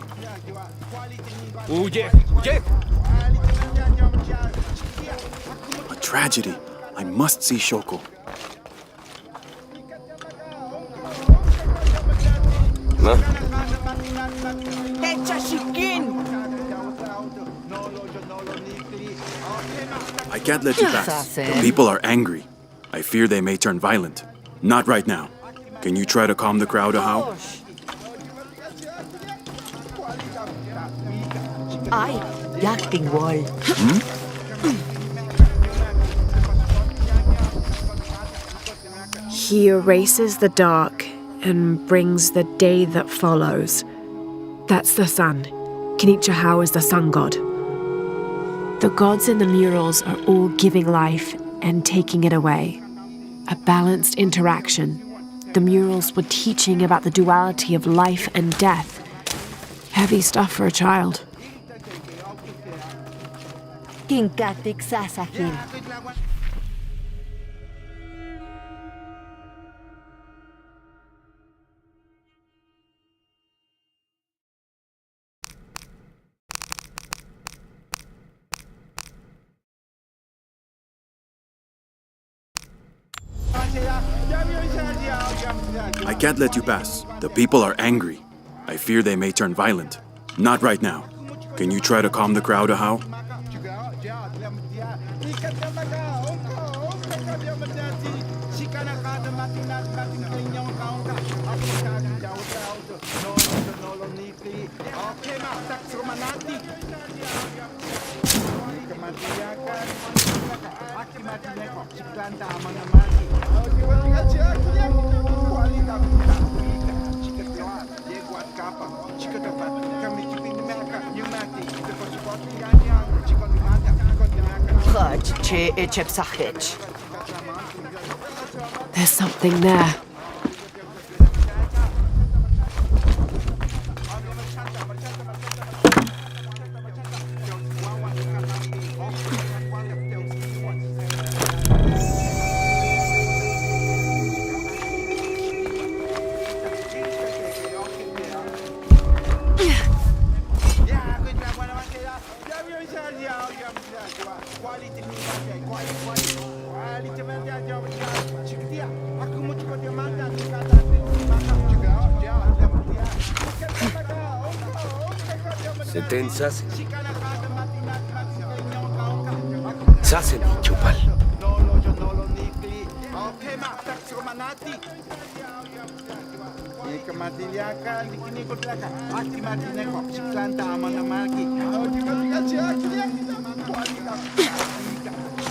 A tragedy. I must see Shoko. I can't let you pass. The people are angry. I fear they may turn violent. Not right now. Can you try to calm the crowd, Ahau? He erases the dark and brings the day that follows. That's the sun. Kinichahau is the sun god. The gods in the murals are all giving life and taking it away. A balanced interaction. The murals were teaching about the duality of life and death. Heavy stuff for a child. I can't let you pass. The people are angry. I fear they may turn violent. Not right now. Can you try to calm the crowd, Ahau? There's something there. Seten sasen. Sasen chupal.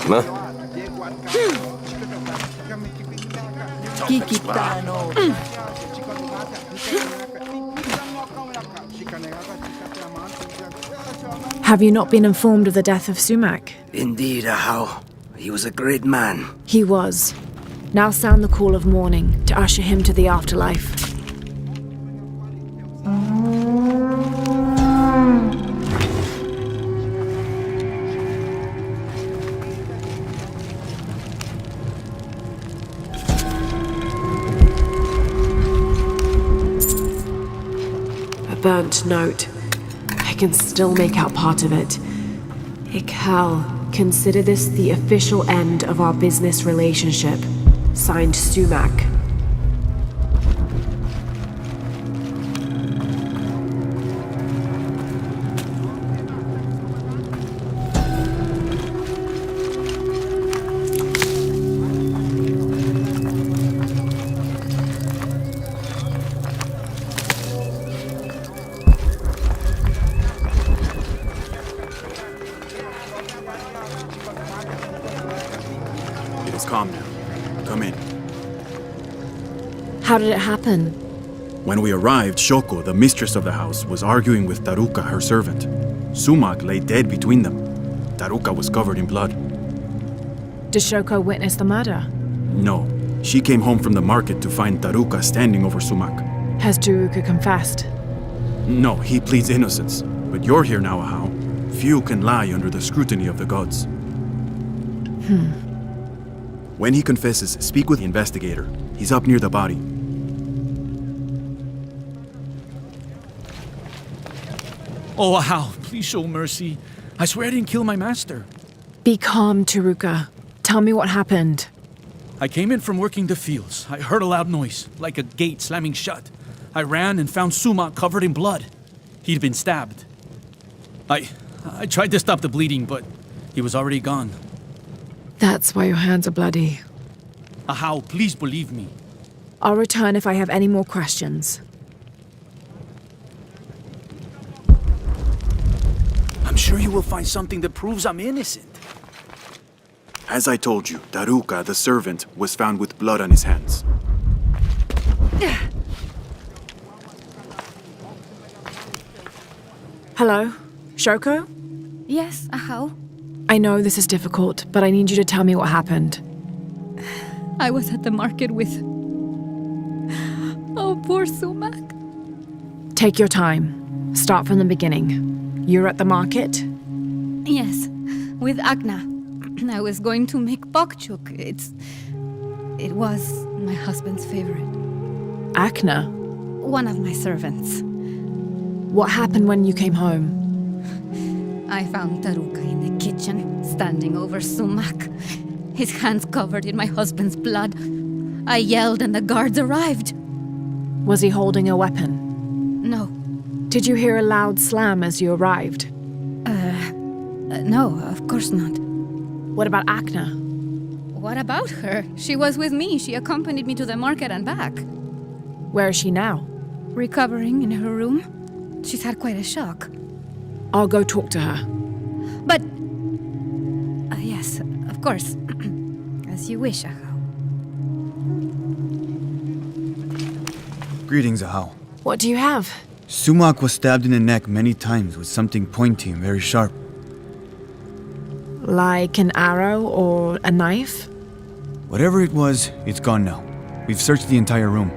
Ma? Kikitano. Have you not been informed of the death of Sumac? Indeed, Ahau. He was a great man. He was. Now sound the call of mourning to usher him to the afterlife. A burnt note. I can still make out part of it. Ikal, consider this the official end of our business relationship. Signed, Sumac. It is calm now. Come in. How did it happen? When we arrived, Shoko, the mistress of the house, was arguing with Taruka, her servant. Sumac lay dead between them. Taruka was covered in blood. Did Shoko witness the murder? No. She came home from the market to find Taruka standing over Sumac. Has Taruka confessed? No, he pleads innocence. But you're here now, Ahau. Few can lie under the scrutiny of the gods. When he confesses, speak with the investigator. He's up near the body. Oh, Ahau, please show mercy. I swear I didn't kill my master. Be calm, Taruka. Tell me what happened. I came in from working the fields. I heard a loud noise, like a gate slamming shut. I ran and found Sumac covered in blood. He'd been stabbed. I tried to stop the bleeding, but he was already gone. That's why your hands are bloody. Ahau, please believe me. I'll return if I have any more questions. I'm sure you will find something that proves I'm innocent. As I told you, Taruka, the servant, was found with blood on his hands. Hello? Shoko? Yes, Ahau. I know this is difficult, but I need you to tell me what happened. I was at the market with... Oh, poor Sumac. Take your time. Start from the beginning. You're at the market? Yes, with Agna. I was going to make bokchuk. It was my husband's favorite. Agna? One of my servants. What happened when you came home? I found Taruka in the kitchen, standing over Sumac. His hands covered in my husband's blood. I yelled and the guards arrived. Was he holding a weapon? No. Did you hear a loud slam as you arrived? No, of course not. What about Akna? What about her? She was with me. She accompanied me to the market and back. Where is she now? Recovering in her room. She's had quite a shock. I'll go talk to her. But... yes, of course. As you wish, Ahau. Greetings, Ahau. What do you have? Sumac was stabbed in the neck many times with something pointy and very sharp. Like an arrow or a knife? Whatever it was, it's gone now. We've searched the entire room.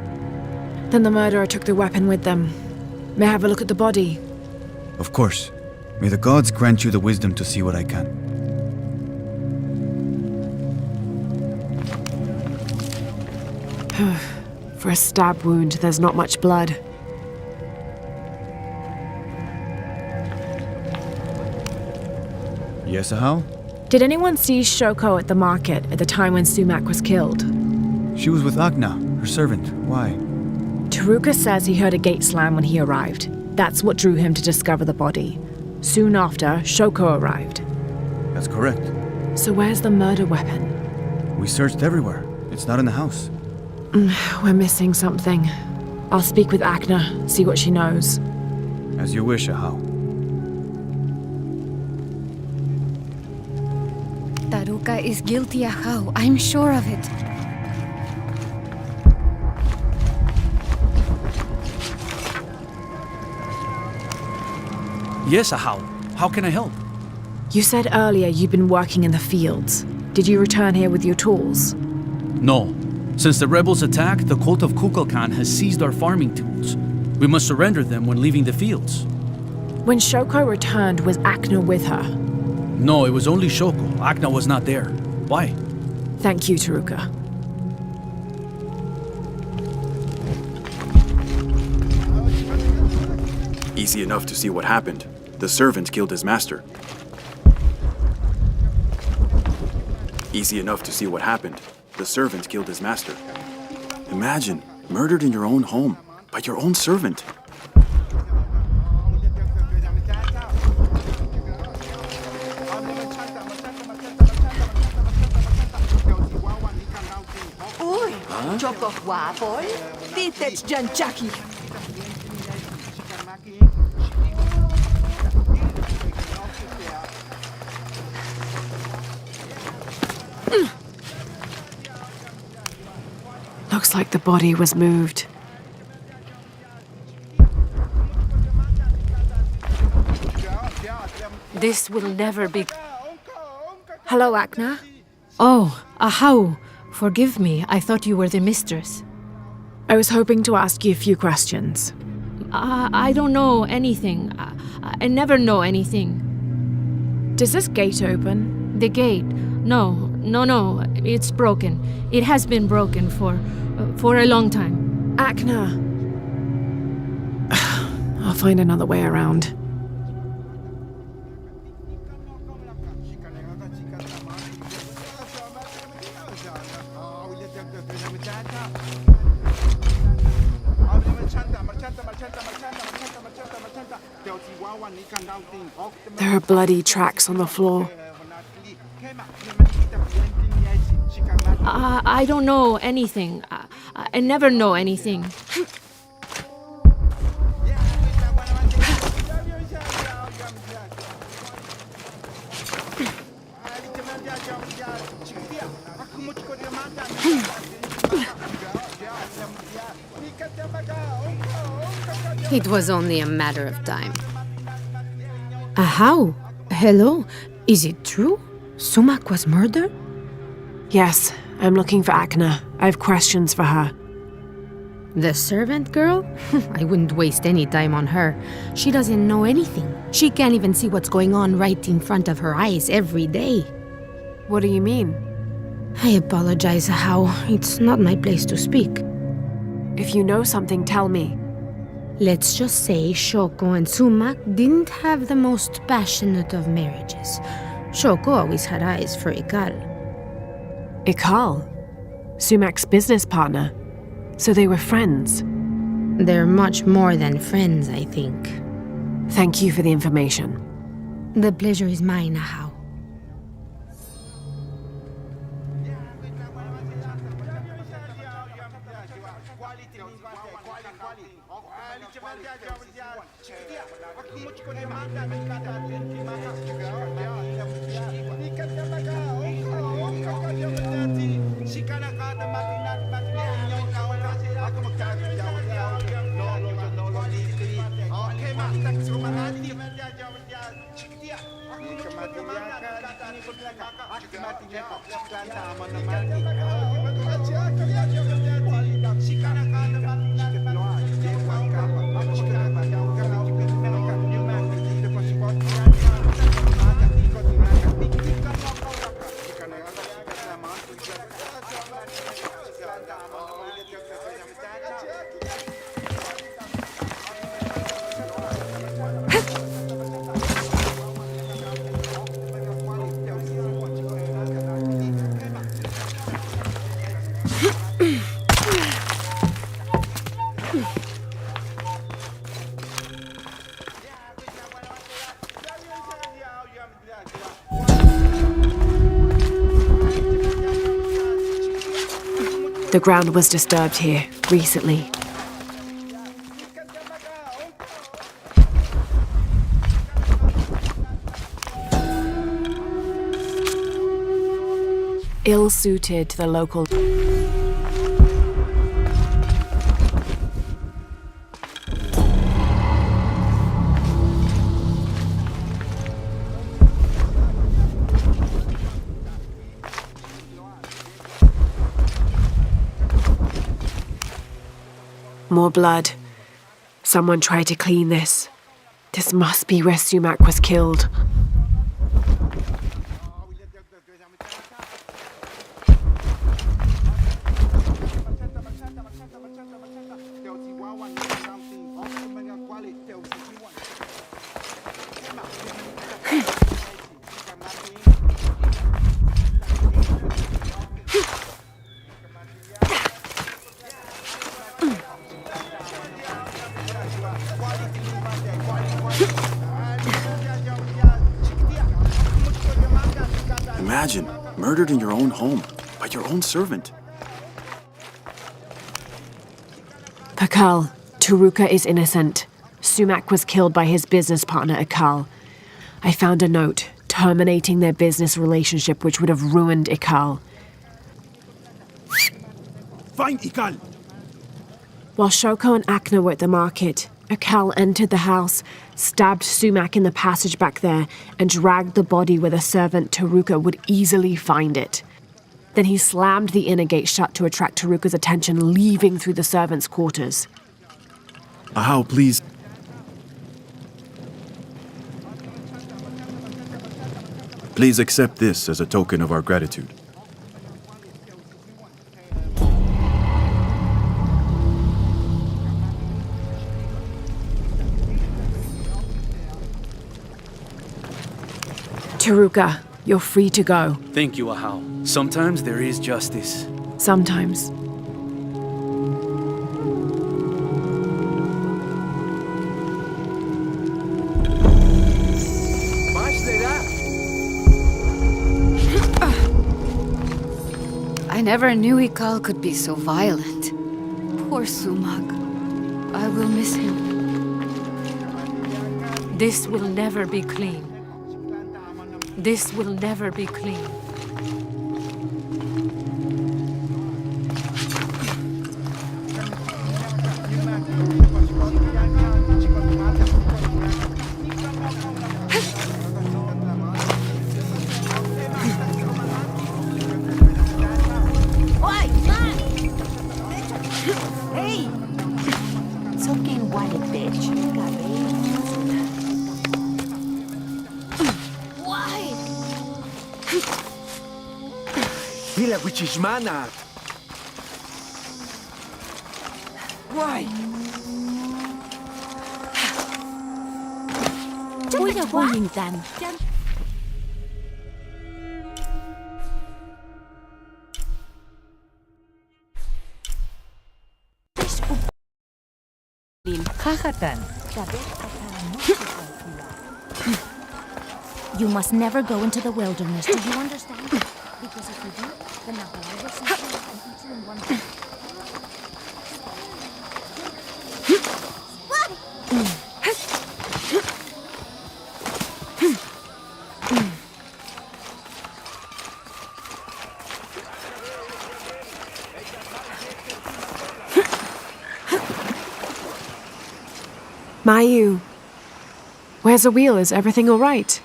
Then the murderer took the weapon with them. May I have a look at the body? Of course. May the gods grant you the wisdom to see what I can. For a stab wound, there's not much blood. Yes, Ahau? Did anyone see Shoko at the market at the time when Sumac was killed? She was with Akna, her servant. Why? Taruka says he heard a gate slam when he arrived. That's what drew him to discover the body. Soon after, Shoko arrived. That's correct. So where's the murder weapon? We searched everywhere. It's not in the house. We're missing something. I'll speak with Akna, see what she knows. As you wish, Ahau. Taruka is guilty, Ahau. I'm sure of it. Yes, Ahau. How can I help? You said earlier you'd been working in the fields. Did you return here with your tools? No. Since the rebels attacked, the cult of Kukulkan has seized our farming tools. We must surrender them when leaving the fields. When Shoko returned, was Akna with her? No, it was only Shoko. Akna was not there. Why? Thank you, Taruka. Easy enough to see what happened. The servant killed his master. Easy enough to see what happened. The servant killed his master. Imagine, murdered in your own home, by your own servant. Uy, Choco guapoy. Titech dyan, Jackie. Looks like the body was moved. This will never be... Hello, Akna. Oh, Ahau. Forgive me. I thought you were the mistress. I was hoping to ask you a few questions. I don't know anything. I never know anything. Does this gate open? The gate? No. It's broken. It has been broken for a long time. Akna. I'll find another way around. There are bloody tracks on the floor. I don't know anything. I never know anything. It was only a matter of time. Ahau, hello. Is it true? Sumac was murdered? Yes, I'm looking for Akna. I have questions for her. The servant girl? I wouldn't waste any time on her. She doesn't know anything. She can't even see what's going on right in front of her eyes every day. What do you mean? I apologize, Ahau. It's not my place to speak. If you know something, tell me. Let's just say Shoko and Sumac didn't have the most passionate of marriages. Shoko always had eyes for Ikal. Ikal? Sumac's business partner. So they were friends. They're much more than friends, I think. Thank you for the information. The pleasure is mine, Ahau. The ground was disturbed here recently. Ill-suited to the local... More blood. Someone tried to clean this. This must be where Sumac was killed. Imagine, murdered in your own home, by your own servant. Akal, Taruka is innocent. Sumac was killed by his business partner Akal. I found a note terminating their business relationship which would have ruined Ikal. Find Ikal! While Shoko and Akna were at the market, Akal entered the house, stabbed Sumac in the passage back there, and dragged the body where the servant Taruka would easily find it. Then he slammed the inner gate shut to attract Taruka's attention, leaving through the servants' quarters. Ahau, please. Please accept this as a token of our gratitude. Taruka, you're free to go. Thank you, Ahau. Sometimes there is justice. Sometimes. I never knew Ikal could be so violent. Poor Sumac. I will miss him. This will never be clean. This will never be clean. Hey! Soaking white, bitch. Why? Mila Wichishmana! Why? Kuya Wellington. You must never go into the wilderness, do you understand? Because if you do, the Nahual will send you and eat you in one bite. Mayu, where's Awil? Is everything all right?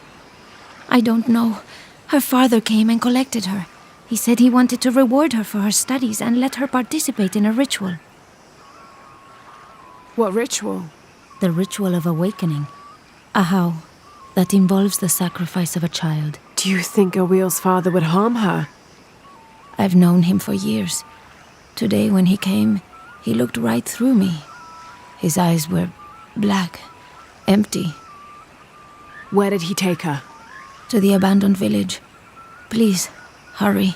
I don't know. Her father came and collected her. He said he wanted to reward her for her studies and let her participate in a ritual. What ritual? The ritual of awakening. A how that involves the sacrifice of a child. Do you think Awil's father would harm her? I've known him for years. Today when he came, he looked right through me. His eyes were black, empty. Where did he take her? To the abandoned village. Please, hurry.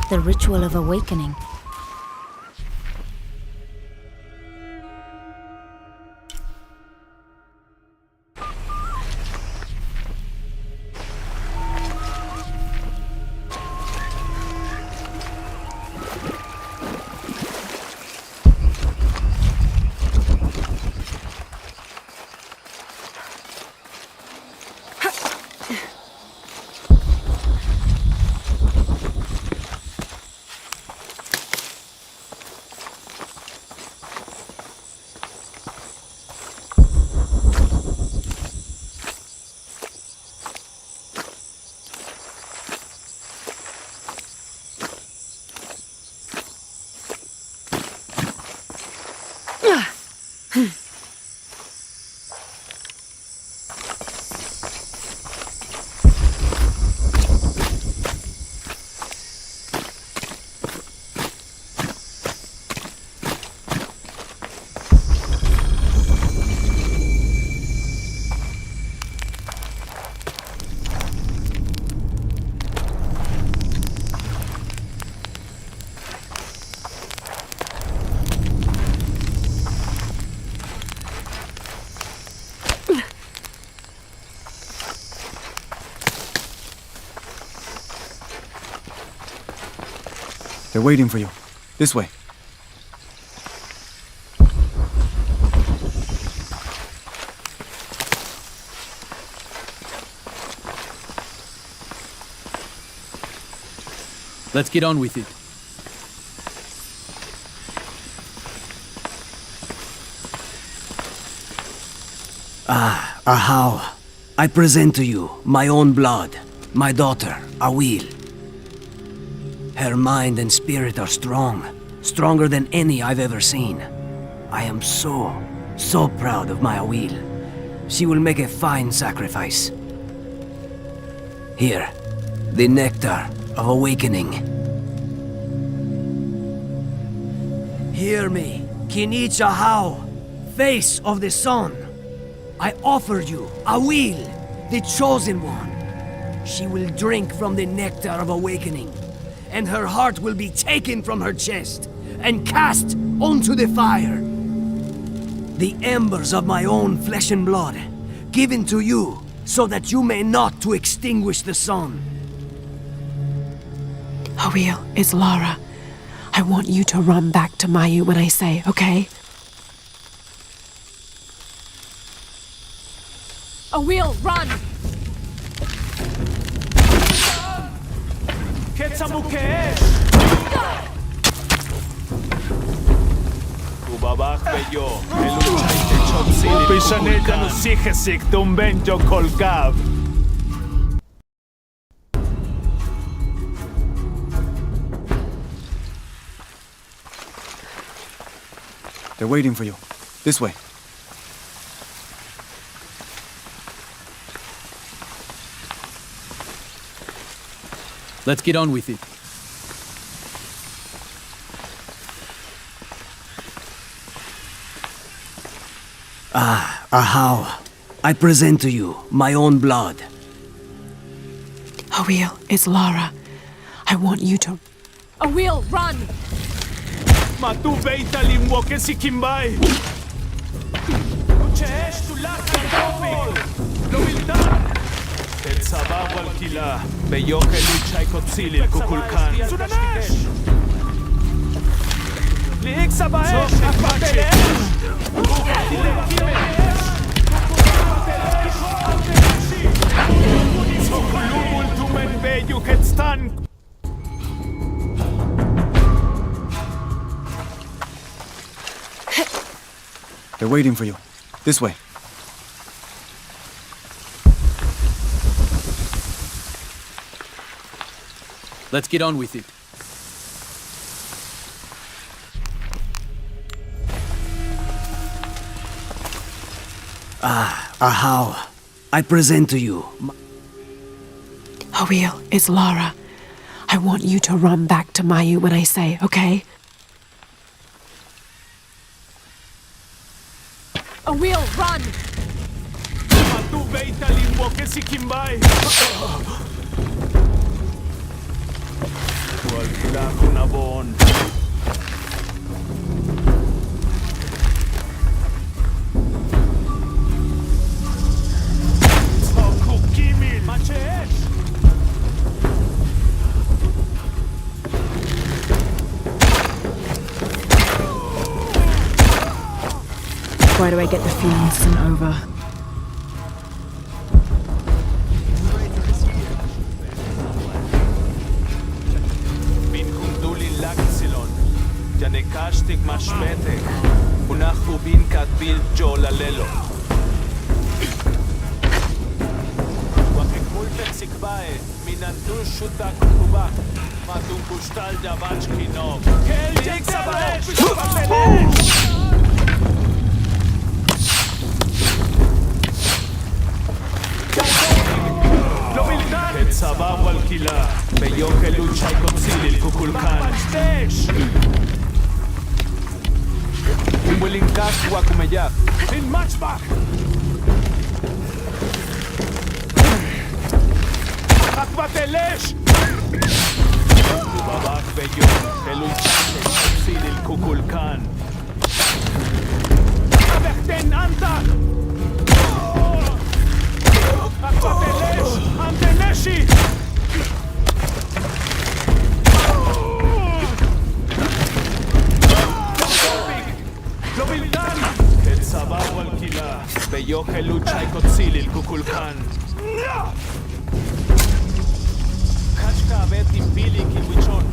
The ritual of awakening. They're waiting for you. This way. Let's get on with it. Ahau, I present to you my own blood, my daughter, Awil. Her mind and spirit are strong, stronger than any I've ever seen. I am so proud of my Awil. She will make a fine sacrifice. Here, the nectar of awakening. Hear me, Kinich Ahau, face of the sun. I offer you Awil, the chosen one. She will drink from the nectar of awakening, and her heart will be taken from her chest and cast onto the fire. The embers of my own flesh and blood, given to you so that you may not to extinguish the sun. Awil, it's Lara. I want you to run back to Mayu when I say, okay? Awil, run! They're waiting for you. This way. Let's get on with it. Ahau, I present to you my own blood. Awil, it's Lara. I want you to... A wheel, run! Matu beita limwoke si Kimbay! Ucheesh tulak kantopik! Lomildan! Et sabaw al kila, beyoke luchay kotzilil kukulkan. Sudanesh! Liik sabaesh, akbatelesh! Sokulumul tumen beyu ketstan! They're waiting for you. This way. Let's get on with it. Ahau, I present to you. Awil, it's Lara. I want you to run back to Mayu when I say, okay? A wheel, run! Matu beita limwoke si Kimbay! Walkila kunabon. Soku Kimil! Macheesh! Why do I get the feeling this isn't over? Min kundulin laksilon. Janekashtik mashmetek. Unach ubin katbil jo lalelo. Wakikulpek sikbae. Minantun shutak kubak. Matun kushtal javach kinov. Kel jek sabaesh! את סבב על קהילה, ביוקל לוצ'י קוציליל קוקולקן. שטש! ומולינקס וואקומייק. אין מצ'בק! רק בתלש! ובבק ביוקל לוצ'י קוציליל קוקולקן. אבכתן אנטק! Akvatelesh! Anteneshi! Lobildan! את סבב על קהילה, ביוכל לוצ'י קוציליל קוקולקן. קשקה אבט עם פילי כלביצ'ון.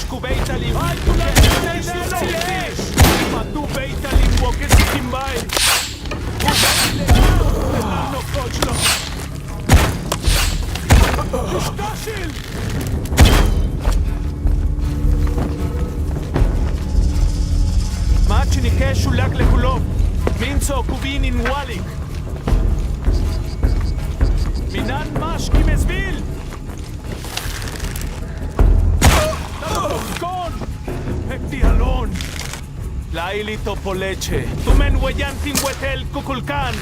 Ku beita lim, ay tu la tienes Matu beita lim woke si Kimbay. No kochlo. Shtashil. Machini keshu lak lekulov. Minzo kubin in walik. Minan mash kimesvil. Alon. Laili topoleche. Tumen huellantin huetel kukulkan.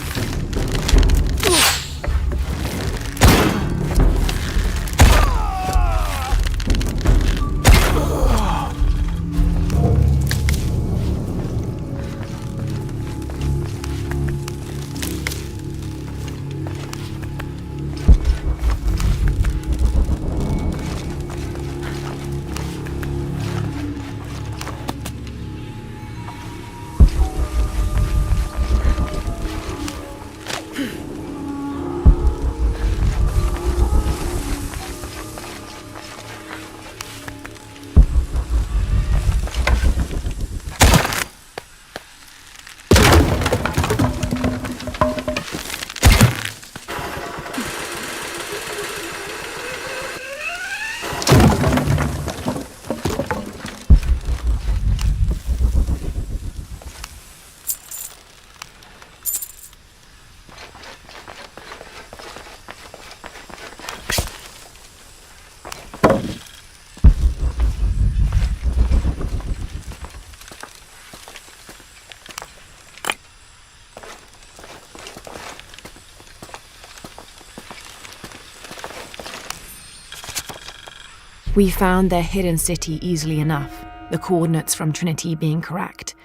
We found their hidden city easily enough, the coordinates from Trinity being correct.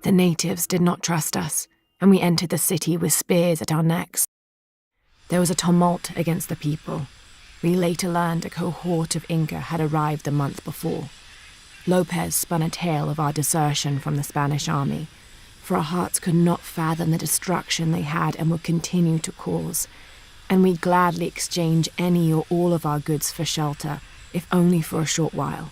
The natives did not trust us, and we entered the city with spears at our necks. There was a tumult against the people. We later learned a cohort of Inca had arrived the month before. Lopez spun a tale of our desertion from the Spanish army, for our hearts could not fathom the destruction they had and would continue to cause, and we'd gladly exchange any or all of our goods for shelter, if only for a short while.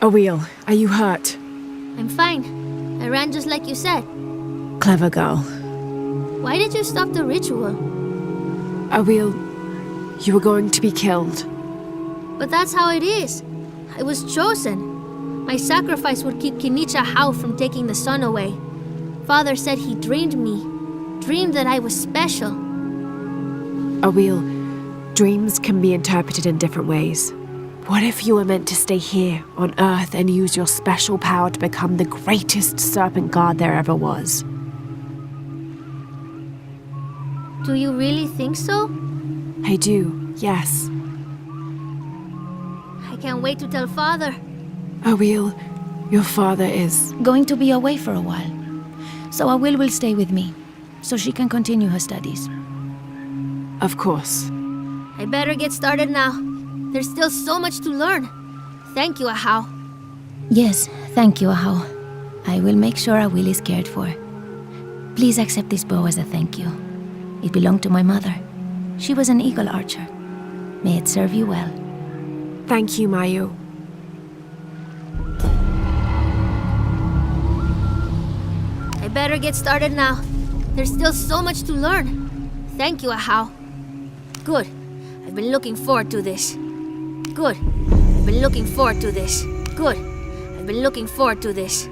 Awil, are you hurt? I'm fine. I ran just like you said. Clever girl. Why did you stop the ritual? Awil, you were going to be killed. But that's how it is. I was chosen. My sacrifice would keep Kinicha Hao from taking the sun away. Father said he dreamed me. Dreamed that I was special. Awil, dreams can be interpreted in different ways. What if you were meant to stay here on Earth and use your special power to become the greatest serpent god there ever was? Do you really think so? I do, yes. I can't wait to tell Father. Awil, your father is... going to be away for a while. So Awil will stay with me, so she can continue her studies. Of course. I better get started now. There's still so much to learn. Thank you, Ahau. Yes, thank you, Ahau. I will make sure Awil is cared for. Please accept this bow as a thank you. It belonged to my mother. She was an eagle archer. May it serve you well. Thank you, Mayu. I better get started now. There's still so much to learn. Thank you, Ahau. Good. I've been looking forward to this. Good. I've been looking forward to this. Good. I've been looking forward to this.